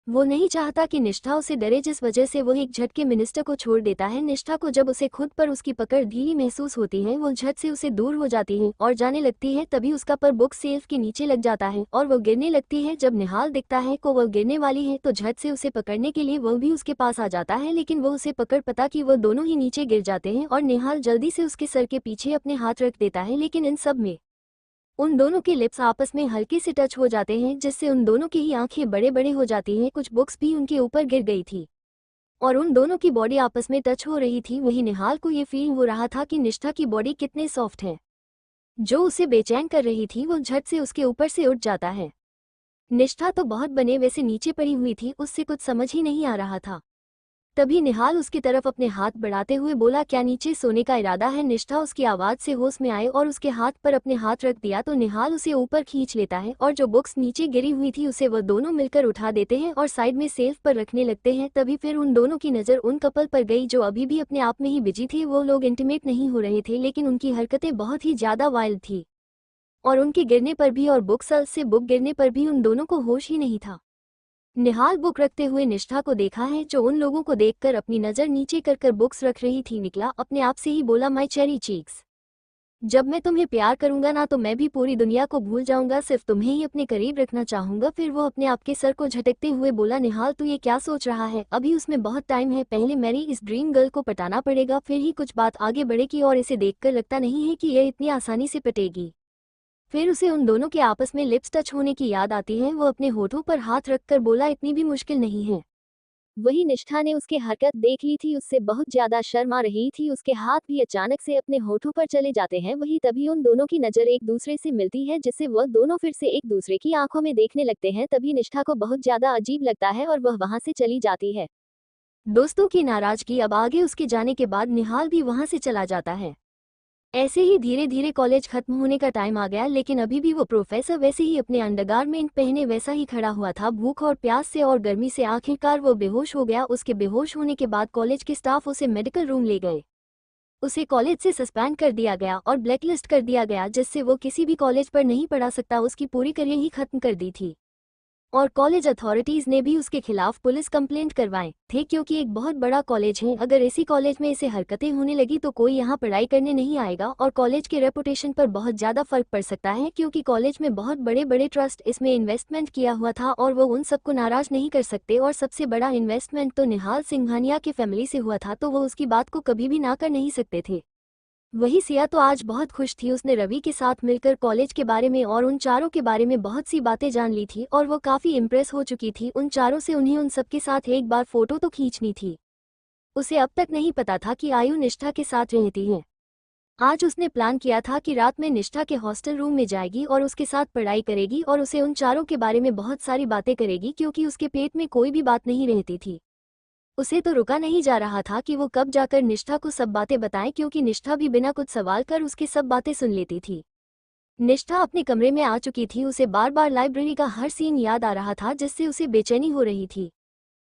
वो नहीं चाहता कि निष्ठा उसे डरे जिस वजह से वो एक झटके मिनिस्टर को छोड़ देता है। निष्ठा को जब उसे खुद पर उसकी पकड़ ढीली महसूस होती है वो झट से उसे दूर हो जाती है और जाने लगती है। तभी उसका पर बुक सेल्फ के नीचे लग जाता है और वो गिरने लगती है। जब निहाल दिखता है को वो गिरने वाली है तो झट से उसे पकड़ने के लिए वो भी उसके पास आ जाता है लेकिन वो उसे पकड़ पता कि वो दोनों ही नीचे गिर जाते हैं और निहाल जल्दी से उसके सर के पीछे अपने हाथ रख देता है। लेकिन इन सब में उन दोनों के लिप्स आपस में हल्के से टच हो जाते हैं जिससे उन दोनों की ही आंखें बड़े बड़े हो जाती हैं। कुछ बुक्स भी उनके ऊपर गिर गई थी और उन दोनों की बॉडी आपस में टच हो रही थी। वही निहाल को ये फील हो रहा था कि निष्ठा की बॉडी कितने सॉफ्ट है। जो उसे बेचैन कर रही थी वो झट से उसके ऊपर से उठ जाता है। निष्ठा तो बहुत बने वैसे नीचे पड़ी हुई थी, उससे कुछ समझ ही नहीं आ रहा था। तभी निहाल उसकी तरफ अपने हाथ बढ़ाते हुए बोला, क्या नीचे सोने का इरादा है? निष्ठा उसकी आवाज से होश में आए और उसके हाथ पर अपने हाथ रख दिया तो निहाल उसे ऊपर खींच लेता है और जो बुक्स नीचे गिरी हुई थी उसे वो दोनों मिलकर उठा देते हैं और साइड में सेल्फ पर रखने लगते हैं। तभी फिर उन दोनों की नज़र उन कपल पर गई जो अभी भी अपने आप में ही बिजी थे। वो लोग इंटीमेट नहीं हो रहे थे लेकिन उनकी हरकतें बहुत ही ज्यादा वाइल्ड थी और उनके गिरने पर भी और बुक सेल्फ से बुक गिरने पर भी उन दोनों को होश ही नहीं था। निहाल बुक रखते हुए निष्ठा को देखा है जो उन लोगों को देखकर अपनी नज़र नीचे कर बुक्स रख रही थी। निकला अपने आप से ही बोला, माई चेरी चीक्स। जब मैं तुम्हें प्यार करूंगा ना तो मैं भी पूरी दुनिया को भूल जाऊंगा, सिर्फ तुम्हें ही अपने करीब रखना चाहूंगा। फिर वो अपने आप के सर को झटकते हुए बोला, निहाल तू ये क्या सोच रहा है, अभी उसमें बहुत टाइम है, पहले मेरी इस ड्रीम गर्ल को पटाना पड़ेगा, फिर ही कुछ बात आगे बढ़ेगी। और इसे देखकर लगता नहीं है कि यह इतनी आसानी से पटेगी। फिर उसे उन दोनों के आपस में लिप्स टच होने की याद आती है। वो अपने होठों पर हाथ रखकर बोला, इतनी भी मुश्किल नहीं है। वही निष्ठा ने उसकी हरकत देख ली थी, उससे बहुत ज्यादा शर्म आ रही थी, उसके हाथ भी अचानक से अपने होठों पर चले जाते हैं। वही तभी उन दोनों की नजर एक दूसरे से मिलती है, जिससे वह दोनों फिर से एक दूसरे की आंखों में देखने लगते हैं। तभी निष्ठा को बहुत ज्यादा अजीब लगता है और वह वहां से चली जाती है। दोस्तों की नाराजगी अब आगे उसके जाने के बाद निहाल भी वहां से चला जाता है। ऐसे ही धीरे धीरे कॉलेज खत्म होने का टाइम आ गया, लेकिन अभी भी वो प्रोफेसर वैसे ही अपने अंडरगारमेंट पहने वैसा ही खड़ा हुआ था। भूख और प्यास से और गर्मी से आखिरकार वो बेहोश हो गया। उसके बेहोश होने के बाद कॉलेज के स्टाफ उसे मेडिकल रूम ले गए। उसे कॉलेज से सस्पेंड कर दिया गया और ब्लैकलिस्ट कर दिया गया, जिससे वो किसी भी कॉलेज पर नहीं पढ़ा सकता। उसकी पूरी करियर ही खत्म कर दी थी। और कॉलेज अथॉरिटीज ने भी उसके खिलाफ पुलिस कंप्लेंट करवाए थे, क्योंकि एक बहुत बड़ा कॉलेज है, अगर इसी कॉलेज में इसे हरकतें होने लगी तो कोई यहाँ पढ़ाई करने नहीं आएगा और कॉलेज के रेपुटेशन पर बहुत ज्यादा फर्क पड़ सकता है, क्योंकि कॉलेज में बहुत बड़े बड़े ट्रस्ट इसमें इन्वेस्टमेंट किया हुआ था और वो उन सबको नाराज नहीं कर सकते। और सबसे बड़ा इन्वेस्टमेंट तो निहाल सिंघानिया के फैमिली से हुआ था, तो वो उसकी बात को कभी भी ना कर नहीं सकते थे। वही सिया तो आज बहुत खुश थी, उसने रवि के साथ मिलकर कॉलेज के बारे में और उन चारों के बारे में बहुत सी बातें जान ली थी और वो काफी इम्प्रेस हो चुकी थी उन चारों से। उन्हें उन सबके साथ एक बार फोटो तो खींचनी थी। उसे अब तक नहीं पता था कि आयु निष्ठा के साथ रहती है। आज उसने प्लान किया था कि रात में निष्ठा के हॉस्टल रूम में जाएगी और उसके साथ पढ़ाई करेगी और उसे उन चारों के बारे में बहुत सारी बातें करेगी, क्योंकि उसके पेट में कोई भी बात नहीं रहती थी। उसे तो रुका नहीं जा रहा था कि वो कब जाकर निष्ठा को सब बातें बताएं, क्योंकि निष्ठा भी बिना कुछ सवाल कर उसकी सब बातें सुन लेती थी। निष्ठा अपने कमरे में आ चुकी थी, उसे बार बार लाइब्रेरी का हर सीन याद आ रहा था, जिससे उसे बेचैनी हो रही थी।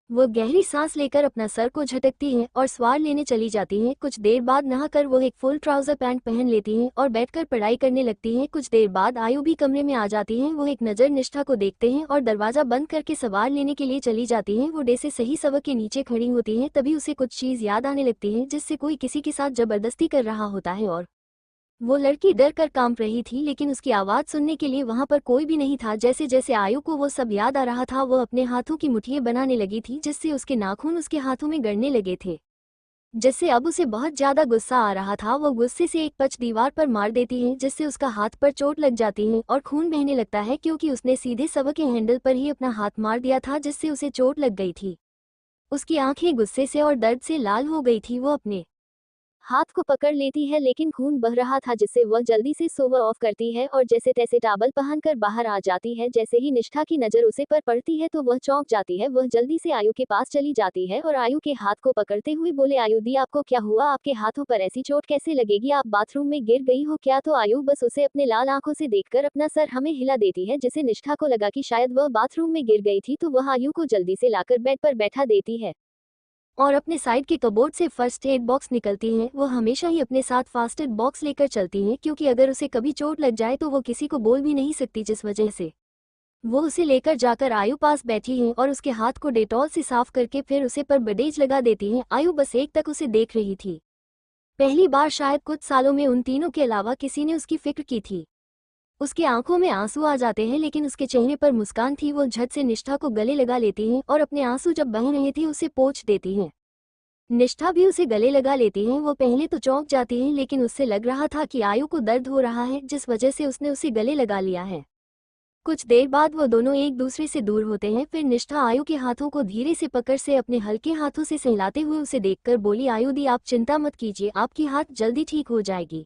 वो गहरी सांस लेकर अपना सर को झटकती है और सवार लेने चली जाती है। कुछ देर बाद नहाकर वो एक फुल ट्राउजर पैंट पहन लेती है और बैठकर पढ़ाई करने लगती है। कुछ देर बाद आयु भी कमरे में आ जाती है। वो एक नज़र निष्ठा को देखते हैं और दरवाजा बंद करके सवार लेने के लिए चली जाती है। वो डे से सही सबक के नीचे खड़ी होती है, तभी उसे कुछ चीज़ याद आने लगती है, जिससे कोई किसी के साथ जबरदस्ती कर रहा होता है। और वो लड़की डर कर कांप रही थी, लेकिन उसकी आवाज सुनने के लिए वहां पर कोई भी नहीं था। जैसे जैसे आयु को वो सब याद आ रहा था, वो अपने हाथों की मुठ्ठियां बनाने लगी थी, जिससे उसके नाखून उसके हाथों में गड़ने लगे थे। जिससे अब उसे बहुत ज्यादा गुस्सा आ रहा था। वो गुस्से से एक पंच दीवार पर मार देती है, जिससे उसका हाथ पर चोट लग जाती है और खून बहने लगता है, क्योंकि उसने सीधे सबक के हैंडल पर ही अपना हाथ मार दिया था, जिससे उसे चोट लग गई थी। उसकी आंखें गुस्से से और दर्द से लाल हो गई थी। वो अपने हाथ को पकड़ लेती है, लेकिन खून बह रहा था, जिससे वह जल्दी से सोवर ऑफ करती है और जैसे तैसे टावल पहनकर बाहर आ जाती है। जैसे ही निष्ठा की नजर उसे पर पड़ती है तो वह चौंक जाती है। वह जल्दी से आयु के पास चली जाती है और आयु के हाथ को पकड़ते हुए बोले, आयु दी आपको क्या हुआ, आपके हाथों पर ऐसी चोट कैसे लगेगी, आप बाथरूम में गिर गई हो क्या। तो आयु बस उसे अपने लाल आंखों से देखकर अपना सर हमें हिला देती है, जिससे निष्ठा को लगा कि शायद वह बाथरूम में गिर गई थी, तो वह आयु को जल्दी से लाकर बेड पर बैठा देती है और अपने साइड के कबोर्ड से फर्स्ट एड बॉक्स निकलती हैं। वो हमेशा ही अपने साथ फर्स्ट एड बॉक्स लेकर चलती हैं, क्योंकि अगर उसे कभी चोट लग जाए तो वो किसी को बोल भी नहीं सकती, जिस वजह से वो उसे लेकर जाकर आयु पास बैठी हैं और उसके हाथ को डेटॉल से साफ करके फिर उसे पर बैंडेज लगा देती हैं। आयु बस एक तक उसे देख रही थी। पहली बार शायद कुछ सालों में उन तीनों के अलावा किसी ने उसकी फिक्र की थी। उसके आंखों में आंसू आ जाते हैं, लेकिन उसके चेहरे पर मुस्कान थी। वो झट से निष्ठा को गले लगा लेती हैं और अपने आंसू जब बह रहे थे उसे पोंछ देती हैं। निष्ठा भी उसे गले लगा लेती है। वो पहले तो चौंक जाती है, लेकिन उससे लग रहा था कि आयु को दर्द हो रहा है, जिस वजह से उसने उसे गले लगा लिया है। कुछ देर बाद वो दोनों एक दूसरे से दूर होते हैं। फिर निष्ठा आयु के हाथों को धीरे से पकड़ से अपने हल्के हाथों से सहलाते हुए उसे देखकर बोली, आयु दी आप चिंता मत कीजिए, आपकी हाथ जल्दी ठीक हो जाएगी।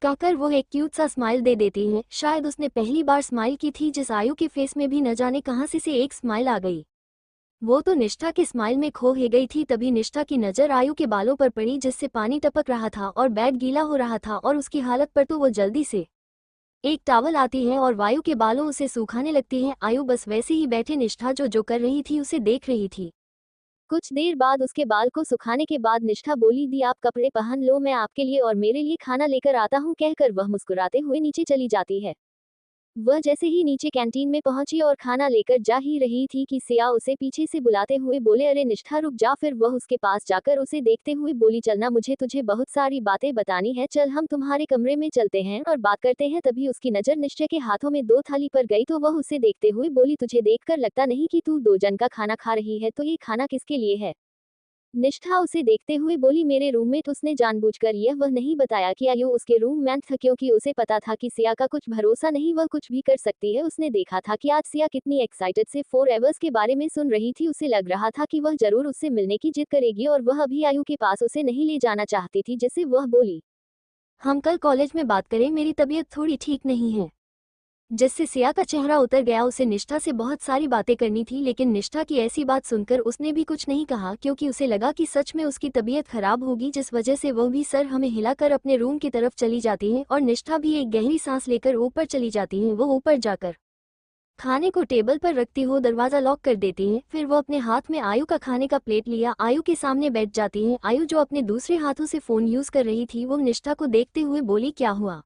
कहकर वो एक क्यूट सा स्माइल दे देती है। शायद उसने पहली बार स्माइल की थी, जिस आयु के फेस में भी न जाने कहां से एक स्माइल आ गई। वो तो निष्ठा के स्माइल में खो ही गई थी। तभी निष्ठा की नज़र आयु के बालों पर पड़ी, जिससे पानी टपक रहा था और बेड गीला हो रहा था, और उसकी हालत पर तो वो जल्दी से एक टॉवल आती है और वायु के बालों उसे सुखाने लगती है। आयु बस वैसे ही बैठे निष्ठा जो कर रही थी उसे देख रही थी। कुछ देर बाद उसके बाल को सुखाने के बाद निष्ठा बोली, दी आप कपड़े पहन लो, मैं आपके लिए और मेरे लिए खाना लेकर आता हूँ। कहकर वह मुस्कुराते हुए नीचे चली जाती है। वह जैसे ही नीचे कैंटीन में पहुंची और खाना लेकर जा ही रही थी कि सिया उसे पीछे से बुलाते हुए बोले, अरे निष्ठा रुक जा। फिर वह उसके पास जाकर उसे देखते हुए बोली, चलना, मुझे तुझे बहुत सारी बातें बतानी है, चल हम तुम्हारे कमरे में चलते हैं और बात करते हैं। तभी उसकी नजर निश्चय के हाथों में 2 थाली पर गई तो वह उसे देखते हुए बोली, तुझे देखकर लगता नहीं कि तू 2 जन का खाना खा रही है, तो ये खाना किसके लिए है? निष्ठा उसे देखते हुए बोली, मेरे रूममेट। उसने जानबूझकर यह वह नहीं बताया कि आयु उसके रूममेट था, क्योंकि उसे पता था कि सिया का कुछ भरोसा नहीं, वह कुछ भी कर सकती है। उसने देखा था कि आज सिया कितनी एक्साइटेड से 4 एवर्स के बारे में सुन रही थी। उसे लग रहा था कि वह जरूर उससे मिलने की जिद करेगी और वह अभी आयु के पास उसे नहीं ले जाना चाहती थी, जिससे वह बोली, हम कल कॉलेज में बात करें, मेरी तबीयत थोड़ी ठीक नहीं है। जिससे सिया का चेहरा उतर गया। उसे निष्ठा से बहुत सारी बातें करनी थी, लेकिन निष्ठा की ऐसी बात सुनकर उसने भी कुछ नहीं कहा, क्योंकि उसे लगा कि सच में उसकी तबीयत खराब होगी, जिस वजह से वह भी सर हमें हिलाकर अपने रूम की तरफ चली जाती है और निष्ठा भी एक गहरी सांस लेकर ऊपर चली जाती है। वो ऊपर जाकर खाने को टेबल पर रखती हो दरवाजा लॉक कर देती है। फिर वो अपने हाथ में आयु का खाने का प्लेट लिया आयु के सामने बैठ जाती है। आयु जो अपने दूसरे हाथों से फोन यूज कर रही थी, वो निष्ठा को देखते हुए बोली, क्या हुआ?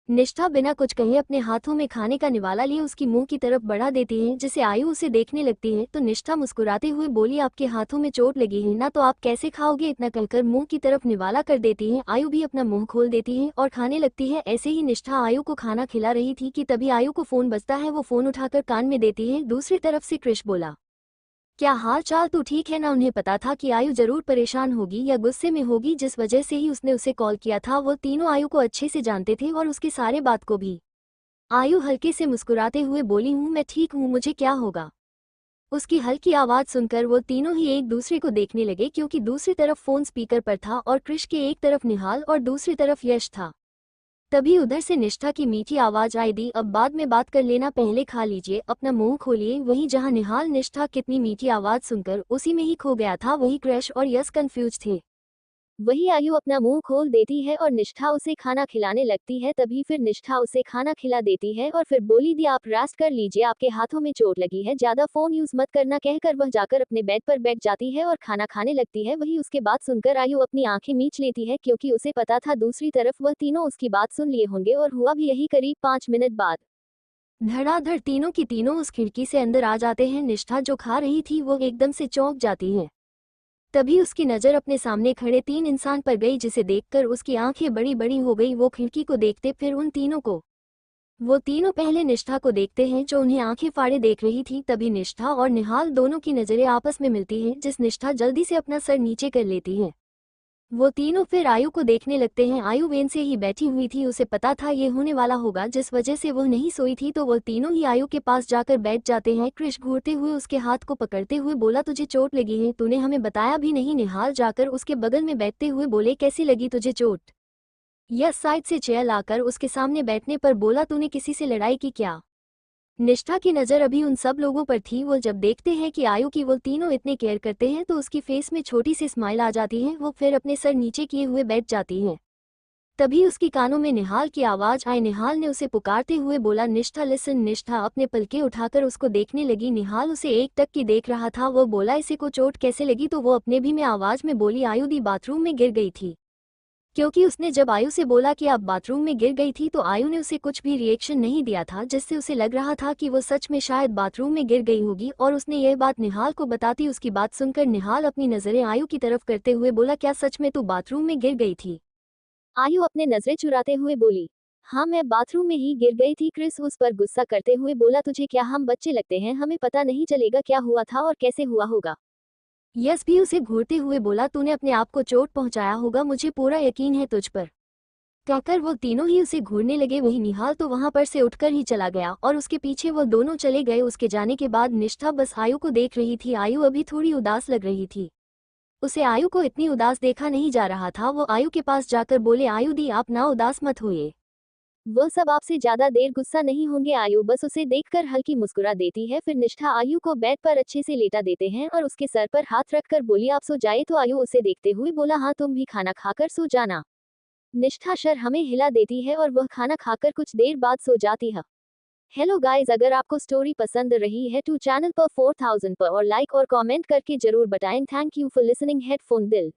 निष्ठा बिना कुछ कहे अपने हाथों में खाने का निवाला लिए उसकी मुंह की तरफ बढ़ा देती है, जिसे आयु उसे देखने लगती है। तो निष्ठा मुस्कुराते हुए बोली, आपके हाथों में चोट लगी है ना, तो आप कैसे खाओगे? इतना कहकर मुंह की तरफ निवाला कर देती है। आयु भी अपना मुंह खोल देती है और खाने लगती है। ऐसे ही निष्ठा आयु को खाना खिला रही थी कि तभी आयु को फोन बजता है। वो फोन उठाकर कान में देती है। दूसरी तरफ से क्रिश बोला, क्या हाल चाल, तू ठीक है ना? उन्हें पता था कि आयु जरूर परेशान होगी या गुस्से में होगी, जिस वजह से ही उसने उसे कॉल किया था। वो तीनों आयु को अच्छे से जानते थे और उसके सारे बात को भी। आयु हल्के से मुस्कुराते हुए बोली, हूँ मैं ठीक हूँ, मुझे क्या होगा? उसकी हल्की आवाज सुनकर वो तीनों ही एक दूसरे को देखने लगे, क्योंकि दूसरी तरफ फोन स्पीकर पर था और कृष के एक तरफ निहाल और दूसरी तरफ यश था। तभी उधर से निष्ठा की मीठी आवाज आई, दी अब बाद में बात कर लेना, पहले खा लीजिए, अपना मुंह खोलिए। वहीं जहां निहाल निष्ठा कितनी मीठी आवाज सुनकर उसी में ही खो गया था, वहीं क्रश और यश कंफ्यूज थे। वही आयु अपना मुंह खोल देती है और निष्ठा उसे खाना खिलाने लगती है। तभी फिर निष्ठा उसे खाना खिला देती है और फिर बोली, दी आप रेस्ट कर लीजिए, आपके हाथों में चोट लगी है, ज्यादा फोन यूज मत करना, कहकर वह जाकर अपने बेड पर बैठ जाती है और खाना खाने लगती है। वही उसके बात सुनकर आयु अपनी आंखें मीच लेती है, क्योंकि उसे पता था दूसरी तरफ वह तीनों उसकी बात सुन लिए होंगे। और हुआ भी यही। करीब 5 मिनट बाद धड़ाधड़ तीनों की तीनों उस खिड़की से अंदर आ जाते हैं। निष्ठा जो खा रही थी वो एकदम से चौंक जाती है। तभी उसकी नजर अपने सामने खड़े 3 इंसान पर गई, जिसे देखकर उसकी आंखें बड़ी बड़ी हो गई। वो खिड़की को देखते फिर उन तीनों को। वो तीनों पहले निष्ठा को देखते हैं, जो उन्हें आंखें फाड़े देख रही थी। तभी निष्ठा और निहाल दोनों की नजरें आपस में मिलती हैं, जिस निष्ठा जल्दी से अपना सर नीचे कर लेती है। वो तीनों फिर आयु को देखने लगते हैं। आयु वेन से ही बैठी हुई थी, उसे पता था ये होने वाला होगा, जिस वजह से वो नहीं सोई थी। तो वो तीनों ही आयु के पास जाकर बैठ जाते हैं। कृष घूरते हुए उसके हाथ को पकड़ते हुए बोला, तुझे चोट लगी है, तूने हमें बताया भी नहीं। निहाल जाकर उसके बगल में बैठते हुए बोले, कैसी लगी तुझे चोट? यह साइड से चेयर लाकर उसके सामने बैठने पर बोला, तूने किसी से लड़ाई की क्या? निष्ठा की नज़र अभी उन सब लोगों पर थी। वो जब देखते हैं कि आयु की वो तीनों इतने केयर करते हैं, तो उसकी फेस में छोटी सी स्माइल आ जाती है। वो फिर अपने सर नीचे किए हुए बैठ जाती है। तभी उसकी कानों में निहाल की आवाज आई। निहाल ने उसे पुकारते हुए बोला, निष्ठा लिसन। निष्ठा अपने पलके उठाकर उसको देखने लगी। निहाल उसे एक टक की देख रहा था। वो बोला, इसे को चोट कैसे लगी? तो वो अपने भी में आवाज में बोली, आयु दी बाथरूम में गिर गई थी। क्योंकि उसने जब आयु से बोला कि आप बाथरूम में गिर गई थी, तो आयु ने उसे कुछ भी रिएक्शन नहीं दिया था, जिससे उसे लग रहा था कि वो सच में शायद बाथरूम में गिर गई होगी। और उसने यह बात निहाल को बताती। उसकी बात सुनकर निहाल अपनी नजरें आयु की तरफ करते हुए बोला, क्या सच में तू बाथरूम में गिर गई थी? आयु अपने नजरें चुराते हुए बोली, हाँ मैं बाथरूम में ही गिर गई थी। क्रिस उस पर गुस्सा करते हुए बोला, तुझे क्या हम बच्चे लगते हैं? हमें पता नहीं चलेगा क्या हुआ था और कैसे हुआ होगा? यस भी उसे घूरते हुए बोला, तूने अपने आप को चोट पहुंचाया होगा, मुझे पूरा यकीन है तुझ पर। कहकर वो तीनों ही उसे घूरने लगे। वहीं निहाल तो वहां पर से उठकर ही चला गया और उसके पीछे वो दोनों चले गए। उसके जाने के बाद निष्ठा बस आयु को देख रही थी। आयु अभी थोड़ी उदास लग रही थी। उसे आयु को इतनी उदास देखा नहीं जा रहा था। वो आयु के पास जाकर बोले, आयु दी आप ना उदास मत होइए। वह सब आपसे ज्यादा देर गुस्सा नहीं होंगे। आयु बस उसे देखकर हल्की मुस्कुरा देती है। फिर निष्ठा आयु को बेड पर अच्छे से लेटा देते हैं और उसके सर पर हाथ रखकर बोली, आप सो जाए। तो आयु उसे देखते हुए बोला, हाँ तुम भी खाना खाकर सो जाना। निष्ठा शर हमें हिला देती है और वह खाना खाकर कुछ देर बाद सो जाती है। हेलो गाइस, अगर आपको स्टोरी पसंद रही है तो चैनल पर 4000 पर और लाइक और कमेंट करके जरूर बताएं। Thank you for listening headphone दिल।